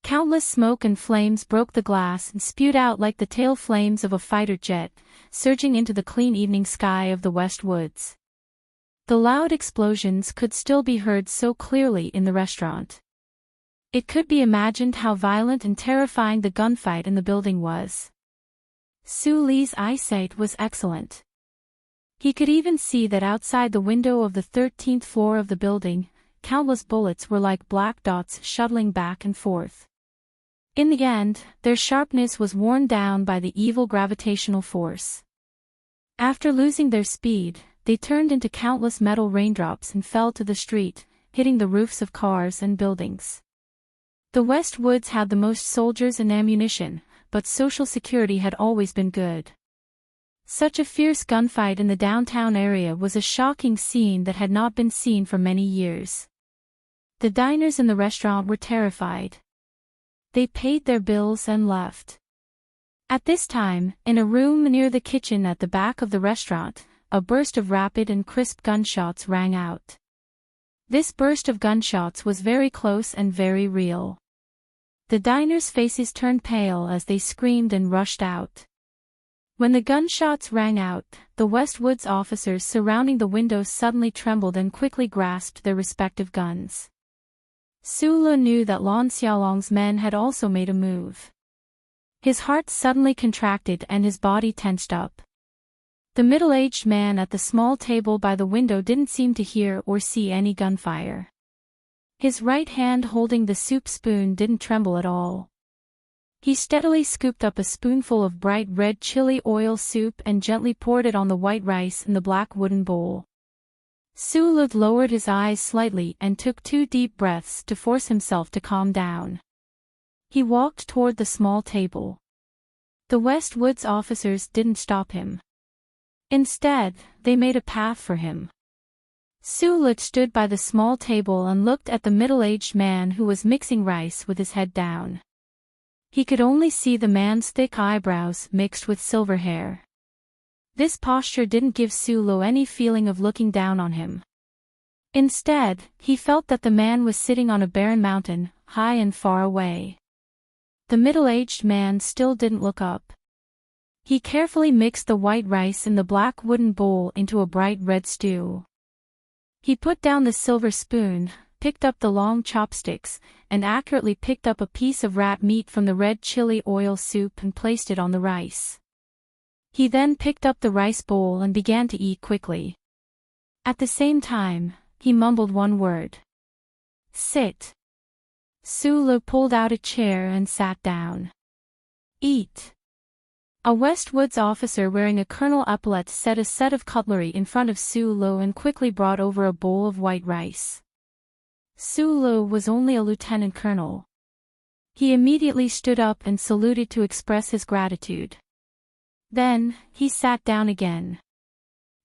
Countless smoke and flames broke the glass and spewed out like the tail flames of a fighter jet, surging into the clean evening sky of the West Woods. The loud explosions could still be heard so clearly in the restaurant. It could be imagined how violent and terrifying the gunfight in the building was. Su Li's eyesight was excellent. He could even see that outside the window of the 13th floor of the building, countless bullets were like black dots shuttling back and forth. In the end, their sharpness was worn down by the evil gravitational force. After losing their speed, they turned into countless metal raindrops and fell to the street, hitting the roofs of cars and buildings. The West Woods had the most soldiers and ammunition, but social security had always been good. Such a fierce gunfight in the downtown area was a shocking scene that had not been seen for many years. The diners in the restaurant were terrified. They paid their bills and left. At this time, in a room near the kitchen at the back of the restaurant, a burst of rapid and crisp gunshots rang out. This burst of gunshots was very close and very real. The diners' faces turned pale as they screamed and rushed out. When the gunshots rang out, the West Woods officers surrounding the windows suddenly trembled and quickly grasped their respective guns. Sulu knew that Lan Xiaolong's men had also made a move. His heart suddenly contracted and his body tensed up. The middle-aged man at the small table by the window didn't seem to hear or see any gunfire. His right hand holding the soup spoon didn't tremble at all. He steadily scooped up a spoonful of bright red chili oil soup and gently poured it on the white rice in the black wooden bowl. Sulu lowered his eyes slightly and took 2 deep breaths to force himself to calm down. He walked toward the small table. The West Woods officers didn't stop him. Instead, they made a path for him. Sulu stood by the small table and looked at the middle-aged man who was mixing rice with his head down. He could only see the man's thick eyebrows mixed with silver hair. This posture didn't give Sulu any feeling of looking down on him. Instead, he felt that the man was sitting on a barren mountain, high and far away. The middle-aged man still didn't look up. He carefully mixed the white rice in the black wooden bowl into a bright red stew. He put down the silver spoon, picked up the long chopsticks, and accurately picked up a piece of rat meat from the red chili oil soup and placed it on the rice. He then picked up the rice bowl and began to eat quickly. At the same time, he mumbled one word. Sit. Sulu pulled out a chair and sat down. Eat. A Westwoods officer wearing a colonel epaulette set a set of cutlery in front of Sulu and quickly brought over a bowl of white rice. Sulu was only a lieutenant colonel. He immediately stood up and saluted to express his gratitude. Then, he sat down again.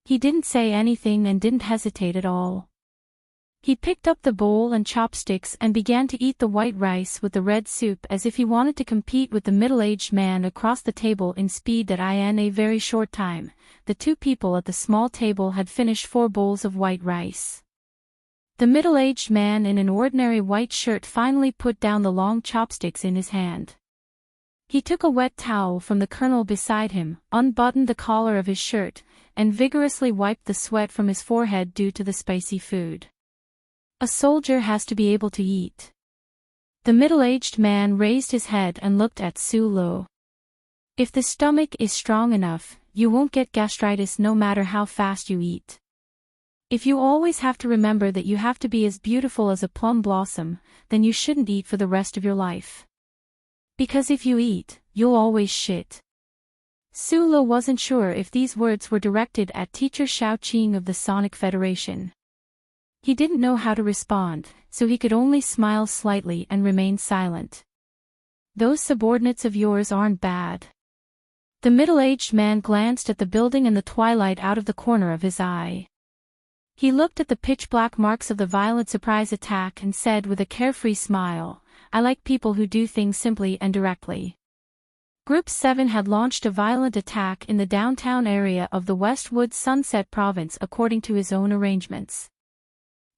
He didn't say anything and didn't hesitate at all. He picked up the bowl and chopsticks and began to eat the white rice with the red soup as if he wanted to compete with the middle-aged man across the table in speed that in a very short time. The two people at the small table had finished 4 bowls of white rice. The middle-aged man in an ordinary white shirt finally put down the long chopsticks in his hand. He took a wet towel from the colonel beside him, unbuttoned the collar of his shirt, and vigorously wiped the sweat from his forehead due to the spicy food. A soldier has to be able to eat. The middle-aged man raised his head and looked at Sulu. If the stomach is strong enough, you won't get gastritis no matter how fast you eat. If you always have to remember that you have to be as beautiful as a plum blossom, then you shouldn't eat for the rest of your life. Because if you eat, you'll always shit. Sulu wasn't sure if these words were directed at Teacher Xiaoqing of the Sonic Federation. He didn't know how to respond, so he could only smile slightly and remain silent. Those subordinates of yours aren't bad. The middle-aged man glanced at the building and the twilight out of the corner of his eye. He looked at the pitch-black marks of the violent surprise attack and said with a carefree smile, I like people who do things simply and directly. Group 7 had launched a violent attack in the downtown area of the Westwood Sunset Province according to his own arrangements.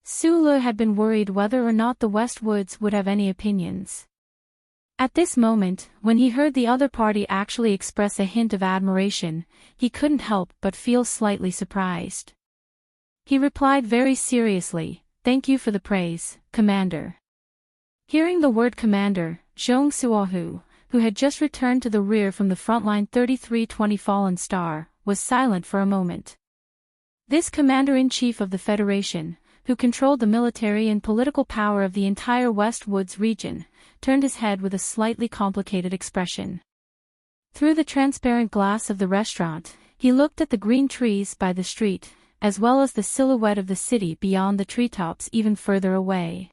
Sulu had been worried whether or not the Westwoods would have any opinions. At this moment, when he heard the other party actually express a hint of admiration, he couldn't help but feel slightly surprised. He replied very seriously, Thank you for the praise, Commander. Hearing the word commander, Zhong Suohu, who had just returned to the rear from the frontline 3320 Fallen Star, was silent for a moment. This commander-in-chief of the Federation, who controlled the military and political power of the entire Westwoods region, turned his head with a slightly complicated expression. Through the transparent glass of the restaurant, he looked at the green trees by the street, as well as the silhouette of the city beyond the treetops even further away.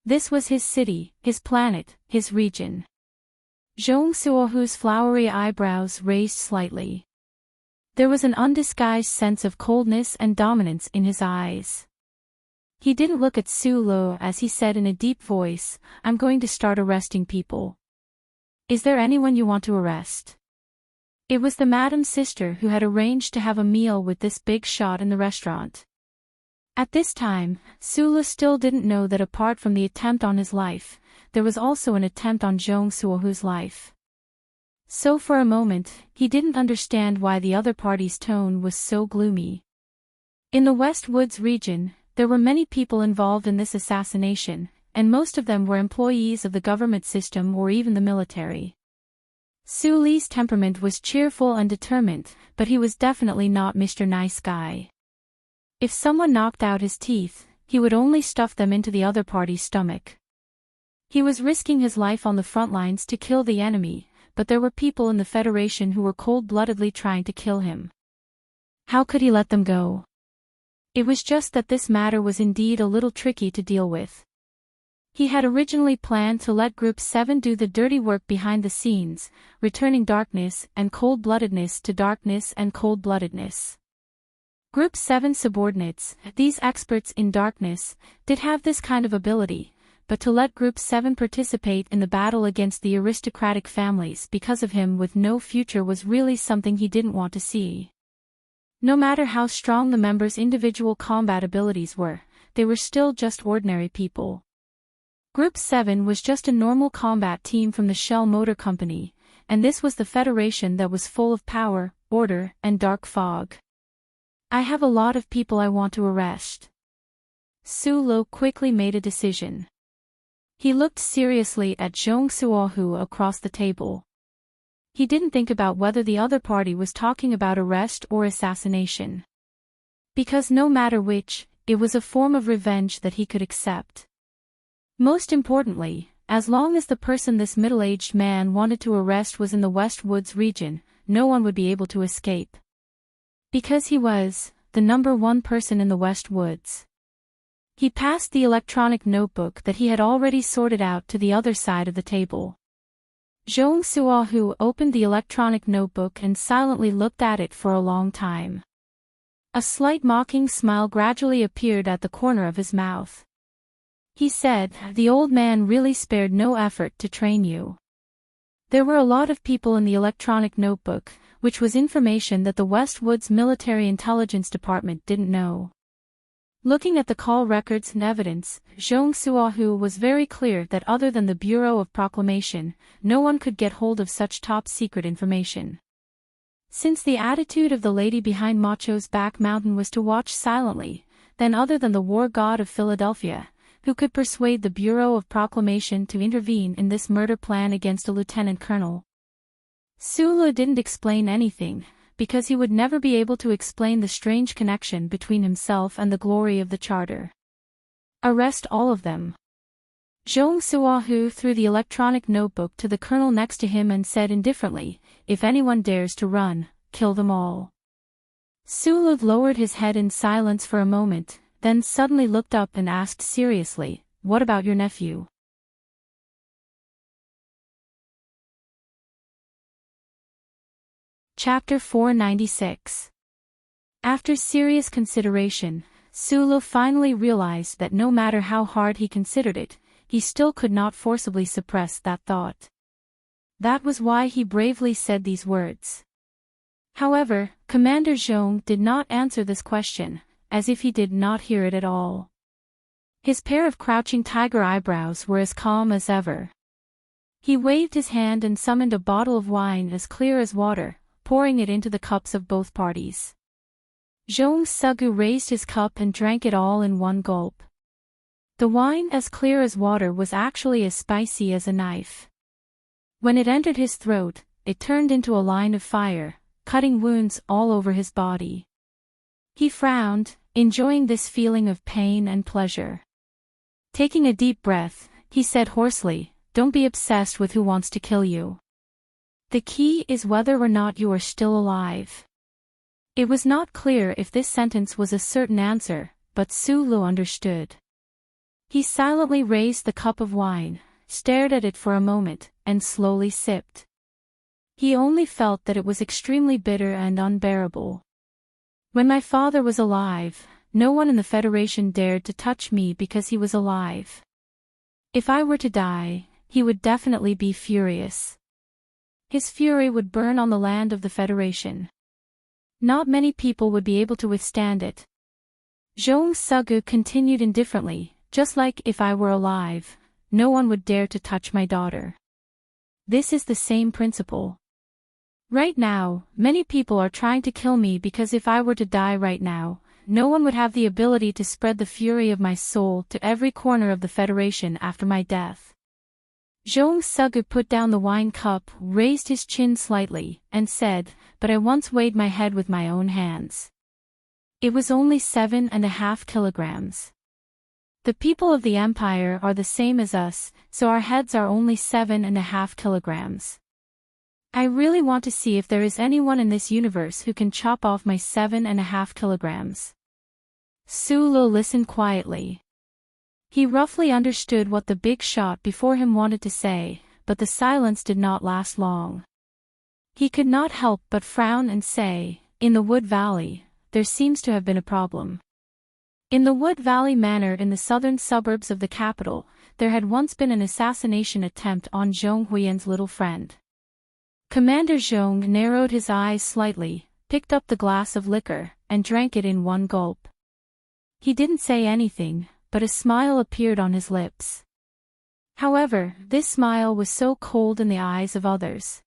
This was his city, his planet, his region. Zhong Suohu's flowery eyebrows raised slightly. There was an undisguised sense of coldness and dominance in his eyes. He didn't look at Sulu as he said in a deep voice, I'm going to start arresting people. Is there anyone you want to arrest? It was the madam's sister who had arranged to have a meal with this big shot in the restaurant. At this time, Sulu still didn't know that apart from the attempt on his life, there was also an attempt on Zhong Suohu's life. So for a moment, he didn't understand why the other party's tone was so gloomy. In the Westwoods region, there were many people involved in this assassination, and most of them were employees of the government system or even the military. Su Li's temperament was cheerful and determined, but he was definitely not Mr. Nice Guy. If someone knocked out his teeth, he would only stuff them into the other party's stomach. He was risking his life on the front lines to kill the enemy, but there were people in the Federation who were cold-bloodedly trying to kill him. How could he let them go? It was just that this matter was indeed a little tricky to deal with. He had originally planned to let Group 7 do the dirty work behind the scenes, returning darkness and cold-bloodedness to darkness and cold-bloodedness. Group 7 subordinates, these experts in darkness, did have this kind of ability, but to let Group 7 participate in the battle against the aristocratic families because of him with no future was really something he didn't want to see. No matter how strong the members' individual combat abilities were, they were still just ordinary people. Group 7 was just a normal combat team from the Shell Motor Company, and this was the Federation that was full of power, order, and dark fog. I have a lot of people I want to arrest. Su-lo quickly made a decision. He looked seriously at Zhong Suohu across the table. He didn't think about whether the other party was talking about arrest or assassination. Because no matter which, it was a form of revenge that he could accept. Most importantly, as long as the person this middle-aged man wanted to arrest was in the West Woods region, no one would be able to escape. Because he was the number one person in the West Woods. He passed the electronic notebook that he had already sorted out to the other side of the table. Zhong Suohu opened the electronic notebook and silently looked at it for a long time. A slight mocking smile gradually appeared at the corner of his mouth. He said, "The old man really spared no effort to train you." There were a lot of people in the electronic notebook, which was information that the West Woods Military Intelligence Department didn't know. Looking at the call records and evidence, Zhong Suohu was very clear that other than the Bureau of Proclamation, no one could get hold of such top-secret information. Since the attitude of the lady behind Macho's back mountain was to watch silently, then other than the war god of Philadelphia, who could persuade the Bureau of Proclamation to intervene in this murder plan against a lieutenant colonel? Su-lo didn't explain anything, because he would never be able to explain the strange connection between himself and the glory of the charter. Arrest all of them. Zhong Suohu threw the electronic notebook to the colonel next to him and said indifferently, "If anyone dares to run, kill them all." Su-lo lowered his head in silence for a moment, then suddenly looked up and asked seriously, "What about your nephew?" Chapter 496. After serious consideration, Su-lo finally realized that no matter how hard he considered it, he still could not forcibly suppress that thought. That was why he bravely said these words. However, Commander Zhong did not answer this question, as if he did not hear it at all. His pair of crouching tiger eyebrows were as calm as ever. He waved his hand and summoned a bottle of wine as clear as water, pouring it into the cups of both parties. Zhong Sugu raised his cup and drank it all in one gulp. The wine, as clear as water, was actually as spicy as a knife. When it entered his throat, it turned into a line of fire, cutting wounds all over his body. He frowned, enjoying this feeling of pain and pleasure. Taking a deep breath, he said hoarsely, "Don't be obsessed with who wants to kill you. The key is whether or not you are still alive." It was not clear if this sentence was a certain answer, but Su-lo understood. He silently raised the cup of wine, stared at it for a moment, and slowly sipped. He only felt that it was extremely bitter and unbearable. "When my father was alive, no one in the Federation dared to touch me because he was alive. If I were to die, he would definitely be furious. His fury would burn on the land of the Federation. Not many people would be able to withstand it." Zhong Sugu continued indifferently, "Just like if I were alive, no one would dare to touch my daughter. This is the same principle. Right now, many people are trying to kill me because if I were to die right now, no one would have the ability to spread the fury of my soul to every corner of the Federation after my death." Zhong Sugu put down the wine cup, raised his chin slightly, and said, "But I once weighed my head with my own hands. It was only 7.5 kilograms. The people of the Empire are the same as us, so our heads are only 7.5 kilograms. I really want to see if there is anyone in this universe who can chop off my 7.5 kilograms." Su-lo listened quietly. He roughly understood what the big shot before him wanted to say, but the silence did not last long. He could not help but frown and say, "In the Wood Valley, there seems to have been a problem." In the Wood Valley Manor in the southern suburbs of the capital, there had once been an assassination attempt on Zhong Huiyan's little friend. Commander Zhong narrowed his eyes slightly, picked up the glass of liquor, and drank it in one gulp. He didn't say anything, but a smile appeared on his lips. However, this smile was so cold in the eyes of others.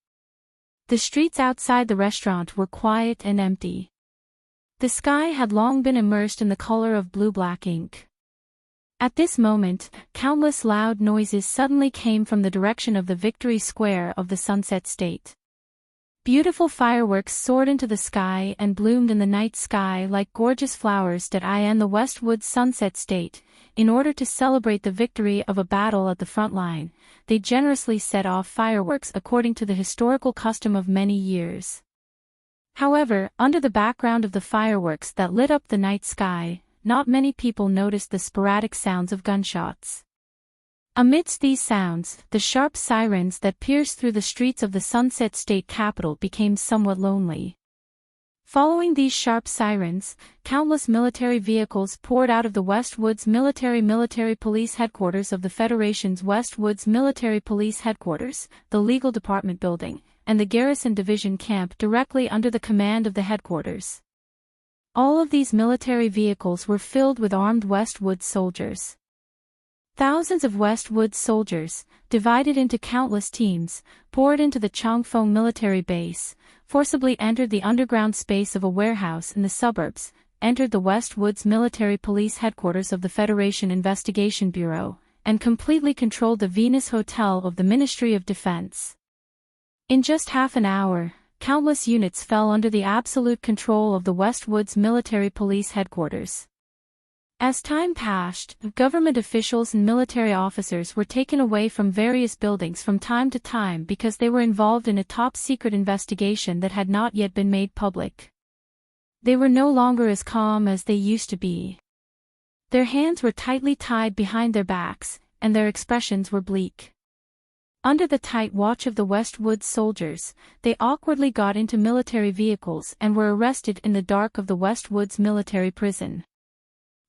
The streets outside the restaurant were quiet and empty. The sky had long been immersed in the color of blue-black ink. At this moment, countless loud noises suddenly came from the direction of the Victory Square of the Sunset State. Beautiful fireworks soared into the sky and bloomed in the night sky like gorgeous flowers that in the Westwood Sunset State. In order to celebrate the victory of a battle at the front line, they generously set off fireworks according to the historical custom of many years. However, under the background of the fireworks that lit up the night sky, not many people noticed the sporadic sounds of gunshots. Amidst these sounds, the sharp sirens that pierced through the streets of the Sunset State capital became somewhat lonely. Following these sharp sirens, countless military vehicles poured out of the Westwoods Military Police Headquarters of the Federation's Westwoods Military Police Headquarters, the Legal Department Building, and the Garrison Division camp directly under the command of the headquarters. All of these military vehicles were filled with armed Westwoods soldiers. Thousands of Westwoods soldiers, divided into countless teams, poured into the Chongfeng military base, forcibly entered the underground space of a warehouse in the suburbs, entered the Westwoods Military Police Headquarters of the Federation Investigation Bureau, and completely controlled the Venus Hotel of the Ministry of Defense. In just half an hour, countless units fell under the absolute control of the Westwoods Military Police Headquarters. As time passed, government officials and military officers were taken away from various buildings from time to time because they were involved in a top-secret investigation that had not yet been made public. They were no longer as calm as they used to be. Their hands were tightly tied behind their backs, and their expressions were bleak. Under the tight watch of the Westwoods soldiers, they awkwardly got into military vehicles and were arrested in the dark of the Westwoods military prison.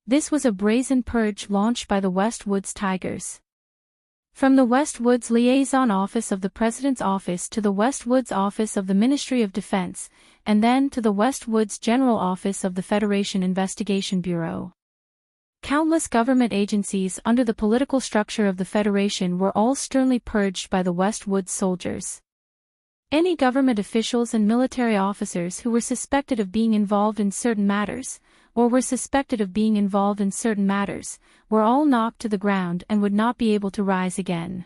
This was a brazen purge launched by the Westwoods Tigers. From the Westwoods Liaison Office of the President's Office to the Westwoods Office of the Ministry of Defense, and then to the Westwoods General Office of the Federation Investigation Bureau. Countless government agencies under the political structure of the Federation were all sternly purged by the Westwoods soldiers. Any government officials and military officers who were suspected of being involved in certain matters, were all knocked to the ground and would not be able to rise again.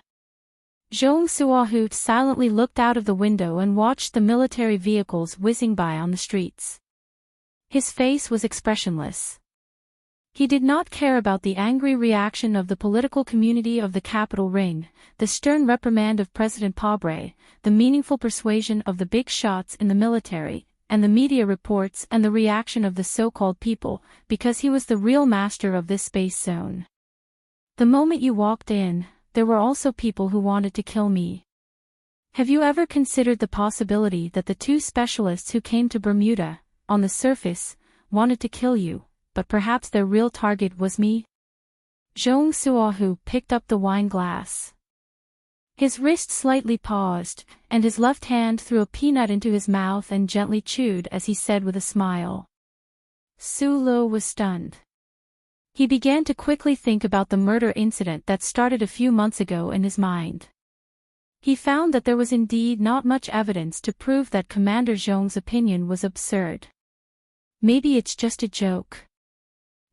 Zhong Suahu silently looked out of the window and watched the military vehicles whizzing by on the streets. His face was expressionless. He did not care about the angry reaction of the political community of the capital ring, the stern reprimand of President Pabre, the meaningful persuasion of the big shots in the military, and the media reports and the reaction of the so-called people, because he was the real master of this space zone. The moment you walked in, there were also people who wanted to kill me. Have you ever considered the possibility that the two specialists who came to Bermuda, on the surface, wanted to kill you, but perhaps their real target was me? Zhong Suahu picked up the wine glass. His wrist slightly paused, and his left hand threw a peanut into his mouth and gently chewed as he said with a smile. Su Lo was stunned. He began to quickly think about the murder incident that started a few months ago in his mind. He found that there was indeed not much evidence to prove that Commander Zhong's opinion was absurd. Maybe it's just a joke.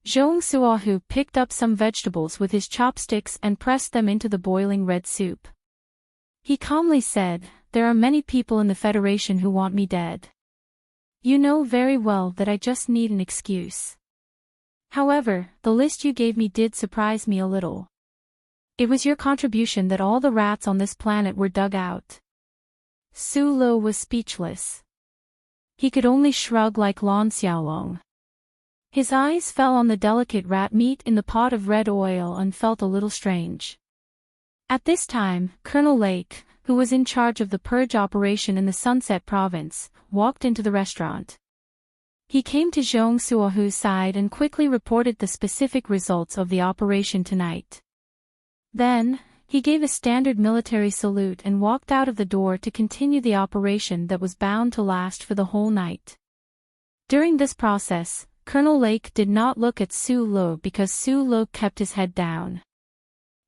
Zhong Suahu picked up some vegetables with his chopsticks and pressed them into the boiling red soup. He calmly said, "There are many people in the Federation who want me dead. You know very well that I just need an excuse. However, the list you gave me did surprise me a little. It was your contribution that all the rats on this planet were dug out." Su Lo was speechless. He could only shrug like Lan Xiaolong. His eyes fell on the delicate rat meat in the pot of red oil and felt a little strange. At this time, Colonel Lake, who was in charge of the purge operation in the Sunset Province, walked into the restaurant. He came to Zhong Suahu's side and quickly reported the specific results of the operation tonight. Then, he gave a standard military salute and walked out of the door to continue the operation that was bound to last for the whole night. During this process, Colonel Lake did not look at Su Lo because Su Lo kept his head down.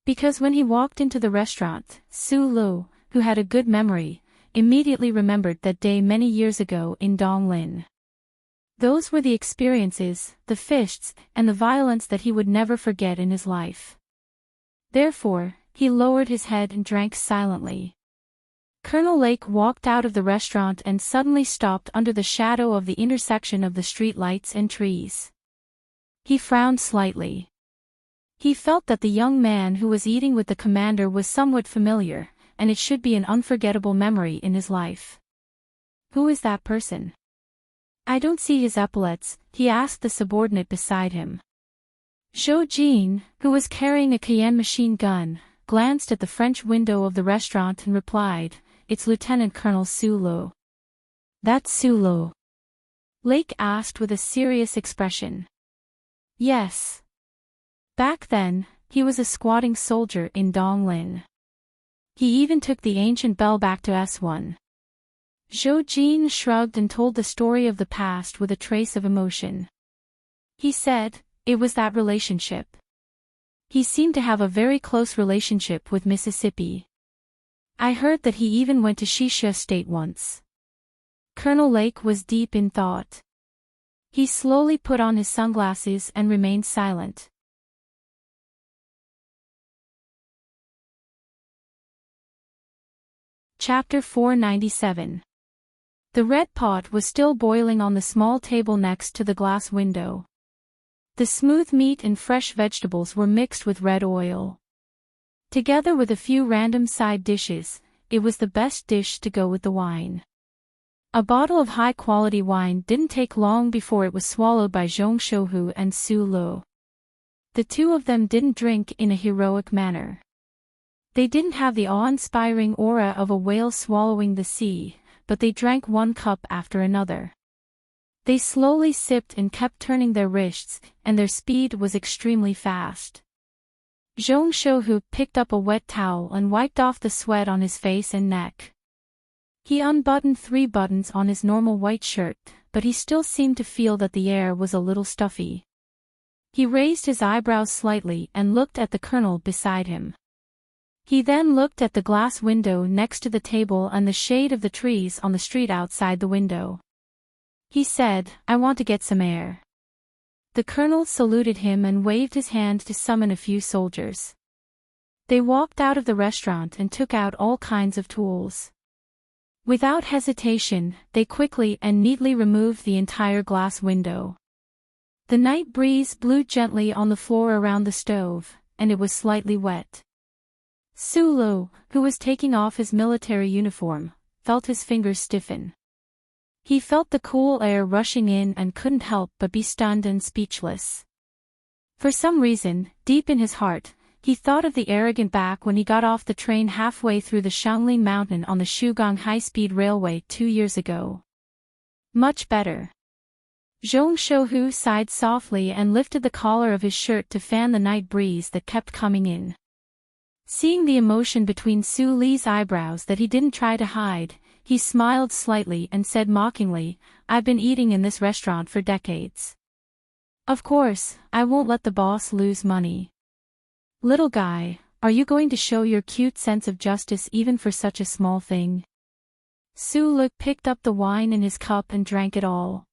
Because when he walked into the restaurant, Su Lo, who had a good memory, immediately remembered that day many years ago in Donglin. Those were the experiences, the fists, and the violence that he would never forget in his life. Therefore, he lowered his head and drank silently. Colonel Lake walked out of the restaurant and suddenly stopped under the shadow of the intersection of the street lights and trees. He frowned slightly. He felt that the young man who was eating with the commander was somewhat familiar, and it should be an unforgettable memory in his life. Who is that person? I don't see his epaulets, he asked the subordinate beside him. Zhou Jin, who was carrying a Cayenne machine gun, glanced at the French window of the restaurant and replied, "It's Lieutenant Colonel Su Lo." "That's Su Lo?" Lake asked with a serious expression. "Yes." Back then, he was a squatting soldier in Donglin. He even took the ancient bell back to S1. Zhou Jin shrugged and told the story of the past with a trace of emotion. He said, "It was that relationship. He seemed to have a very close relationship with Mississippi. I heard that he even went to Shisha State once." Colonel Lake was deep in thought. He slowly put on his sunglasses and remained silent. Chapter 497. The red pot was still boiling on the small table next to the glass window. The smooth meat and fresh vegetables were mixed with red oil. Together with a few random side dishes, it was the best dish to go with the wine. A bottle of high-quality wine didn't take long before it was swallowed by Zhong Shouhu and Su Lo. The two of them didn't drink in a heroic manner. They didn't have the awe-inspiring aura of a whale swallowing the sea, but they drank one cup after another. They slowly sipped and kept turning their wrists, and their speed was extremely fast. Zhong Shouhu picked up a wet towel and wiped off the sweat on his face and neck. He unbuttoned 3 buttons on his normal white shirt, but he still seemed to feel that the air was a little stuffy. He raised his eyebrows slightly and looked at the colonel beside him. He then looked at the glass window next to the table and the shade of the trees on the street outside the window. He said, "I want to get some air." The colonel saluted him and waved his hand to summon a few soldiers. They walked out of the restaurant and took out all kinds of tools. Without hesitation, they quickly and neatly removed the entire glass window. The night breeze blew gently on the floor around the stove, and it was slightly wet. Su Lo, who was taking off his military uniform, felt his fingers stiffen. He felt the cool air rushing in and couldn't help but be stunned and speechless. For some reason, deep in his heart, he thought of the arrogant back when he got off the train halfway through the Shanglin Mountain on the Shugang high-speed railway 2 years ago. Much better. Zhong Shouhu sighed softly and lifted the collar of his shirt to fan the night breeze that kept coming in. Seeing the emotion between Su Li's eyebrows that he didn't try to hide, he smiled slightly and said mockingly, "I've been eating in this restaurant for decades. Of course, I won't let the boss lose money." "Little guy, are you going to show your cute sense of justice even for such a small thing?" Su Li picked up the wine in his cup and drank it all.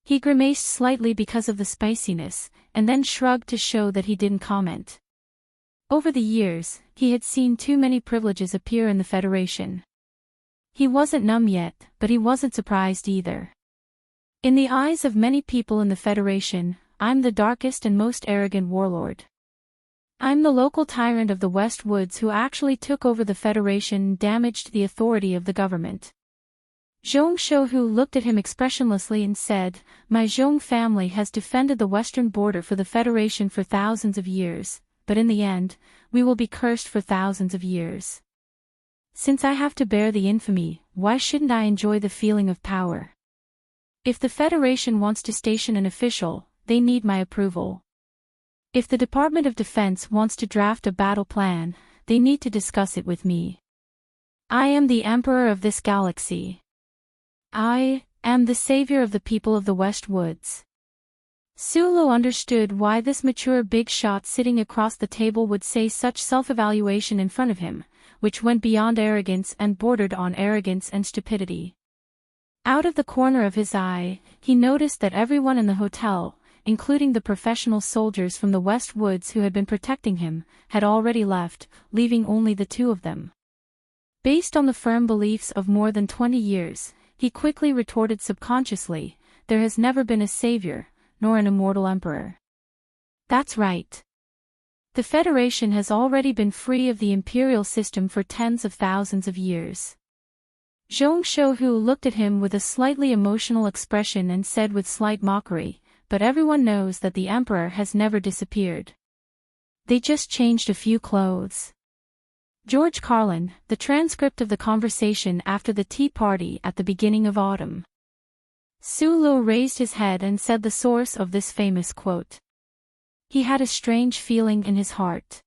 He grimaced slightly because of the spiciness, and then shrugged to show that he didn't comment. Over the years, he had seen too many privileges appear in the Federation. He wasn't numb yet, but he wasn't surprised either. In the eyes of many people in the Federation, I'm the darkest and most arrogant warlord. I'm the local tyrant of the West Woods who actually took over the Federation and damaged the authority of the government. Zhong Shouhu looked at him expressionlessly and said, "My Zhong family has defended the western border for the Federation for thousands of years, but in the end, we will be cursed for thousands of years. Since I have to bear the infamy, why shouldn't I enjoy the feeling of power? If the Federation wants to station an official, they need my approval. If the Department of Defense wants to draft a battle plan, they need to discuss it with me. I am the Emperor of this galaxy. I am the savior of the people of the West Woods." Su understood why this mature big shot sitting across the table would say such self-evaluation in front of him, which went beyond arrogance and bordered on arrogance and stupidity. Out of the corner of his eye, he noticed that everyone in the hotel, including the professional soldiers from the West Woods who had been protecting him, had already left, leaving only the two of them. Based on the firm beliefs of more than 20 years, he quickly retorted subconsciously, "There has never been a savior, nor an immortal emperor." That's right. The Federation has already been free of the imperial system for tens of thousands of years. Zhong Shouhu looked at him with a slightly emotional expression and said with slight mockery, "But everyone knows that the emperor has never disappeared. They just changed a few clothes." George Carlin, the transcript of the conversation after the tea party at the beginning of autumn. Su Lu raised his head and said the source of this famous quote. He had a strange feeling in his heart.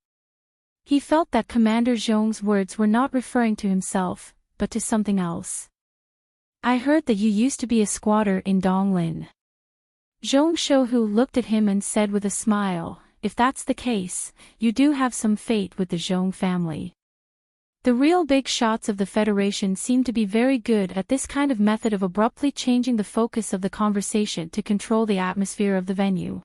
He felt that Commander Zhong's words were not referring to himself, but to something else. "I heard that you used to be a squatter in Donglin." Zhong Shouhu looked at him and said with a smile, "If that's the case, you do have some fate with the Zhong family." The real big shots of the Federation seemed to be very good at this kind of method of abruptly changing the focus of the conversation to control the atmosphere of the venue.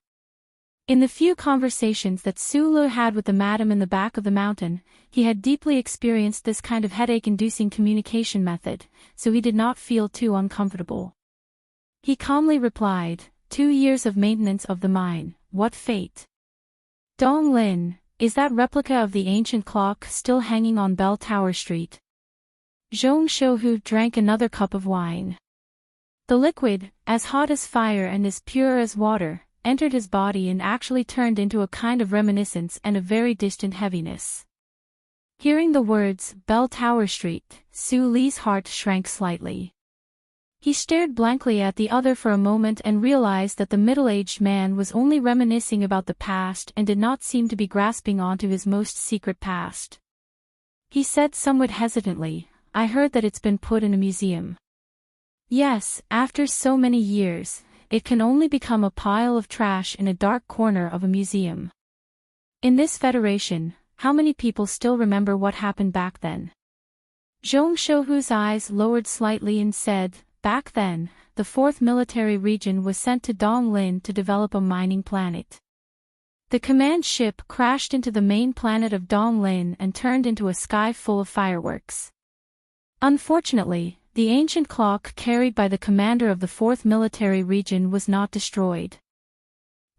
In the few conversations that Su Lu had with the madam in the back of the mountain, he had deeply experienced this kind of headache-inducing communication method, so he did not feel too uncomfortable. He calmly replied, 2 years of maintenance of the mine, what fate? Dong Lin, is that replica of the ancient clock still hanging on Bell Tower Street? Zhong Shouhu drank another cup of wine. The liquid, as hot as fire and as pure as water, entered his body and actually turned into a kind of reminiscence and a very distant heaviness. Hearing the words, Bell Tower Street, Su Li's heart shrank slightly. He stared blankly at the other for a moment and realized that the middle-aged man was only reminiscing about the past and did not seem to be grasping onto his most secret past. He said somewhat hesitantly, "I heard that it's been put in a museum." Yes, after so many years, it can only become a pile of trash in a dark corner of a museum. In this Federation, how many people still remember what happened back then? Zhong Shouhu's eyes lowered slightly and said, "Back then, the 4th Military Region was sent to Donglin to develop a mining planet. The command ship crashed into the main planet of Donglin and turned into a sky full of fireworks. Unfortunately, the ancient clock carried by the commander of the 4th Military Region was not destroyed."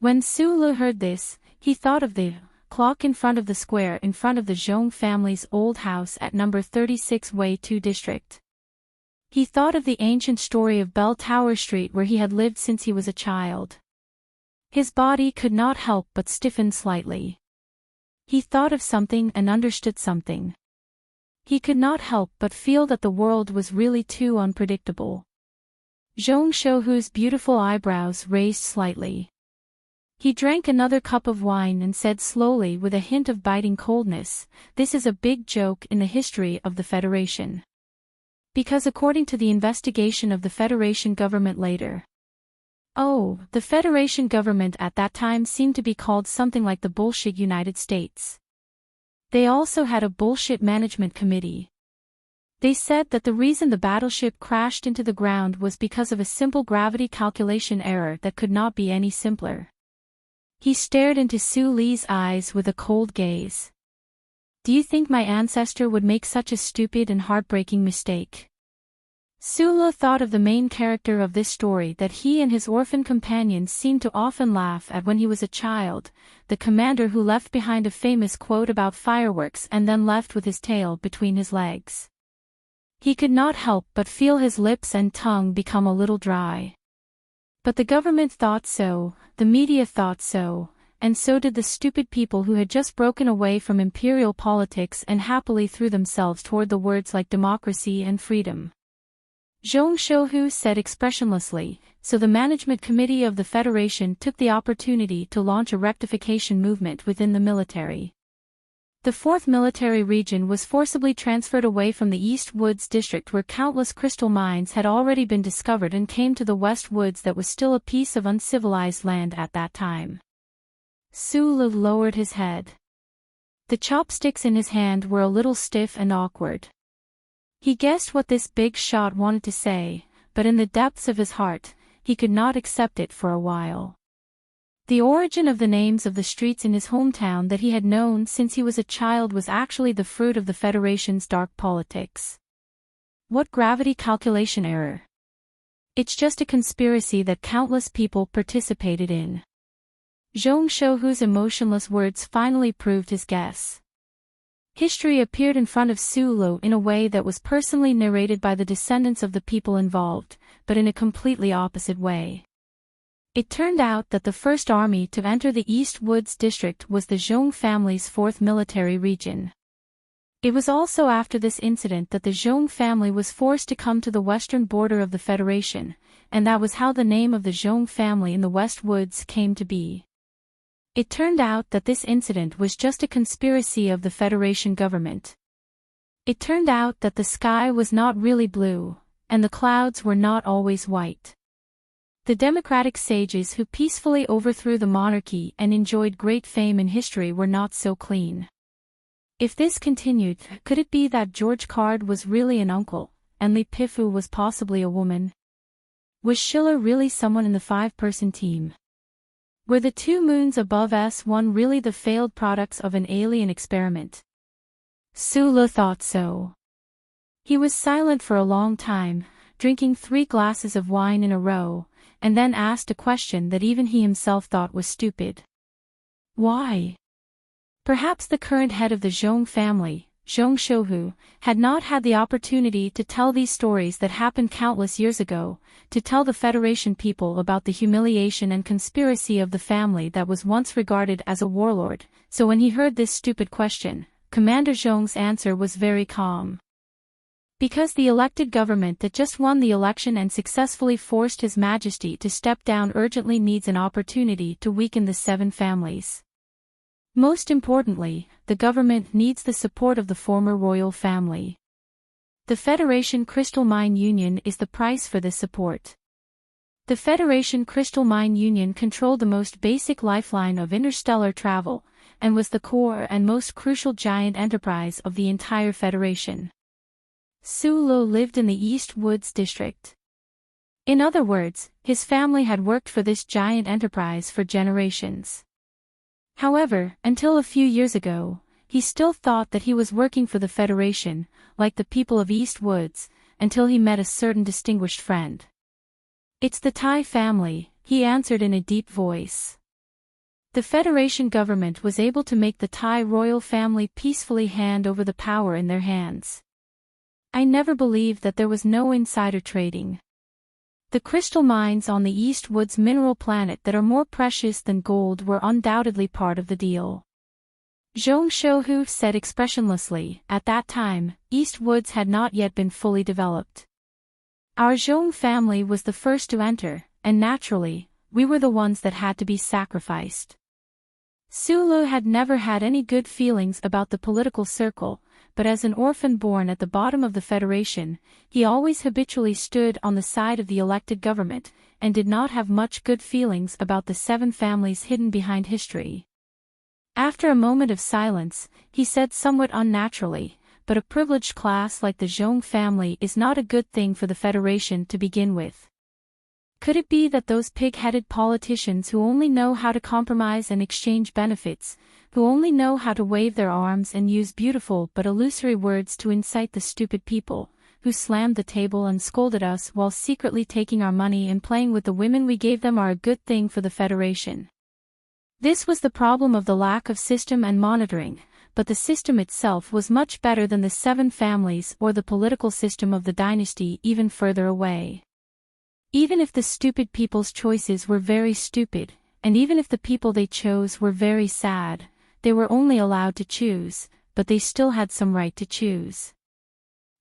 When Su Lu heard this, he thought of the clock in front of the square in front of the Zhong family's old house at number 36 Wei 2 district. He thought of the ancient story of Bell Tower Street where he had lived since he was a child. His body could not help but stiffen slightly. He thought of something and understood something. He could not help but feel that the world was really too unpredictable. Zhong Shouhu's beautiful eyebrows raised slightly. He drank another cup of wine and said slowly with a hint of biting coldness, "This is a big joke in the history of the Federation. Because according to the investigation of the Federation government later." Oh, the Federation government at that time seemed to be called something like the bullshit United States. They also had a bullshit management committee. They said that the reason the battleship crashed into the ground was because of a simple gravity calculation error that could not be any simpler. He stared into Su Li's eyes with a cold gaze. "Do you think my ancestor would make such a stupid and heartbreaking mistake?" Su Lu thought of the main character of this story that he and his orphan companions seemed to often laugh at when he was a child, the commander who left behind a famous quote about fireworks and then left with his tail between his legs. He could not help but feel his lips and tongue become a little dry. But the government thought so, the media thought so, and so did the stupid people who had just broken away from imperial politics and happily threw themselves toward the words like democracy and freedom. Zhong Shouhu said expressionlessly, "So the management committee of the Federation took the opportunity to launch a rectification movement within the military." The 4th Military Region was forcibly transferred away from the East Woods district where countless crystal mines had already been discovered and came to the West Woods that was still a piece of uncivilized land at that time. Sulu lowered his head. The chopsticks in his hand were a little stiff and awkward. He guessed what this big shot wanted to say, but in the depths of his heart, he could not accept it for a while. The origin of the names of the streets in his hometown that he had known since he was a child was actually the fruit of the Federation's dark politics. What gravity calculation error? It's just a conspiracy that countless people participated in. Zhong Shouhu's emotionless words finally proved his guess. History appeared in front of Sulu in a way that was personally narrated by the descendants of the people involved, but in a completely opposite way. It turned out that the first army to enter the East Woods district was the Zhong family's 4th Military Region. It was also after this incident that the Zhong family was forced to come to the western border of the Federation, and that was how the name of the Zhong family in the West Woods came to be. It turned out that this incident was just a conspiracy of the Federation government. It turned out that the sky was not really blue, and the clouds were not always white. The democratic sages who peacefully overthrew the monarchy and enjoyed great fame in history were not so clean. If this continued, could it be that George Card was really an uncle, and Li Pifu was possibly a woman? Was Schiller really someone in the 5-person team? Were the 2 moons above S1 really the failed products of an alien experiment? Sulu thought so. He was silent for a long time, drinking 3 glasses of wine in a row, and then asked a question that even he himself thought was stupid. Why? Perhaps the current head of the Zhong family, Zhong Shouhu, had not had the opportunity to tell these stories that happened countless years ago, to tell the Federation people about the humiliation and conspiracy of the family that was once regarded as a warlord, so when he heard this stupid question, Commander Zhong's answer was very calm. Because the elected government that just won the election and successfully forced His Majesty to step down urgently needs an opportunity to weaken the 7 families. Most importantly, the government needs the support of the former royal family. The Federation Crystal Mine Union is the price for this support. The Federation Crystal Mine Union controlled the most basic lifeline of interstellar travel, and was the core and most crucial giant enterprise of the entire Federation. Sulu lived in the East Woods district. In other words, his family had worked for this giant enterprise for generations. However, until a few years ago, he still thought that he was working for the Federation, like the people of East Woods, until he met a certain distinguished friend. "It's the Thai family," he answered in a deep voice. The Federation government was able to make the Thai royal family peacefully hand over the power in their hands. I never believed that there was no insider trading. The crystal mines on the East Woods mineral planet that are more precious than gold were undoubtedly part of the deal. Zhong Shouhu said expressionlessly, at that time, East Woods had not yet been fully developed. Our Zhong family was the first to enter, and naturally, we were the ones that had to be sacrificed. Sulu had never had any good feelings about the political circle, but as an orphan born at the bottom of the Federation, he always habitually stood on the side of the elected government, and did not have much good feelings about the 7 families hidden behind history. After a moment of silence, he said somewhat unnaturally, "But a privileged class like the Zhong family is not a good thing for the Federation to begin with. Could it be that those pig-headed politicians who only know how to compromise and exchange benefits, who only know how to wave their arms and use beautiful but illusory words to incite the stupid people, who slammed the table and scolded us while secretly taking our money and playing with the women we gave them, are a good thing for the Federation?" This was the problem of the lack of system and monitoring, but the system itself was much better than the 7 families or the political system of the dynasty even further away. Even if the stupid people's choices were very stupid, and even if the people they chose were very sad, they were only allowed to choose, but they still had some right to choose.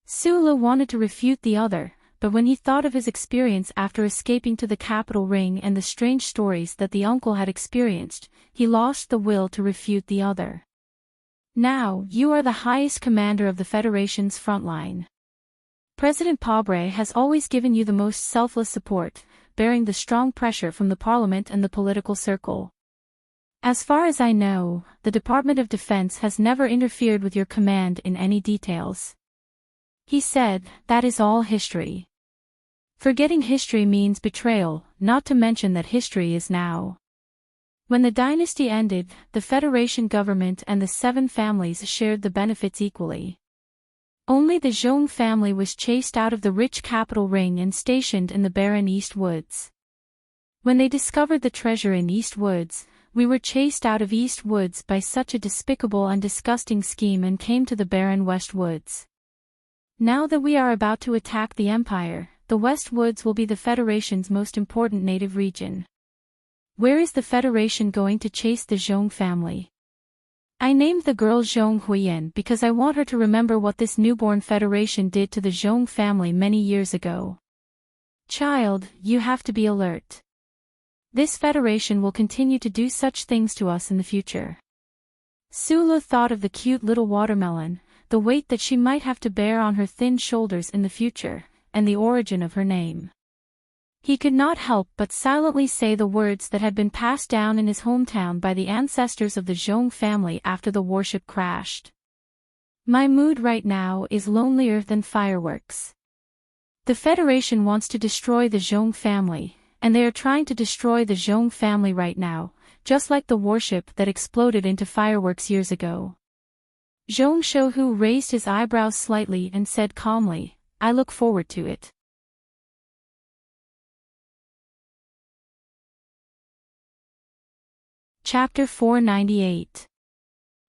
Sulu wanted to refute the other, but when he thought of his experience after escaping to the capital ring and the strange stories that the uncle had experienced, he lost the will to refute the other. Now, you are the highest commander of the Federation's front line. President Pobre has always given you the most selfless support, bearing the strong pressure from the Parliament and the political circle. As far as I know, the Department of Defense has never interfered with your command in any details. He said, that is all history. Forgetting history means betrayal, not to mention that history is now. When the dynasty ended, the Federation government and the 7 families shared the benefits equally. Only the Zhong family was chased out of the rich capital ring and stationed in the barren East Woods. When they discovered the treasure in East Woods, we were chased out of East Woods by such a despicable and disgusting scheme and came to the barren West Woods. Now that we are about to attack the Empire, the West Woods will be the Federation's most important native region. Where is the Federation going to chase the Zhong family? I named the girl Zhong Huiyan because I want her to remember what this newborn Federation did to the Zhong family many years ago. Child, you have to be alert. This Federation will continue to do such things to us in the future. Sulu thought of the cute little watermelon, the weight that she might have to bear on her thin shoulders in the future, and the origin of her name. He could not help but silently say the words that had been passed down in his hometown by the ancestors of the Zhong family after the warship crashed. My mood right now is lonelier than fireworks. The Federation wants to destroy the Zhong family, and they are trying to destroy the Zhong family right now, just like the warship that exploded into fireworks years ago. Zhong Shouhu raised his eyebrows slightly and said calmly, I look forward to it. Chapter 498.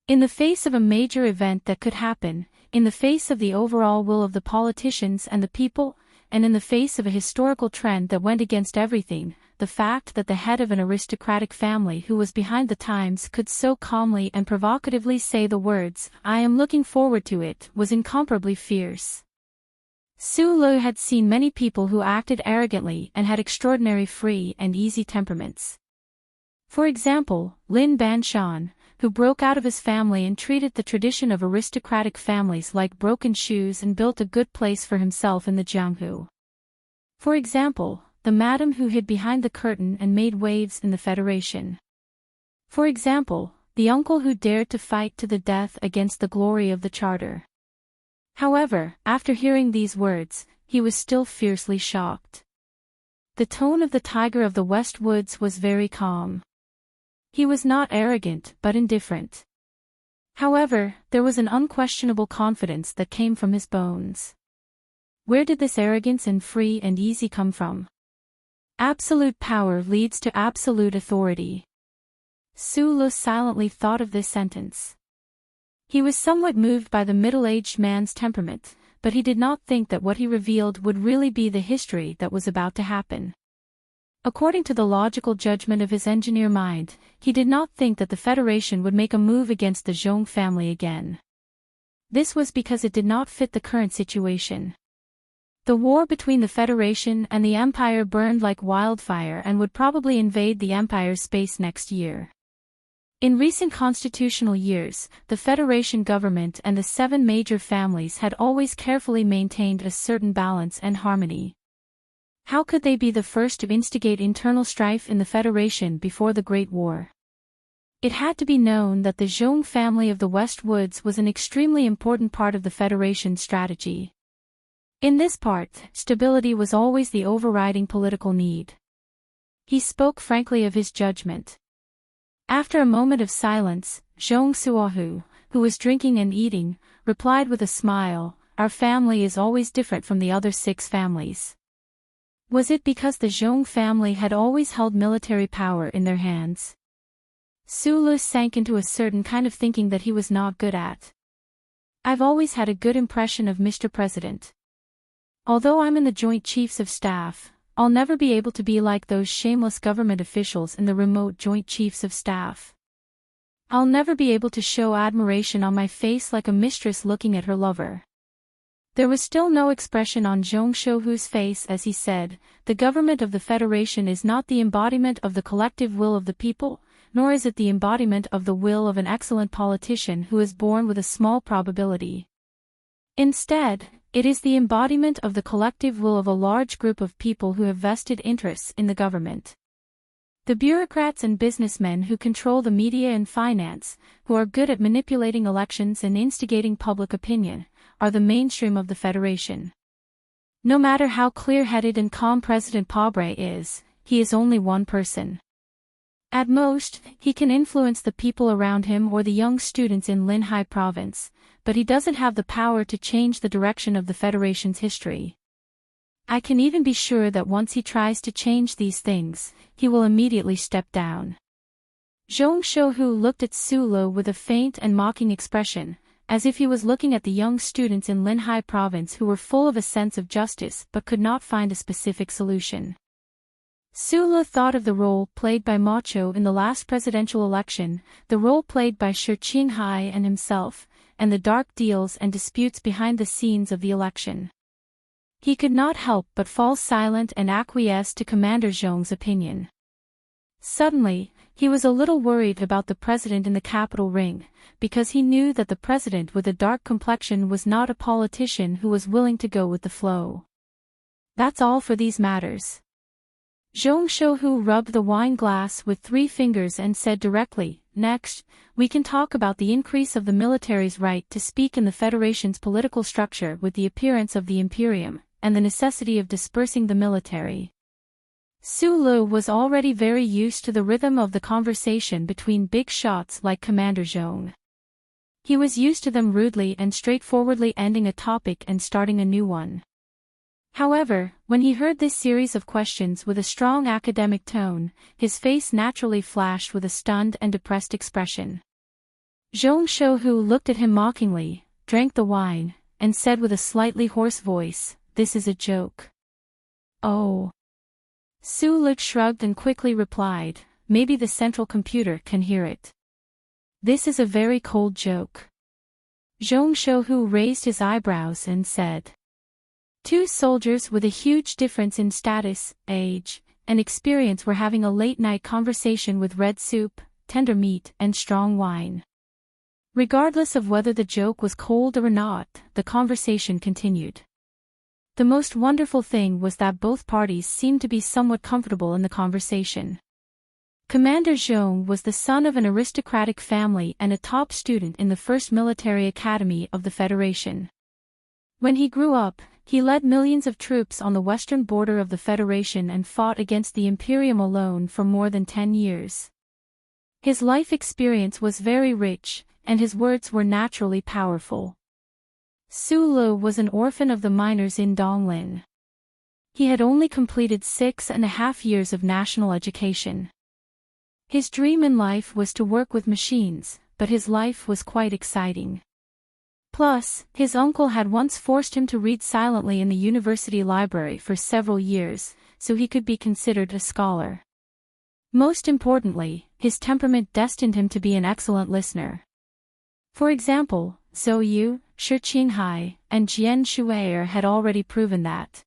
In the face of a major event that could happen, in the face of the overall will of the politicians and the people, and in the face of a historical trend that went against everything, the fact that the head of an aristocratic family who was behind the times could so calmly and provocatively say the words, I am looking forward to it, was incomparably fierce. Su Lu had seen many people who acted arrogantly and had extraordinary free and easy temperaments. For example, Lin Banshan, who broke out of his family and treated the tradition of aristocratic families like broken shoes and built a good place for himself in the Jianghu. For example, the madam who hid behind the curtain and made waves in the Federation. For example, the uncle who dared to fight to the death against the glory of the charter. However, after hearing these words, he was still fiercely shocked. The tone of the tiger of the West Woods was very calm. He was not arrogant but indifferent. However, there was an unquestionable confidence that came from his bones. Where did this arrogance and free and easy come from? Absolute power leads to absolute authority. Su Lu silently thought of this sentence. He was somewhat moved by the middle-aged man's temperament, but he did not think that what he revealed would really be the history that was about to happen. According to the logical judgment of his engineer mind, he did not think that the Federation would make a move against the Zhong family again. This was because it did not fit the current situation. The war between the Federation and the Empire burned like wildfire and would probably invade the Empire's space next year. In recent constitutional years, the Federation government and the 7 major families had always carefully maintained a certain balance and harmony. How could they be the first to instigate internal strife in the Federation before the Great War? It had to be known that the Zhong family of the West Woods was an extremely important part of the Federation's strategy. In this part, stability was always the overriding political need. He spoke frankly of his judgment. After a moment of silence, Zhong Suahu, who was drinking and eating, replied with a smile, Our family is always different from the other 6 families. Was it because the Zhong family had always held military power in their hands? Su Lu sank into a certain kind of thinking that he was not good at. I've always had a good impression of Mr. President. Although I'm in the Joint Chiefs of Staff, I'll never be able to be like those shameless government officials in the remote Joint Chiefs of Staff. I'll never be able to show admiration on my face like a mistress looking at her lover. There was still no expression on Zhong Shouhu's face as he said, The government of the Federation is not the embodiment of the collective will of the people, nor is it the embodiment of the will of an excellent politician who is born with a small probability. Instead, it is the embodiment of the collective will of a large group of people who have vested interests in the government. The bureaucrats and businessmen who control the media and finance, who are good at manipulating elections and instigating public opinion, are the mainstream of the Federation. No matter how clear-headed and calm President Pobre is, he is only one person. At most, he can influence the people around him or the young students in Linhai province, but he doesn't have the power to change the direction of the Federation's history. I can even be sure that once he tries to change these things, he will immediately step down. Zhong Shouhu looked at Su Lo with a faint and mocking expression, as if he was looking at the young students in Linhai province who were full of a sense of justice but could not find a specific solution. Su Lo thought of the role played by Ma Chou in the last presidential election, the role played by Shi Qinghai and himself, and the dark deals and disputes behind the scenes of the election. He could not help but fall silent and acquiesce to Commander Zhong's opinion. Suddenly, he was a little worried about the president in the capital ring, because he knew that the president with a dark complexion was not a politician who was willing to go with the flow. That's all for these matters. Zhong Shouhu rubbed the wine glass with 3 fingers and said directly, "Next, we can talk about the increase of the military's right to speak in the Federation's political structure with the appearance of the Imperium, and the necessity of dispersing the military." Su Lu was already very used to the rhythm of the conversation between big shots like Commander Zhong. He was used to them rudely and straightforwardly ending a topic and starting a new one. However, when he heard this series of questions with a strong academic tone, his face naturally flashed with a stunned and depressed expression. Zhong Shouhu looked at him mockingly, drank the wine, and said with a slightly hoarse voice, "This is a joke." "Oh." Su Lu shrugged and quickly replied, "Maybe the central computer can hear it." "This is a very cold joke." Zhong Shouhu raised his eyebrows and said, 2 soldiers with a huge difference in status, age, and experience were having a late-night conversation with red soup, tender meat, and strong wine. Regardless of whether the joke was cold or not, the conversation continued. The most wonderful thing was that both parties seemed to be somewhat comfortable in the conversation. Commander Zhong was the son of an aristocratic family and a top student in the first military academy of the Federation. When he grew up, he led millions of troops on the western border of the Federation and fought against the Imperium alone for more than 10 years. His life experience was very rich, and his words were naturally powerful. Su Lu was an orphan of the miners in Donglin. He had only completed 6.5 years of national education. His dream in life was to work with machines, but his life was quite exciting. Plus, his uncle had once forced him to read silently in the university library for several years, so he could be considered a scholar. Most importantly, his temperament destined him to be an excellent listener. For example, Zhou Yu, Shi Qinghai, and Jian Shuier had already proven that.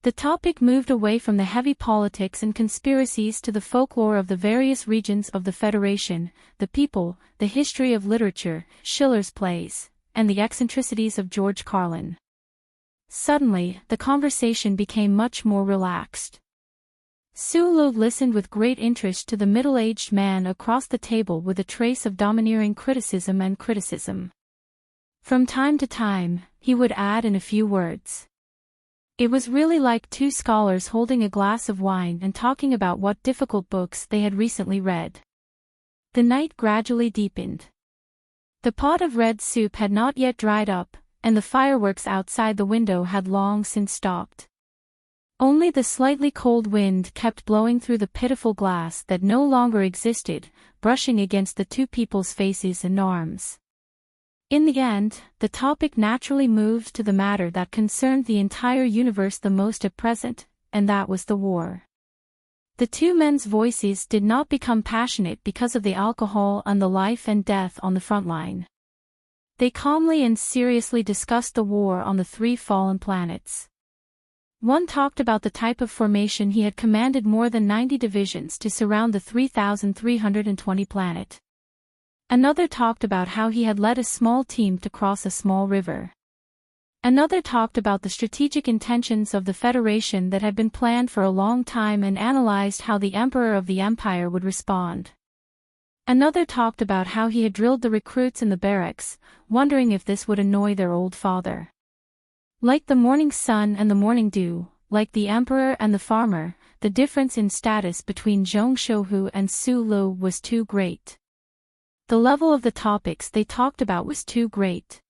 The topic moved away from the heavy politics and conspiracies to the folklore of the various regions of the Federation, the people, the history of literature, Schiller's plays, and the eccentricities of George Carlin. Suddenly, the conversation became much more relaxed. Su Lu listened with great interest to the middle-aged man across the table with a trace of domineering criticism. From time to time, he would add in a few words. It was really like 2 scholars holding a glass of wine and talking about what difficult books they had recently read. The night gradually deepened. The pot of red soup had not yet dried up, and the fireworks outside the window had long since stopped. Only the slightly cold wind kept blowing through the pitiful glass that no longer existed, brushing against the 2 people's faces and arms. In the end, the topic naturally moved to the matter that concerned the entire universe the most at present, and that was the war. The 2 men's voices did not become passionate because of the alcohol and the life and death on the front line. They calmly and seriously discussed the war on the 3 fallen planets. One talked about the type of formation he had commanded more than 90 divisions to surround the 3,320 planet. Another talked about how he had led a small team to cross a small river. Another talked about the strategic intentions of the Federation that had been planned for a long time and analyzed how the Emperor of the Empire would respond. Another talked about how he had drilled the recruits in the barracks, wondering if this would annoy their old father. Like the morning sun and the morning dew, like the emperor and the farmer, the difference in status between Zhong Shouhu and Su Lu was too great. The level of the topics they talked about was too great.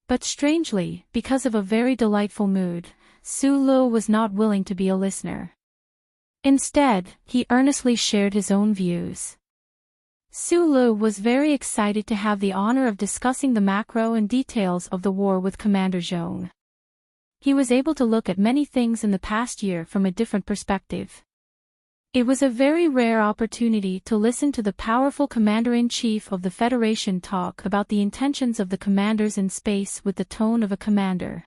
But strangely, because of a very delightful mood, Su Lu was not willing to be a listener. Instead, he earnestly shared his own views. Su Lu was very excited to have the honor of discussing the macro and details of the war with Commander Zhong. He was able to look at many things in the past year from a different perspective. It was a very rare opportunity to listen to the powerful Commander-in-Chief of the Federation talk about the intentions of the commanders in space with the tone of a commander.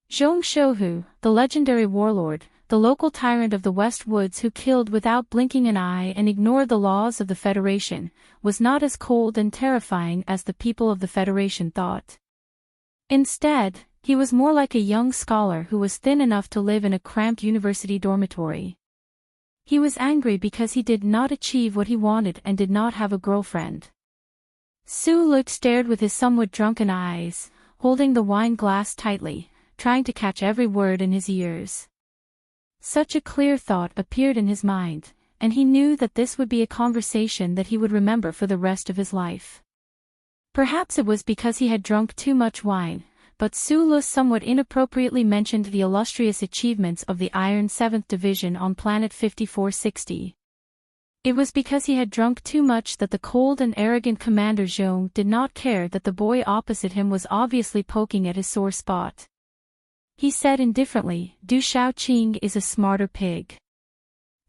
Zhong Shouhu, the legendary warlord, the local tyrant of the West Woods who killed without blinking an eye and ignored the laws of the Federation, was not as cold and terrifying as the people of the Federation thought. Instead, he was more like a young scholar who was thin enough to live in a cramped university dormitory. He was angry because he did not achieve what he wanted and did not have a girlfriend. Su Lu stared with his somewhat drunken eyes, holding the wine glass tightly, trying to catch every word in his ears. Such a clear thought appeared in his mind, and he knew that this would be a conversation that he would remember for the rest of his life. Perhaps it was because he had drunk too much wine, but Su Lu somewhat inappropriately mentioned the illustrious achievements of the Iron 7th Division on planet 5460. It was because he had drunk too much that the cold and arrogant Commander Zhong did not care that the boy opposite him was obviously poking at his sore spot. He said indifferently, "Du Shaoqing is a smarter pig."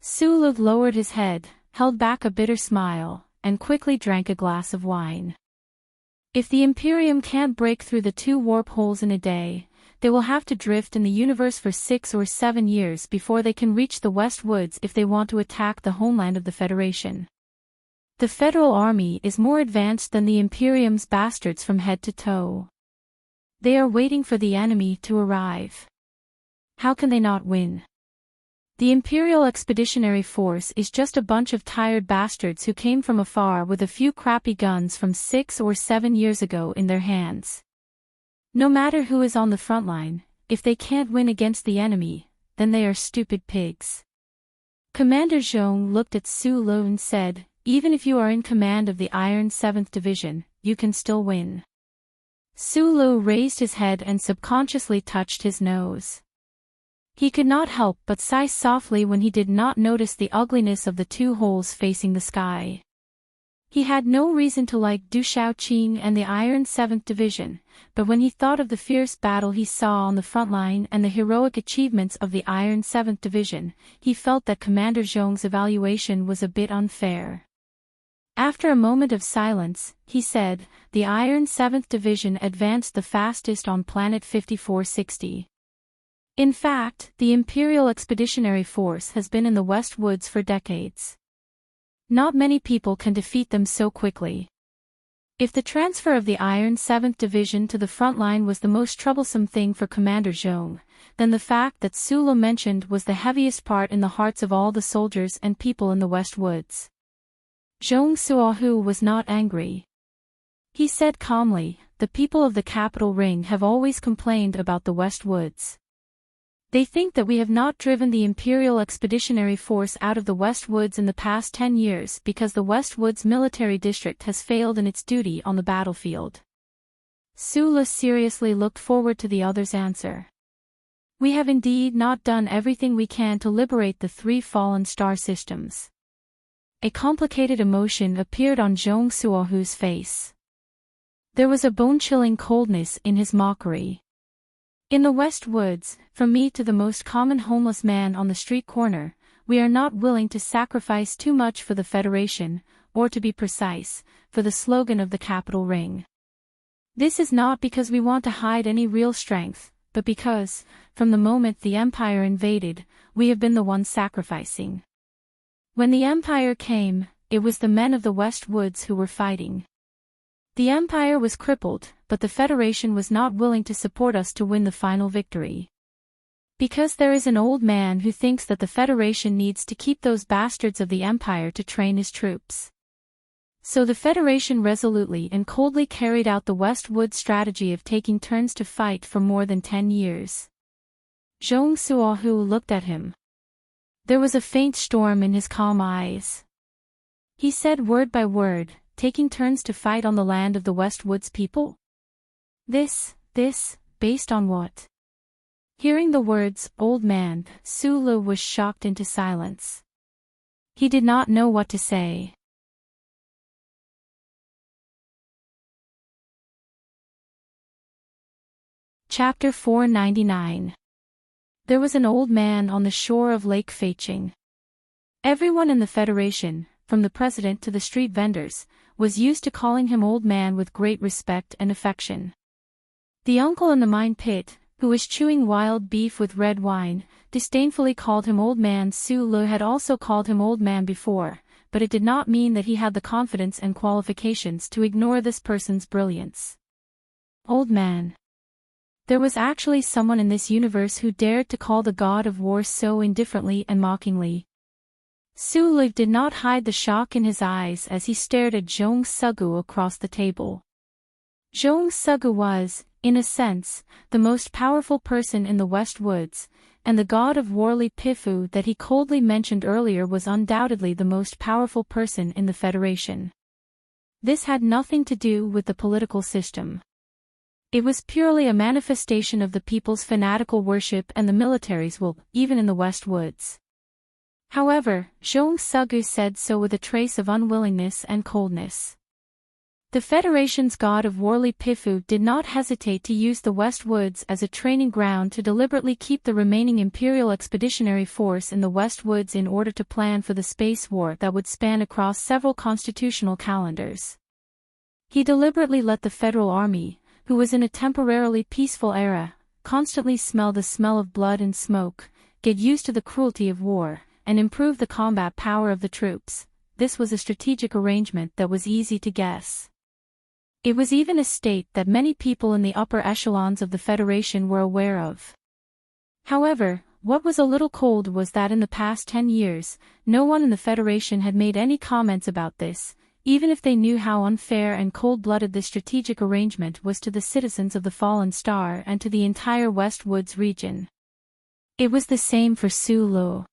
Su Lu lowered his head, held back a bitter smile, and quickly drank a glass of wine. If the Imperium can't break through the 2 warp holes in a day, they will have to drift in the universe for 6 or 7 years before they can reach the West Woods if they want to attack the homeland of the Federation. The Federal Army is more advanced than the Imperium's bastards from head to toe. They are waiting for the enemy to arrive. How can they not win? The Imperial Expeditionary Force is just a bunch of tired bastards who came from afar with a few crappy guns from 6 or 7 years ago in their hands. No matter who is on the front line, if they can't win against the enemy, then they are stupid pigs. Commander Zhong looked at Su Lu and said, "Even if you are in command of the Iron 7th Division, you can still win." Su Lu raised his head and subconsciously touched his nose. He could not help but sigh softly when he did not notice the ugliness of the 2 holes facing the sky. He had no reason to like Du Shaoqing and the Iron 7th Division, but when he thought of the fierce battle he saw on the front line and the heroic achievements of the Iron 7th Division, he felt that Commander Zhong's evaluation was a bit unfair. After a moment of silence, he said, "The Iron 7th Division advanced the fastest on planet 5460. In fact, the Imperial Expeditionary Force has been in the West Woods for decades. Not many people can defeat them so quickly. If the transfer of the Iron 7th Division to the front line was the most troublesome thing for Commander Zhong, then the fact that Su Lu mentioned was the heaviest part in the hearts of all the soldiers and people in the West Woods." Zhong Suahu was not angry. He said calmly, "The people of the Capital Ring have always complained about the West Woods. They think that we have not driven the Imperial Expeditionary Force out of the West Woods in the past 10 years because the West Woods Military District has failed in its duty on the battlefield." Su Lu seriously looked forward to the other's answer. "We have indeed not done everything we can to liberate the 3 fallen star systems." A complicated emotion appeared on Zhong Suahu's face. There was a bone-chilling coldness in his mockery. "In the West Woods, from me to the most common homeless man on the street corner, we are not willing to sacrifice too much for the Federation, or to be precise, for the slogan of the Capital Ring. This is not because we want to hide any real strength, but because, from the moment the Empire invaded, we have been the ones sacrificing. When the Empire came, it was the men of the West Woods who were fighting. The Empire was crippled, but the Federation was not willing to support us to win the final victory. Because there is an old man who thinks that the Federation needs to keep those bastards of the Empire to train his troops. So the Federation resolutely and coldly carried out the Westwood strategy of taking turns to fight for more than 10 years. Zhong Suohu looked at him. There was a faint storm in his calm eyes. He said word by word, taking turns to fight on the land of the Westwoods people? This, based on what? Hearing the words, old man, Sulu was shocked into silence. He did not know what to say. Chapter 499. There was an old man on the shore of Lake Feiqing. Everyone in the Federation, from the president to the street vendors, was used to calling him old man with great respect and affection. The uncle in the mine pit, who was chewing wild beef with red wine, disdainfully called him old man. Su Lu had also called him old man before, but it did not mean that he had the confidence and qualifications to ignore this person's brilliance. Old man. There was actually someone in this universe who dared to call the god of war so indifferently and mockingly. Su Lu did not hide the shock in his eyes as he stared at Zhong Sugu across the table. Zhong Sugu was, in a sense, the most powerful person in the West Woods, and the god of war Li Pifu that he coldly mentioned earlier was undoubtedly the most powerful person in the Federation. This had nothing to do with the political system. It was purely a manifestation of the people's fanatical worship and the military's will, even in the West Woods. However, Zhong Sugu said so with a trace of unwillingness and coldness. The Federation's god of war Li Pifu did not hesitate to use the West Woods as a training ground to deliberately keep the remaining Imperial Expeditionary Force in the West Woods in order to plan for the space war that would span across several constitutional calendars. He deliberately let the Federal Army, who was in a temporarily peaceful era, constantly smell the smell of blood and smoke, get used to the cruelty of war, and improve the combat power of the troops. This was a strategic arrangement that was easy to guess. It was even a state that many people in the upper echelons of the Federation were aware of. However, what was a little cold was that in the past 10 years, no one in the Federation had made any comments about this, even if they knew how unfair and cold-blooded this strategic arrangement was to the citizens of the Fallen Star and to the entire West Woods region. It was the same for Su Lu.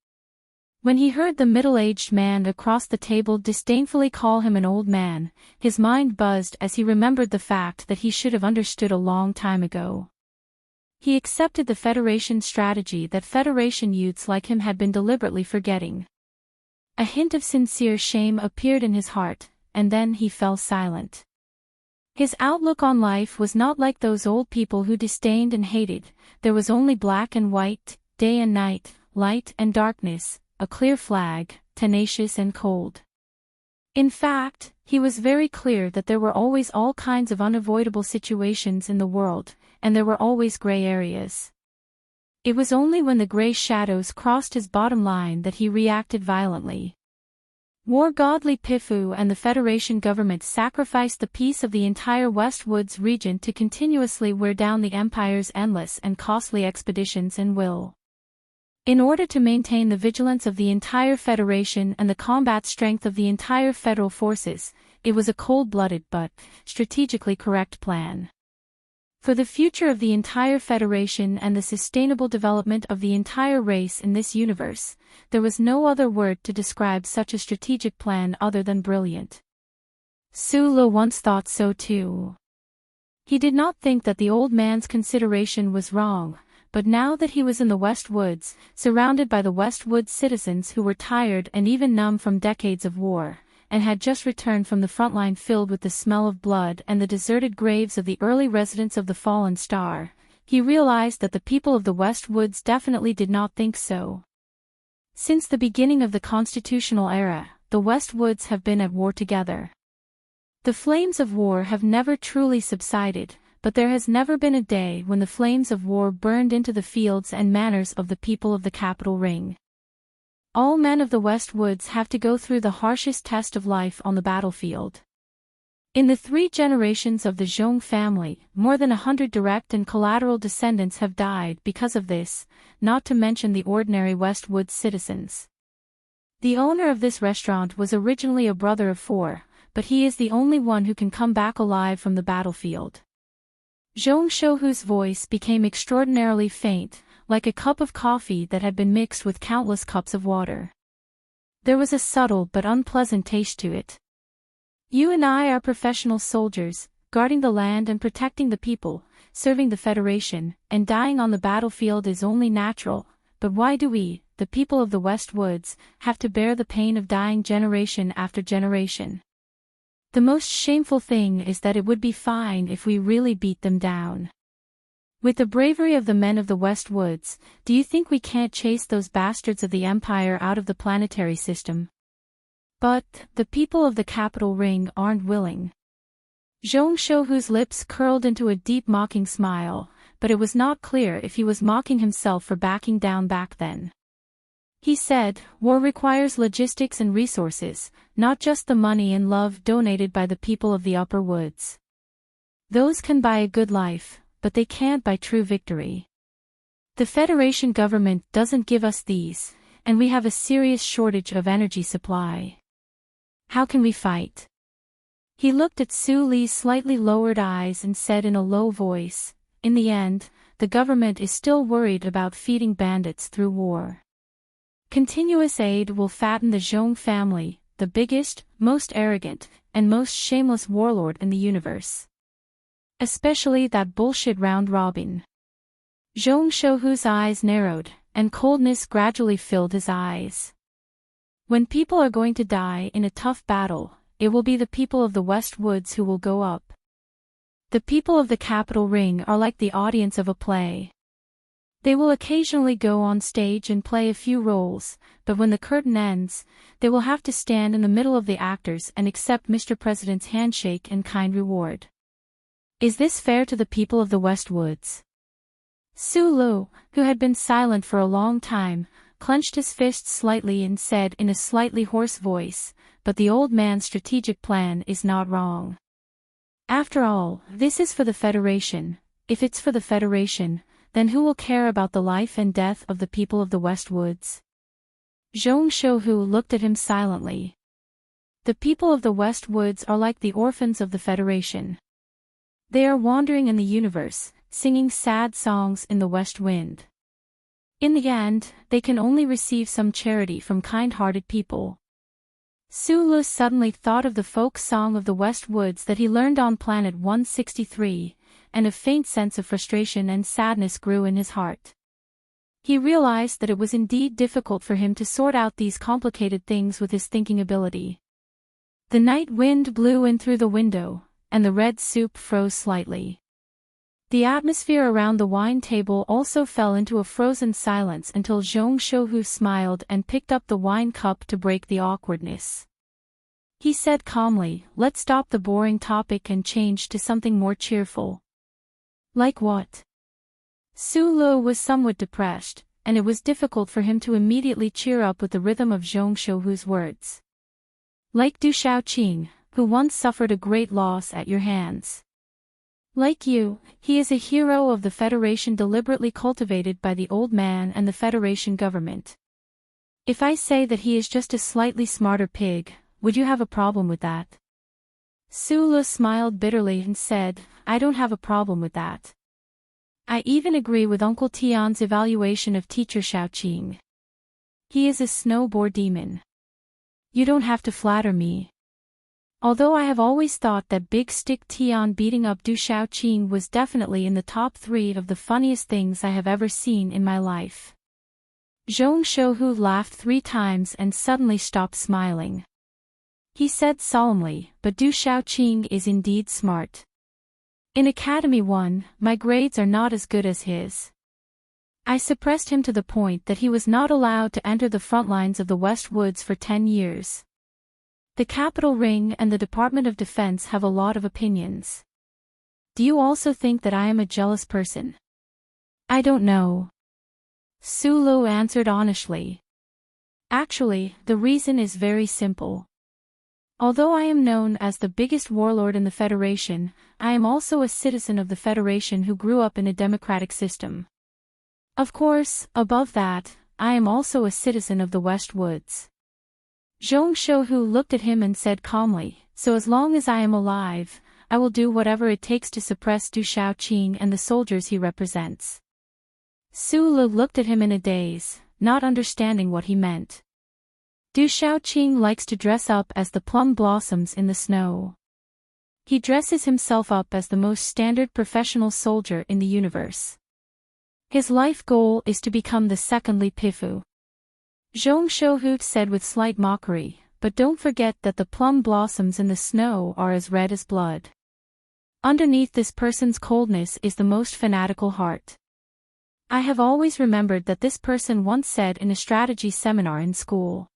When he heard the middle-aged man across the table disdainfully call him an old man, his mind buzzed as he remembered the fact that he should have understood a long time ago. He accepted the Federation strategy that Federation youths like him had been deliberately forgetting. A hint of sincere shame appeared in his heart, and then he fell silent. His outlook on life was not like those old people who disdained and hated. There was only black and white, day and night, light and darkness, a clear flag, tenacious and cold. In fact, he was very clear that there were always all kinds of unavoidable situations in the world, and there were always gray areas. It was only when the gray shadows crossed his bottom line that he reacted violently. War god Li Pifu and the Federation government sacrificed the peace of the entire West Woods region to continuously wear down the Empire's endless and costly expeditions and will. In order to maintain the vigilance of the entire Federation and the combat strength of the entire Federal forces, it was a cold-blooded but strategically correct plan. For the future of the entire Federation and the sustainable development of the entire race in this universe, there was no other word to describe such a strategic plan other than brilliant. Su Lu once thought so too. He did not think that the old man's consideration was wrong, but now that he was in the West Woods, surrounded by the West Woods citizens who were tired and even numb from decades of war, and had just returned from the front line filled with the smell of blood and the deserted graves of the early residents of the Fallen Star, he realized that the people of the West Woods definitely did not think so. Since the beginning of the constitutional era, the West Woods have been at war together. The flames of war have never truly subsided, but there has never been a day when the flames of war burned into the fields and manors of the people of the capital ring. All men of the West Woods have to go through the harshest test of life on the battlefield. In the 3 generations of the Zhong family, more than 100 direct and collateral descendants have died because of this, not to mention the ordinary West Woods citizens. The owner of this restaurant was originally a brother of 4, but he is the only one who can come back alive from the battlefield. Zhong Shouhu's voice became extraordinarily faint, like a cup of coffee that had been mixed with countless cups of water. There was a subtle but unpleasant taste to it. You and I are professional soldiers, guarding the land and protecting the people, serving the Federation, and dying on the battlefield is only natural, but why do we, the people of the West Woods, have to bear the pain of dying generation after generation? The most shameful thing is that it would be fine if we really beat them down. With the bravery of the men of the West Woods, do you think we can't chase those bastards of the Empire out of the planetary system? But, the people of the capital ring aren't willing. Zhong Shouhu's lips curled into a deep mocking smile, but it was not clear if he was mocking himself for backing down back then. He said, war requires logistics and resources, not just the money and love donated by the people of the Upper Woods. Those can buy a good life, but they can't buy true victory. The Federation government doesn't give us these, and we have a serious shortage of energy supply. How can we fight? He looked at Su Li's slightly lowered eyes and said in a low voice, in the end, the government is still worried about feeding bandits through war. Continuous aid will fatten the Zhong family, the biggest, most arrogant, and most shameless warlord in the universe. Especially that bullshit round robin. Zhong Shouhu's eyes narrowed, and coldness gradually filled his eyes. When people are going to die in a tough battle, it will be the people of the West Woods who will go up. The people of the capital ring are like the audience of a play. They will occasionally go on stage and play a few roles, but when the curtain ends, they will have to stand in the middle of the actors and accept Mr. President's handshake and kind reward. Is this fair to the people of the West Woods? Su Lu, who had been silent for a long time, clenched his fists slightly and said in a slightly hoarse voice, but the old man's strategic plan is not wrong. After all, this is for the Federation. If it's for the Federation, then who will care about the life and death of the people of the West Woods? Zhong Shouhu looked at him silently. The people of the West Woods are like the orphans of the Federation. They are wandering in the universe, singing sad songs in the west wind. In the end, they can only receive some charity from kind-hearted people. Su Lu suddenly thought of the folk song of the West Woods that he learned on Planet 163, and a faint sense of frustration and sadness grew in his heart. He realized that it was indeed difficult for him to sort out these complicated things with his thinking ability. The night wind blew in through the window, and the red soup froze slightly. The atmosphere around the wine table also fell into a frozen silence until Zhong Shouhu smiled and picked up the wine cup to break the awkwardness. He said calmly, "Let's stop the boring topic and change to something more cheerful." Like what? Su Lu was somewhat depressed, and it was difficult for him to immediately cheer up with the rhythm of Zhong Shouhu's words. Like Du Shaoqing, who once suffered a great loss at your hands. Like you, he is a hero of the Federation deliberately cultivated by the old man and the Federation government. If I say that he is just a slightly smarter pig, would you have a problem with that? Su Lu smiled bitterly and said, I don't have a problem with that. I even agree with Uncle Tian's evaluation of Teacher Shaoqing. He is a snowboard demon. You don't have to flatter me. Although I have always thought that Big Stick Tian beating up Du Shaoqing was definitely in the top 3 of the funniest things I have ever seen in my life. Zhong Shouhu laughed 3 times and suddenly stopped smiling. He said solemnly, but Du Shaoqing is indeed smart. In Academy 1, my grades are not as good as his. I suppressed him to the point that he was not allowed to enter the front lines of the West Woods for 10 years. The Capital Ring and the Department of Defense have a lot of opinions. Do you also think that I am a jealous person? I don't know. Sulu answered honestly. Actually, the reason is very simple. Although I am known as the biggest warlord in the Federation, I am also a citizen of the Federation who grew up in a democratic system. Of course, above that, I am also a citizen of the West Woods. Zhong Shouhu looked at him and said calmly, so as long as I am alive, I will do whatever it takes to suppress Du Xiaoqing and the soldiers he represents. Su Lu looked at him in a daze, not understanding what he meant. Du Xiaoqing likes to dress up as the plum blossoms in the snow. He dresses himself up as the most standard professional soldier in the universe. His life goal is to become the second Li Pifu. Zhong Shouhu said with slight mockery, but don't forget that the plum blossoms in the snow are as red as blood. Underneath this person's coldness is the most fanatical heart. I have always remembered that this person once said in a strategy seminar in school.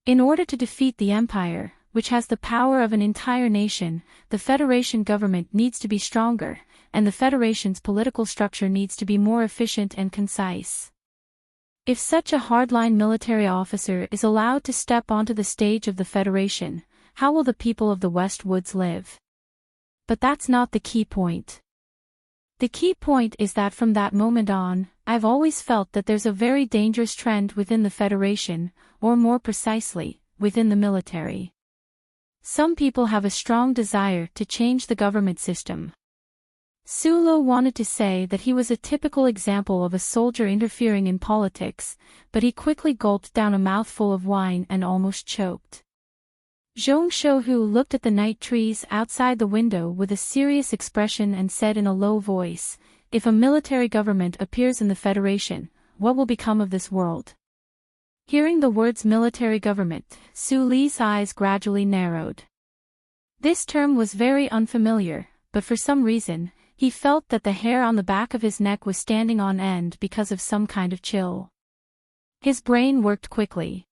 In order to defeat the empire, which has the power of an entire nation, the Federation government needs to be stronger, and the Federation's political structure needs to be more efficient and concise. If such a hardline military officer is allowed to step onto the stage of the Federation, how will the people of the West Woods live? But that's not the key point. The key point is that from that moment on, I've always felt that there's a very dangerous trend within the Federation, or more precisely, within the military. Some people have a strong desire to change the government system. Sulu wanted to say that he was a typical example of a soldier interfering in politics, but he quickly gulped down a mouthful of wine and almost choked. Zhong Shouhu looked at the night trees outside the window with a serious expression and said in a low voice, "If a military government appears in the Federation, what will become of this world?" Hearing the words military government, Su Li's eyes gradually narrowed. This term was very unfamiliar, but for some reason, he felt that the hair on the back of his neck was standing on end because of some kind of chill. His brain worked quickly.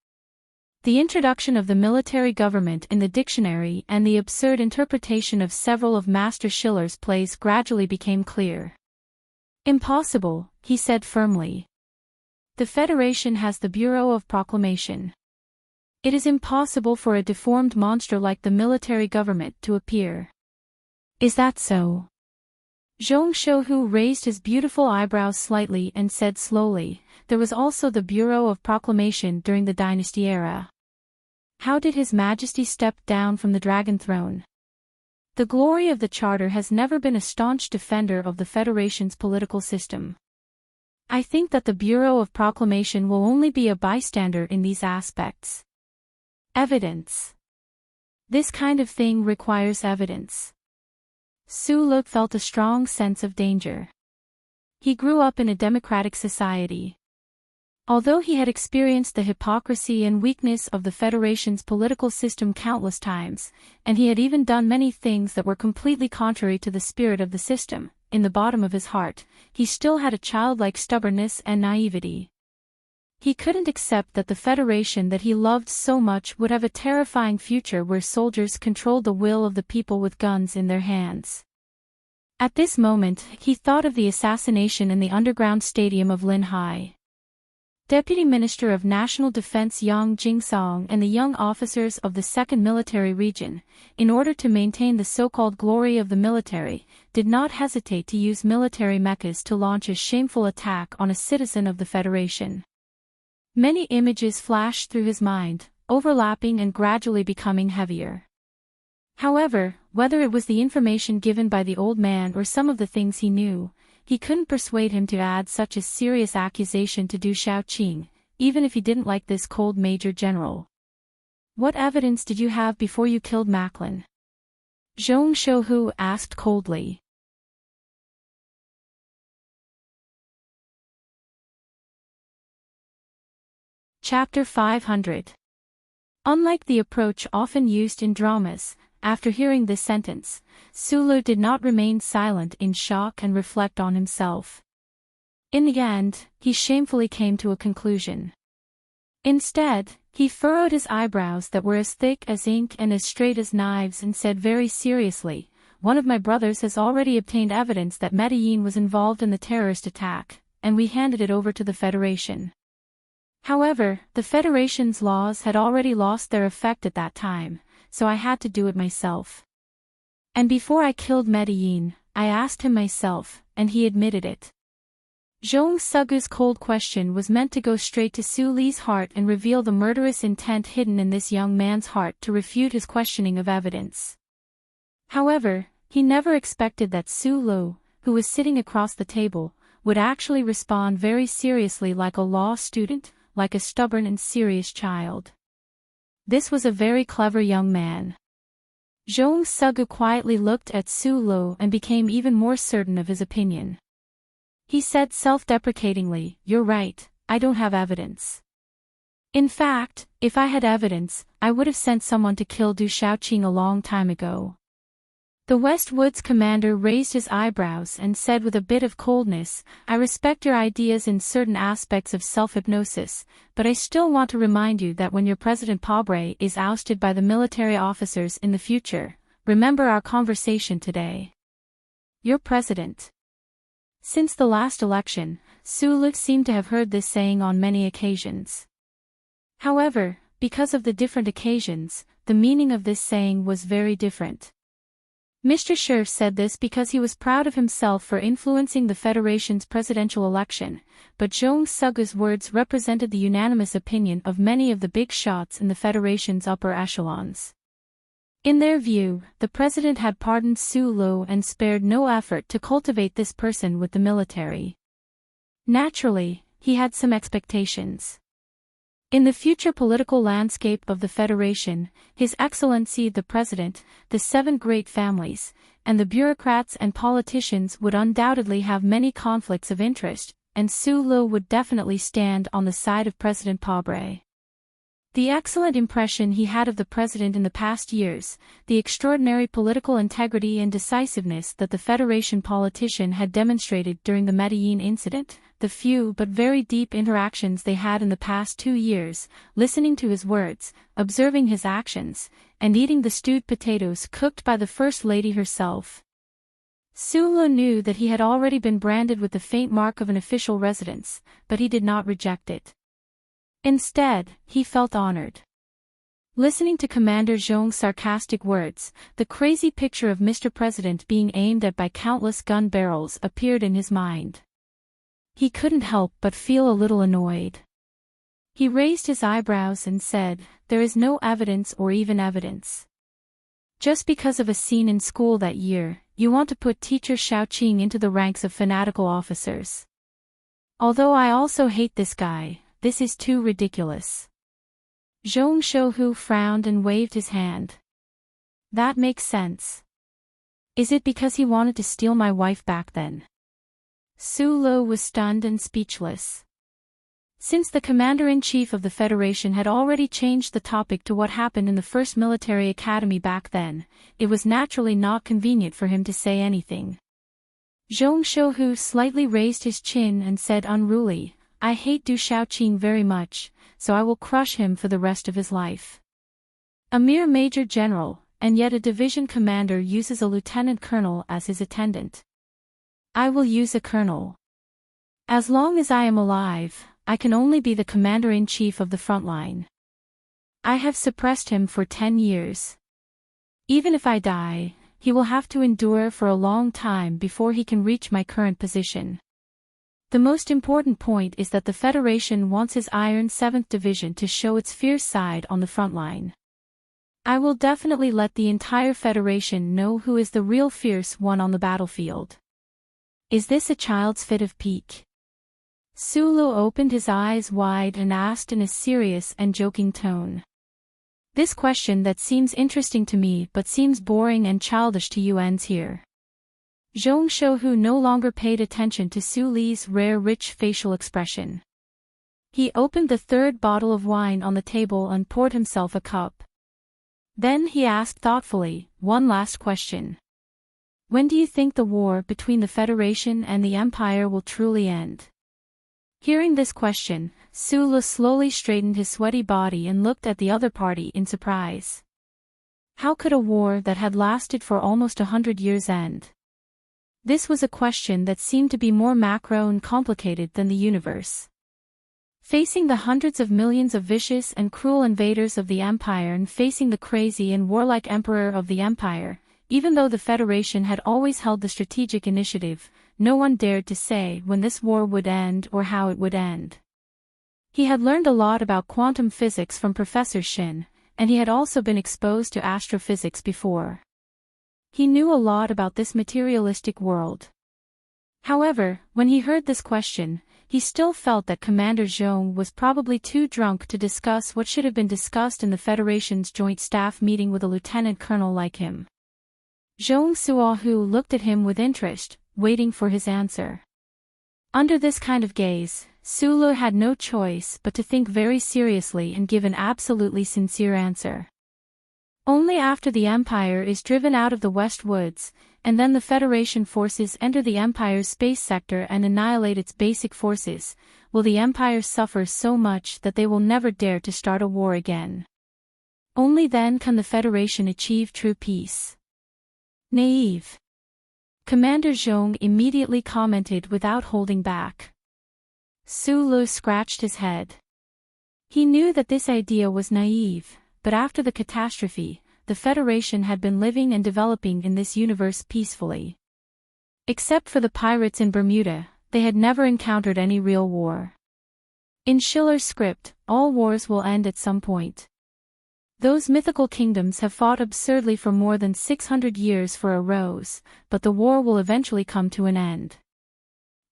The introduction of the military government in the dictionary and the absurd interpretation of several of Master Schiller's plays gradually became clear. Impossible, he said firmly. The Federation has the Bureau of Proclamation. It is impossible for a deformed monster like the military government to appear. Is that so? Zhong Shouhu raised his beautiful eyebrows slightly and said slowly, there was also the Bureau of Proclamation during the Dynasty era. How did His Majesty step down from the Dragon Throne? The glory of the Charter has never been a staunch defender of the Federation's political system. I think that the Bureau of Proclamation will only be a bystander in these aspects. Evidence. This kind of thing requires evidence. Su Lu felt a strong sense of danger. He grew up in a democratic society. Although he had experienced the hypocrisy and weakness of the Federation's political system countless times, and he had even done many things that were completely contrary to the spirit of the system, in the bottom of his heart, he still had a childlike stubbornness and naivety. He couldn't accept that the Federation that he loved so much would have a terrifying future where soldiers controlled the will of the people with guns in their hands. At this moment, he thought of the assassination in the underground stadium of Linhai. Deputy Minister of National Defense Yang Jingsong and the young officers of the 2nd Military Region, in order to maintain the so-called glory of the military, did not hesitate to use military mechas to launch a shameful attack on a citizen of the Federation. Many images flashed through his mind, overlapping and gradually becoming heavier. However, whether it was the information given by the old man or some of the things he knew, he couldn't persuade him to add such a serious accusation to Du Xiaoqing, even if he didn't like this cold Major General. What evidence did you have before you killed Macklin? Zhong Shouhu asked coldly. Chapter 500. Unlike the approach often used in dramas, after hearing this sentence, Sulu did not remain silent in shock and reflect on himself. In the end, he shamefully came to a conclusion. Instead, he furrowed his eyebrows that were as thick as ink and as straight as knives and said very seriously, one of my brothers has already obtained evidence that Medellin was involved in the terrorist attack, and we handed it over to the Federation. However, the Federation's laws had already lost their effect at that time, so I had to do it myself. And before I killed Medellin, I asked him myself, and he admitted it. Jeong Sugu's cold question was meant to go straight to Su Lee's heart and reveal the murderous intent hidden in this young man's heart to refute his questioning of evidence. However, he never expected that Su Lo, who was sitting across the table, would actually respond very seriously like a law student, like a stubborn and serious child. This was a very clever young man. Jeong Sugu quietly looked at Su Lo and became even more certain of his opinion. He said self-deprecatingly, "You're right, I don't have evidence. In fact, if I had evidence, I would have sent someone to kill Du Shaoqing a long time ago." The Westwoods commander raised his eyebrows and said with a bit of coldness, "I respect your ideas in certain aspects of self-hypnosis, but I still want to remind you that when your President Pobre is ousted by the military officers in the future, remember our conversation today. Your president." Since the last election, Su Lu seemed to have heard this saying on many occasions. However, because of the different occasions, the meaning of this saying was very different. Mr. Sher said this because he was proud of himself for influencing the Federation's presidential election, but Jeong Sugu's words represented the unanimous opinion of many of the big shots in the Federation's upper echelons. In their view, the president had pardoned Su Lo and spared no effort to cultivate this person with the military. Naturally, he had some expectations. In the future political landscape of the Federation, His Excellency the President, the 7 great families, and the bureaucrats and politicians would undoubtedly have many conflicts of interest, and Su Lo would definitely stand on the side of President Pobre. The excellent impression he had of the president in the past years, the extraordinary political integrity and decisiveness that the Federation politician had demonstrated during the Medellin incident, the few but very deep interactions they had in the past 2 years, listening to his words, observing his actions, and eating the stewed potatoes cooked by the First Lady herself. Su Lo knew that he had already been branded with the faint mark of an official residence, but he did not reject it. Instead, he felt honored. Listening to Commander Zhong's sarcastic words, the crazy picture of Mr. President being aimed at by countless gun barrels appeared in his mind. He couldn't help but feel a little annoyed. He raised his eyebrows and said, "There is no evidence or even evidence. Just because of a scene in school that year, you want to put teacher Shaoqing into the ranks of fanatical officers. Although I also hate this guy, this is too ridiculous." Zhong Shouhu frowned and waved his hand. "That makes sense. Is it because he wanted to steal my wife back then?" Su Lo was stunned and speechless. Since the commander-in-chief of the Federation had already changed the topic to what happened in the first military academy back then, it was naturally not convenient for him to say anything. Zhong Shouhu slightly raised his chin and said unruly, "I hate Du Shaoqing very much, so I will crush him for the rest of his life." A mere major general, and yet a division commander uses a lieutenant colonel as his attendant. "I will use a colonel. As long as I am alive, I can only be the commander-in-chief of the front line. I have suppressed him for 10 years. Even if I die, he will have to endure for a long time before he can reach my current position. The most important point is that the Federation wants his Iron 7th Division to show its fierce side on the front line. I will definitely let the entire Federation know who is the real fierce one on the battlefield." Is this a child's fit of pique? Su Lo opened his eyes wide and asked in a serious and joking tone. "This question that seems interesting to me but seems boring and childish to you ends here." Zhong Shouhu no longer paid attention to Su Li's rare rich facial expression. He opened the 3rd bottle of wine on the table and poured himself a cup. Then he asked thoughtfully, "One last question. When do you think the war between the Federation and the Empire will truly end?" Hearing this question, Su Lu slowly straightened his sweaty body and looked at the other party in surprise. How could a war that had lasted for almost 100 years end? This was a question that seemed to be more macro and complicated than the universe. Facing the hundreds of millions of vicious and cruel invaders of the Empire and facing the crazy and warlike Emperor of the Empire, even though the Federation had always held the strategic initiative, no one dared to say when this war would end or how it would end. He had learned a lot about quantum physics from Professor Shin, and he had also been exposed to astrophysics before. He knew a lot about this materialistic world. However, when he heard this question, he still felt that Commander Zhong was probably too drunk to discuss what should have been discussed in the Federation's joint staff meeting with a lieutenant colonel like him. Zhong Suahu looked at him with interest, waiting for his answer. Under this kind of gaze, Sulu had no choice but to think very seriously and give an absolutely sincere answer. Only after the Empire is driven out of the West Woods, and then the Federation forces enter the Empire's space sector and annihilate its basic forces, will the Empire suffer so much that they will never dare to start a war again. Only then can the Federation achieve true peace. Naive. Commander Zhong immediately commented without holding back. Sulu scratched his head. He knew that this idea was naive, but after the catastrophe, the Federation had been living and developing in this universe peacefully. Except for the pirates in Bermuda, they had never encountered any real war. In Schiller's script, all wars will end at some point. Those mythical kingdoms have fought absurdly for more than 600 years for a rose, but the war will eventually come to an end.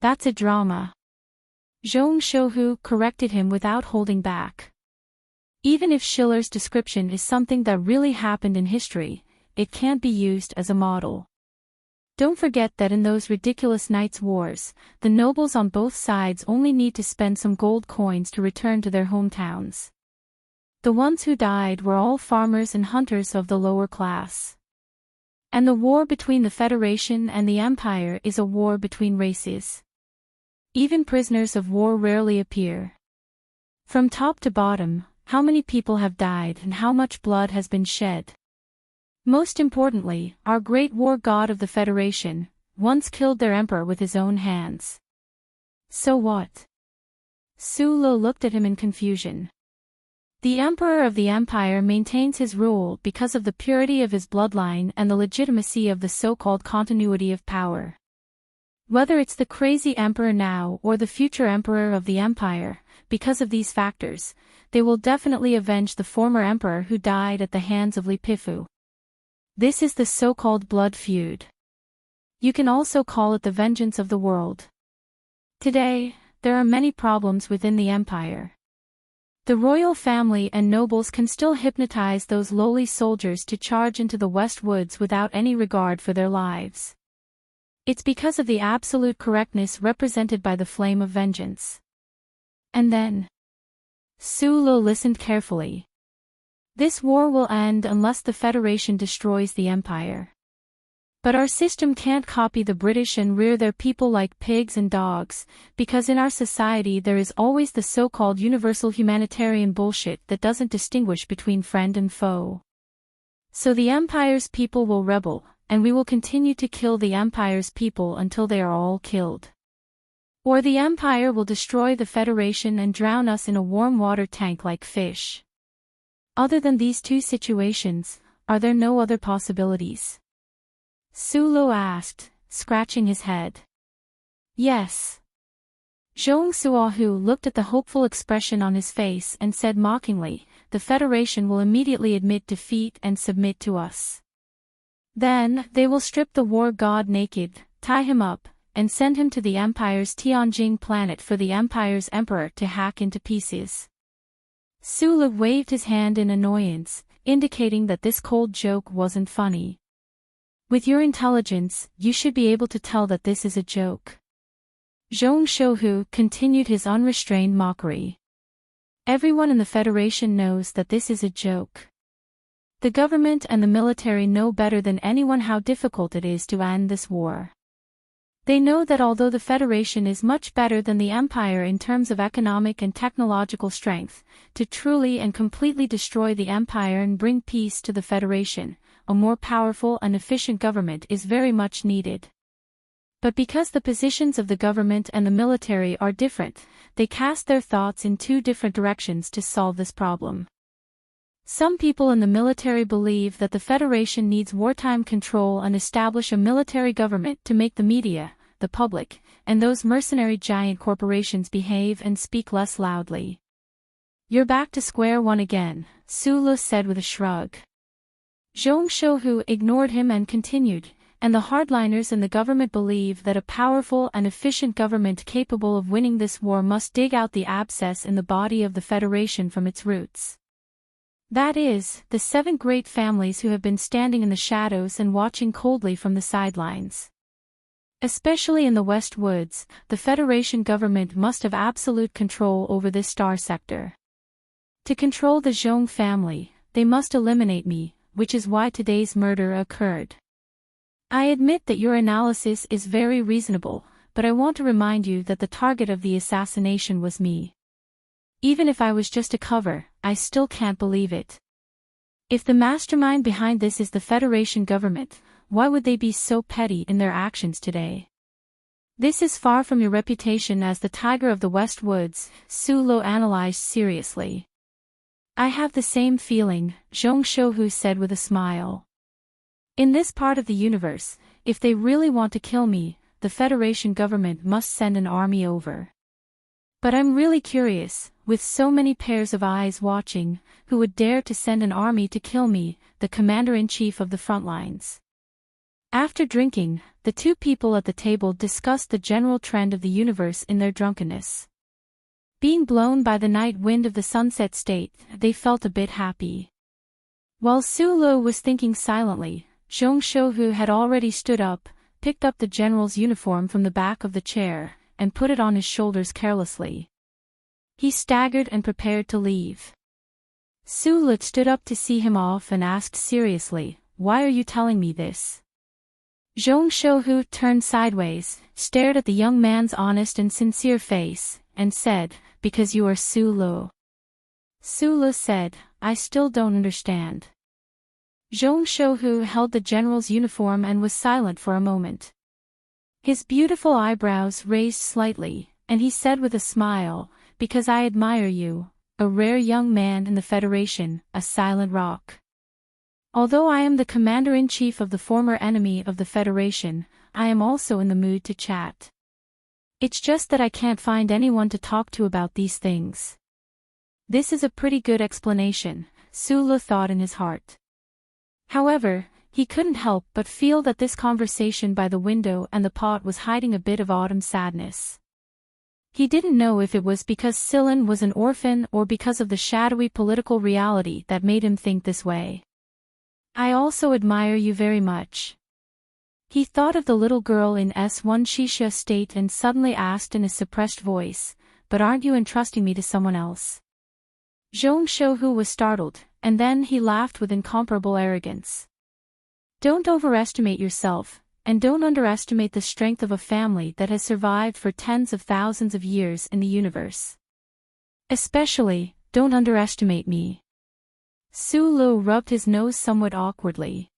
That's a drama. Zhong Shouhu corrected him without holding back. Even if Schiller's description is something that really happened in history, it can't be used as a model. Don't forget that in those ridiculous Knights' Wars, the nobles on both sides only need to spend some gold coins to return to their hometowns. The ones who died were all farmers and hunters of the lower class. And the war between the Federation and the Empire is a war between races. Even prisoners of war rarely appear. From top to bottom, how many people have died and how much blood has been shed? Most importantly, our great war god of the Federation once killed their emperor with his own hands. So what? Sulu looked at him in confusion. The Emperor of the Empire maintains his rule because of the purity of his bloodline and the legitimacy of the so-called continuity of power. Whether it's the crazy Emperor now or the future Emperor of the Empire, because of these factors, they will definitely avenge the former Emperor who died at the hands of Lipifu. This is the so-called blood feud. You can also call it the vengeance of the world. Today, there are many problems within the Empire. The royal family and nobles can still hypnotize those lowly soldiers to charge into the West Woods without any regard for their lives. It's because of the absolute correctness represented by the flame of vengeance. And then, Sulu listened carefully. This war will end unless the Federation destroys the Empire. But our system can't copy the British and rear their people like pigs and dogs, because in our society there is always the so-called universal humanitarian bullshit that doesn't distinguish between friend and foe. So the Empire's people will rebel, and we will continue to kill the Empire's people until they are all killed. Or the Empire will destroy the Federation and drown us in a warm water tank like fish. Other than these two situations, are there no other possibilities? Sulu asked, scratching his head. Yes. Zhong Suahu looked at the hopeful expression on his face and said mockingly, the Federation will immediately admit defeat and submit to us. Then, they will strip the war god naked, tie him up, and send him to the Empire's Tianjing planet for the Empire's emperor to hack into pieces. Sulu waved his hand in annoyance, indicating that this cold joke wasn't funny. With your intelligence, you should be able to tell that this is a joke. Zhong Shouhu continued his unrestrained mockery. Everyone in the Federation knows that this is a joke. The government and the military know better than anyone how difficult it is to end this war. They know that although the Federation is much better than the Empire in terms of economic and technological strength, to truly and completely destroy the Empire and bring peace to the Federation, a more powerful and efficient government is very much needed. But because the positions of the government and the military are different, they cast their thoughts in two different directions to solve this problem. Some people in the military believe that the Federation needs wartime control and establish a military government to make the media, the public, and those mercenary giant corporations behave and speak less loudly. "You're back to square one again," Sulu said with a shrug. Zhong Shouhu ignored him and continued, "And the hardliners in the government believe that a powerful and efficient government capable of winning this war must dig out the abscess in the body of the Federation from its roots. That is, the 7 great families who have been standing in the shadows and watching coldly from the sidelines. Especially in the West Woods, the Federation government must have absolute control over this star sector. To control the Zhong family, they must eliminate me, which is why today's murder occurred. I admit that your analysis is very reasonable, but I want to remind you that the target of the assassination was me. Even if I was just a cover, I still can't believe it. If the mastermind behind this is the Federation government, why would they be so petty in their actions today? This is far from your reputation as the Tiger of the West Woods," Sulu analyzed seriously. "I have the same feeling," Zhong Shouhu said with a smile. "In this part of the universe, if they really want to kill me, the Federation government must send an army over. But I'm really curious, with so many pairs of eyes watching, who would dare to send an army to kill me, the commander-in-chief of the front lines?" After drinking, the two people at the table discussed the general trend of the universe in their drunkenness. Being blown by the night wind of the sunset state, they felt a bit happy. While Sulu was thinking silently, Zhong Shouhu had already stood up, picked up the general's uniform from the back of the chair, and put it on his shoulders carelessly. He staggered and prepared to leave. Sulu stood up to see him off and asked seriously, "Why are you telling me this?" Zhong Shouhu turned sideways, stared at the young man's honest and sincere face, and said, "Because you are Sulu." Sulu said, "I still don't understand." Zhong Shouhu held the general's uniform and was silent for a moment. His beautiful eyebrows raised slightly, and he said with a smile, "Because I admire you, a rare young man in the Federation, a silent rock. Although I am the commander-in-chief of the former enemy of the Federation, I am also in the mood to chat. It's just that I can't find anyone to talk to about these things." This is a pretty good explanation, Sulu thought in his heart. However, he couldn't help but feel that this conversation by the window and the pot was hiding a bit of autumn sadness. He didn't know if it was because Silan was an orphan or because of the shadowy political reality that made him think this way. "I also admire you very much." He thought of the little girl in S1 Shisha State and suddenly asked in a suppressed voice, "But aren't you entrusting me to someone else?" Zhong Shouhu was startled, and then he laughed with incomparable arrogance. "Don't overestimate yourself, and don't underestimate the strength of a family that has survived for tens of thousands of years in the universe. Especially, don't underestimate me." Sulu rubbed his nose somewhat awkwardly.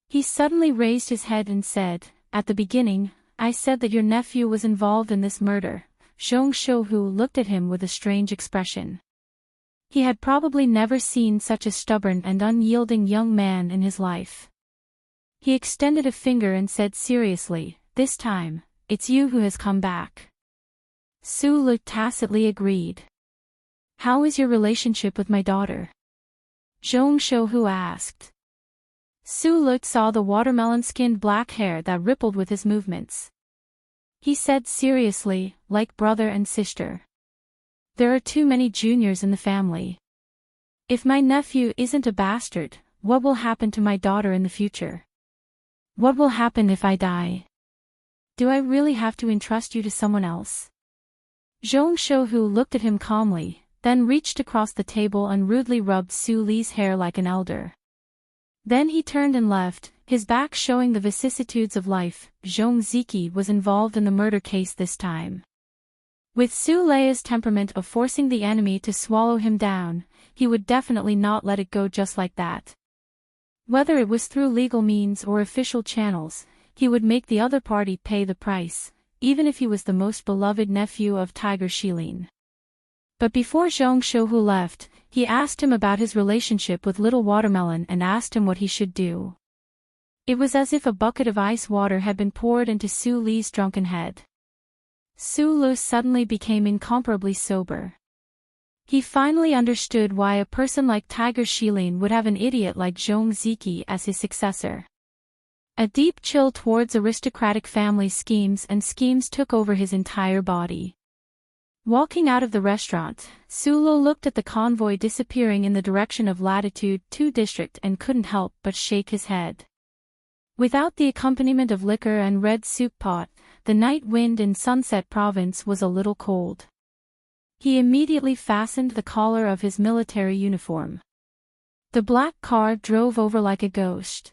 He suddenly raised his head and said, "At the beginning, I said that your nephew was involved in this murder." Zhong Shouhu looked at him with a strange expression. He had probably never seen such a stubborn and unyielding young man in his life. He extended a finger and said seriously, "This time, it's you who has come back." Sulu tacitly agreed. "How is your relationship with my daughter?" Zhong Shouhu asked. Sulu saw the watermelon-skinned black hair that rippled with his movements. He said seriously, "Like brother and sister. There are too many juniors in the family. If my nephew isn't a bastard, what will happen to my daughter in the future? What will happen if I die? Do I really have to entrust you to someone else?" Zhong Shouhu looked at him calmly, then reached across the table and rudely rubbed Su Li's hair like an elder. Then he turned and left, his back showing the vicissitudes of life. Zhong Ziki was involved in the murder case this time. With Su Leia's temperament of forcing the enemy to swallow him down, he would definitely not let it go just like that. Whether it was through legal means or official channels, he would make the other party pay the price, even if he was the most beloved nephew of Tiger Shilin. But before Zhong Shouhu left, he asked him about his relationship with Little Watermelon and asked him what he should do. It was as if a bucket of ice water had been poured into Su Li's drunken head. Su Lu suddenly became incomparably sober. He finally understood why a person like Tiger Shilin would have an idiot like Zhong Ziki as his successor. A deep chill towards aristocratic family schemes took over his entire body. Walking out of the restaurant, Su Lu looked at the convoy disappearing in the direction of Latitude 2 district and couldn't help but shake his head. Without the accompaniment of liquor and red soup pot, the night wind in Sunset Province was a little cold. He immediately fastened the collar of his military uniform. The black car drove over like a ghost.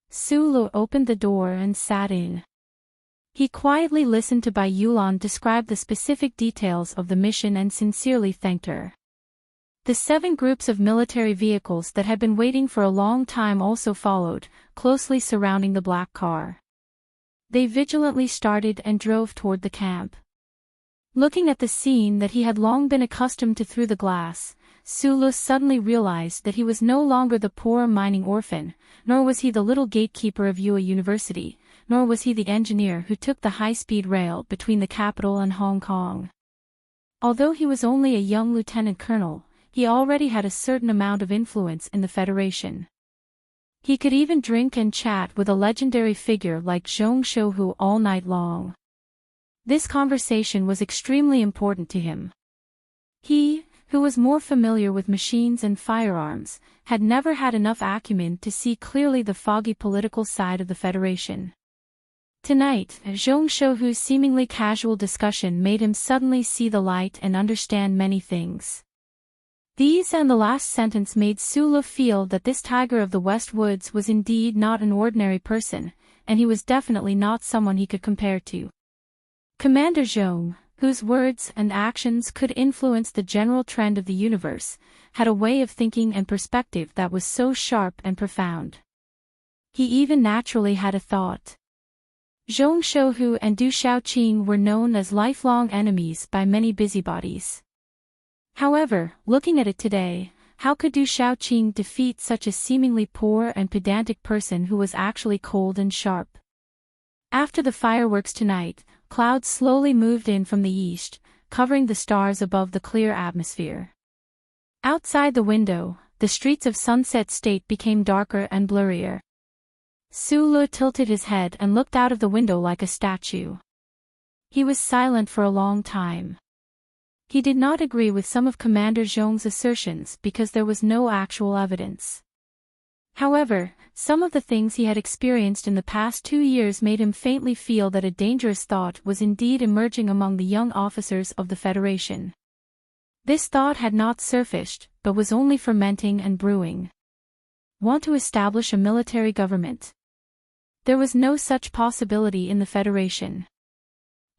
Su Lu opened the door and sat in. He quietly listened to Bai Yulan describe the specific details of the mission and sincerely thanked her. The 7 groups of military vehicles that had been waiting for a long time also followed, closely surrounding the black car. They vigilantly started and drove toward the camp. Looking at the scene that he had long been accustomed to through the glass, Su Lu suddenly realized that he was no longer the poor mining orphan, nor was he the little gatekeeper of Yue University, nor was he the engineer who took the high-speed rail between the capital and Hong Kong. Although he was only a young lieutenant colonel, he already had a certain amount of influence in the Federation. He could even drink and chat with a legendary figure like Zhong Shouhu all night long. This conversation was extremely important to him. He, who was more familiar with machines and firearms, had never had enough acumen to see clearly the foggy political side of the Federation. Tonight, Zhong Shouhu's seemingly casual discussion made him suddenly see the light and understand many things. These and the last sentence made Su Lu feel that this tiger of the West Woods was indeed not an ordinary person, and he was definitely not someone he could compare to. Commander Zhong, whose words and actions could influence the general trend of the universe, had a way of thinking and perspective that was so sharp and profound. He even naturally had a thought. Zhong Shouhu and Du Shaoqing were known as lifelong enemies by many busybodies. However, looking at it today, how could Du Shaoqing defeat such a seemingly poor and pedantic person who was actually cold and sharp? After the fireworks tonight, clouds slowly moved in from the east, covering the stars above the clear atmosphere. Outside the window, the streets of Sunset State became darker and blurrier. Su Lu tilted his head and looked out of the window like a statue. He was silent for a long time. He did not agree with some of Commander Zhong's assertions because there was no actual evidence. However, some of the things he had experienced in the past 2 years made him faintly feel that a dangerous thought was indeed emerging among the young officers of the Federation. This thought had not surfaced, but was only fermenting and brewing. Want to establish a military government? There was no such possibility in the Federation.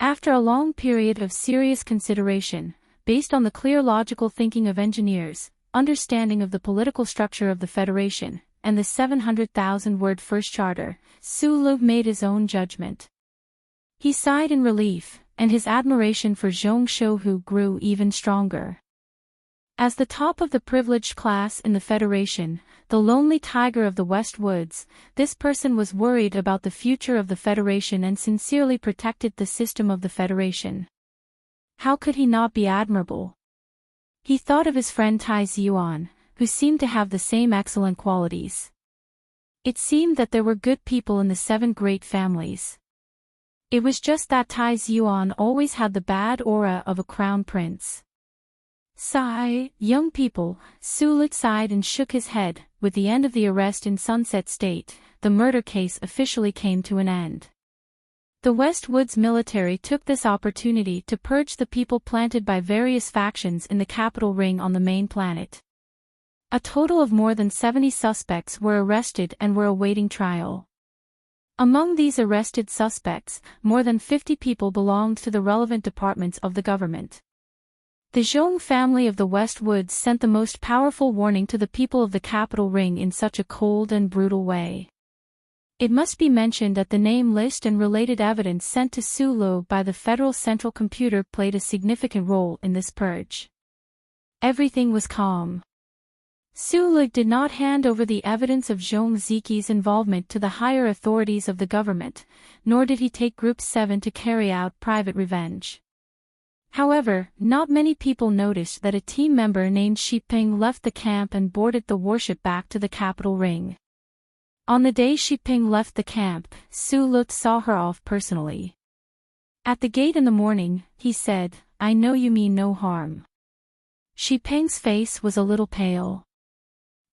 After a long period of serious consideration, based on the clear logical thinking of engineers, understanding of the political structure of the Federation, and the 700,000-word First Charter, Su Lu made his own judgment. He sighed in relief, and his admiration for Zhong Shouhu grew even stronger. As the top of the privileged class in the Federation, the lonely tiger of the West Woods, this person was worried about the future of the Federation and sincerely protected the system of the Federation. How could he not be admirable? He thought of his friend Tai Ziyuan, who seemed to have the same excellent qualities. It seemed that there were good people in the 7 great families. It was just that Tai Ziyuan always had the bad aura of a crown prince. Sigh, young people, Su Lu sighed and shook his head. With the end of the arrest in Sunset State, the murder case officially came to an end. The West Woods military took this opportunity to purge the people planted by various factions in the capital ring on the main planet. A total of more than 70 suspects were arrested and were awaiting trial. Among these arrested suspects, more than 50 people belonged to the relevant departments of the government. The Zhong family of the West Woods sent the most powerful warning to the people of the capital ring in such a cold and brutal way. It must be mentioned that the name list and related evidence sent to Sulo by the Federal Central Computer played a significant role in this purge. Everything was calm. Sulo did not hand over the evidence of Zhong Ziqi's involvement to the higher authorities of the government, nor did he take Group 7 to carry out private revenge. However, not many people noticed that a team member named Shiping left the camp and boarded the warship back to the capital ring. On the day Shiping left the camp, Sulo saw her off personally. At the gate in the morning, he said, "I know you mean no harm." Shiping's face was a little pale.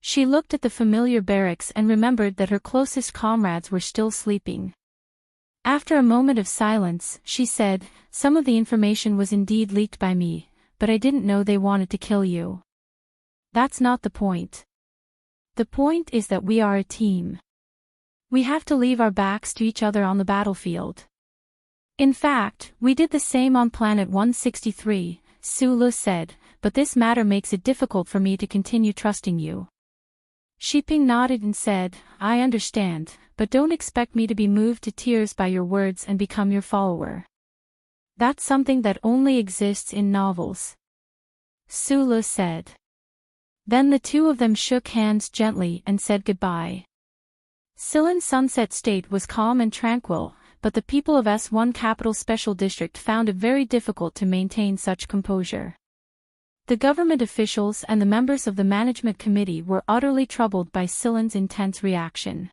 She looked at the familiar barracks and remembered that her closest comrades were still sleeping. After a moment of silence, she said, "Some of the information was indeed leaked by me, but I didn't know they wanted to kill you. That's not the point. The point is that we are a team. We have to leave our backs to each other on the battlefield. In fact, we did the same on Planet 163, Sulo said, but this matter makes it difficult for me to continue trusting you." Shiping nodded and said, "I understand, but don't expect me to be moved to tears by your words and become your follower. That's something that only exists in novels." Sulo said. Then the two of them shook hands gently and said goodbye. Silan's Sunset State was calm and tranquil, but the people of S1 Capital Special District found it very difficult to maintain such composure. The government officials and the members of the management committee were utterly troubled by Silan's intense reaction.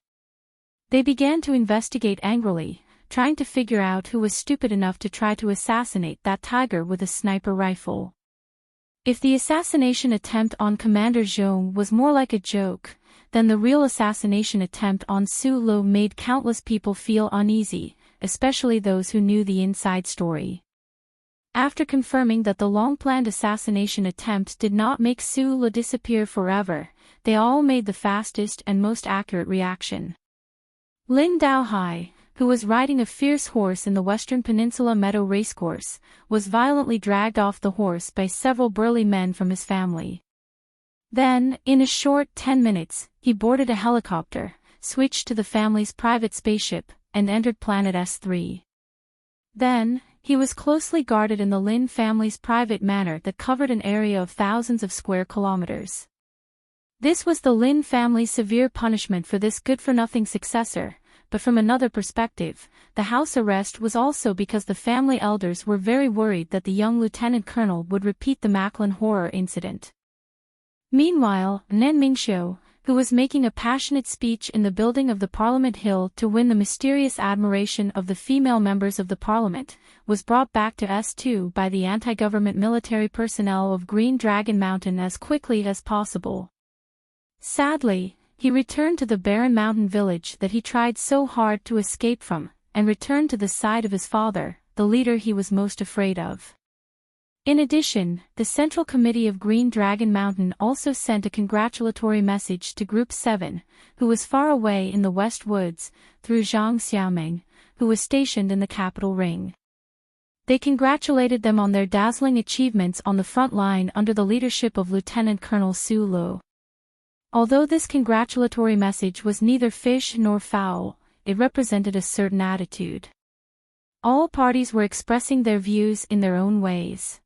They began to investigate angrily, trying to figure out who was stupid enough to try to assassinate that tiger with a sniper rifle. If the assassination attempt on Commander Zhong was more like a joke, then the real assassination attempt on Sulo made countless people feel uneasy, especially those who knew the inside story. After confirming that the long-planned assassination attempt did not make Sulo disappear forever, they all made the fastest and most accurate reaction. Lin Daohai, who was riding a fierce horse in the Western Peninsula Meadow Racecourse, was violently dragged off the horse by several burly men from his family. Then, in a short 10 minutes, he boarded a helicopter, switched to the family's private spaceship, and entered Planet S3. Then, he was closely guarded in the Lin family's private manor that covered an area of thousands of square kilometers. This was the Lin family's severe punishment for this good-for-nothing successor, but from another perspective, the house arrest was also because the family elders were very worried that the young lieutenant colonel would repeat the Macklin horror incident. Meanwhile, Nen Mingxiu, who was making a passionate speech in the building of the Parliament Hill to win the mysterious admiration of the female members of the Parliament, was brought back to S2 by the anti-government military personnel of Green Dragon Mountain as quickly as possible. Sadly, he returned to the barren mountain village that he tried so hard to escape from, and returned to the side of his father, the leader he was most afraid of. In addition, the Central Committee of Green Dragon Mountain also sent a congratulatory message to Group 7, who was far away in the West Woods, through Zhang Xiaoming, who was stationed in the capital ring. They congratulated them on their dazzling achievements on the front line under the leadership of Lieutenant Colonel Su Lo. Although this congratulatory message was neither fish nor fowl, it represented a certain attitude. All parties were expressing their views in their own ways.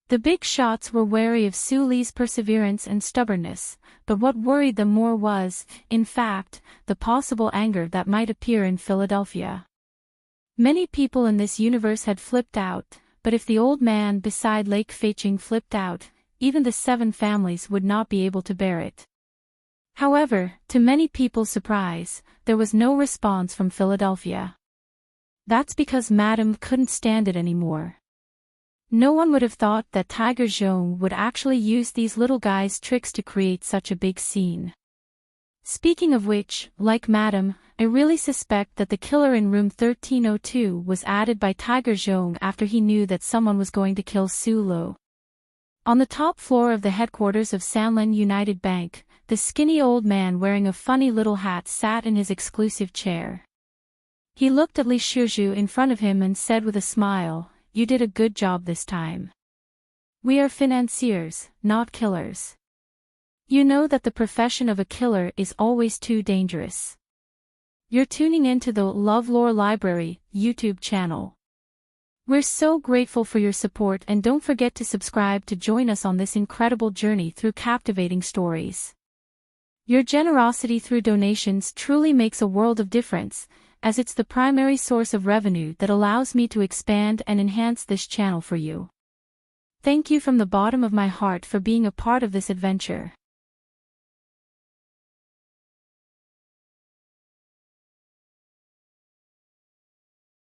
The big shots were wary of Su Li's perseverance and stubbornness, but what worried them more was, in fact, the possible anger that might appear in Philadelphia. Many people in this universe had flipped out, but if the old man beside Lake Feiqing flipped out, even the 7 families would not be able to bear it. However, to many people's surprise, there was no response from Philadelphia. That's because Madame couldn't stand it anymore. No one would have thought that Tiger Zhong would actually use these little guys' tricks to create such a big scene. Speaking of which, like Madame, I really suspect that the killer in room 1302 was added by Tiger Zhong after he knew that someone was going to kill Su Lo. On the top floor of the headquarters of Sanlin United Bank, the skinny old man wearing a funny little hat sat in his exclusive chair. He looked at Li Shuzhu in front of him and said with a smile, "You did a good job this time. We are financiers, not killers. You know that the profession of a killer is always too dangerous. You're tuning into the LoveLore Library YouTube channel. We're so grateful for your support, and don't forget to subscribe to join us on this incredible journey through captivating stories. Your generosity through donations truly makes a world of difference, as it's the primary source of revenue that allows me to expand and enhance this channel for you. Thank you from the bottom of my heart for being a part of this adventure."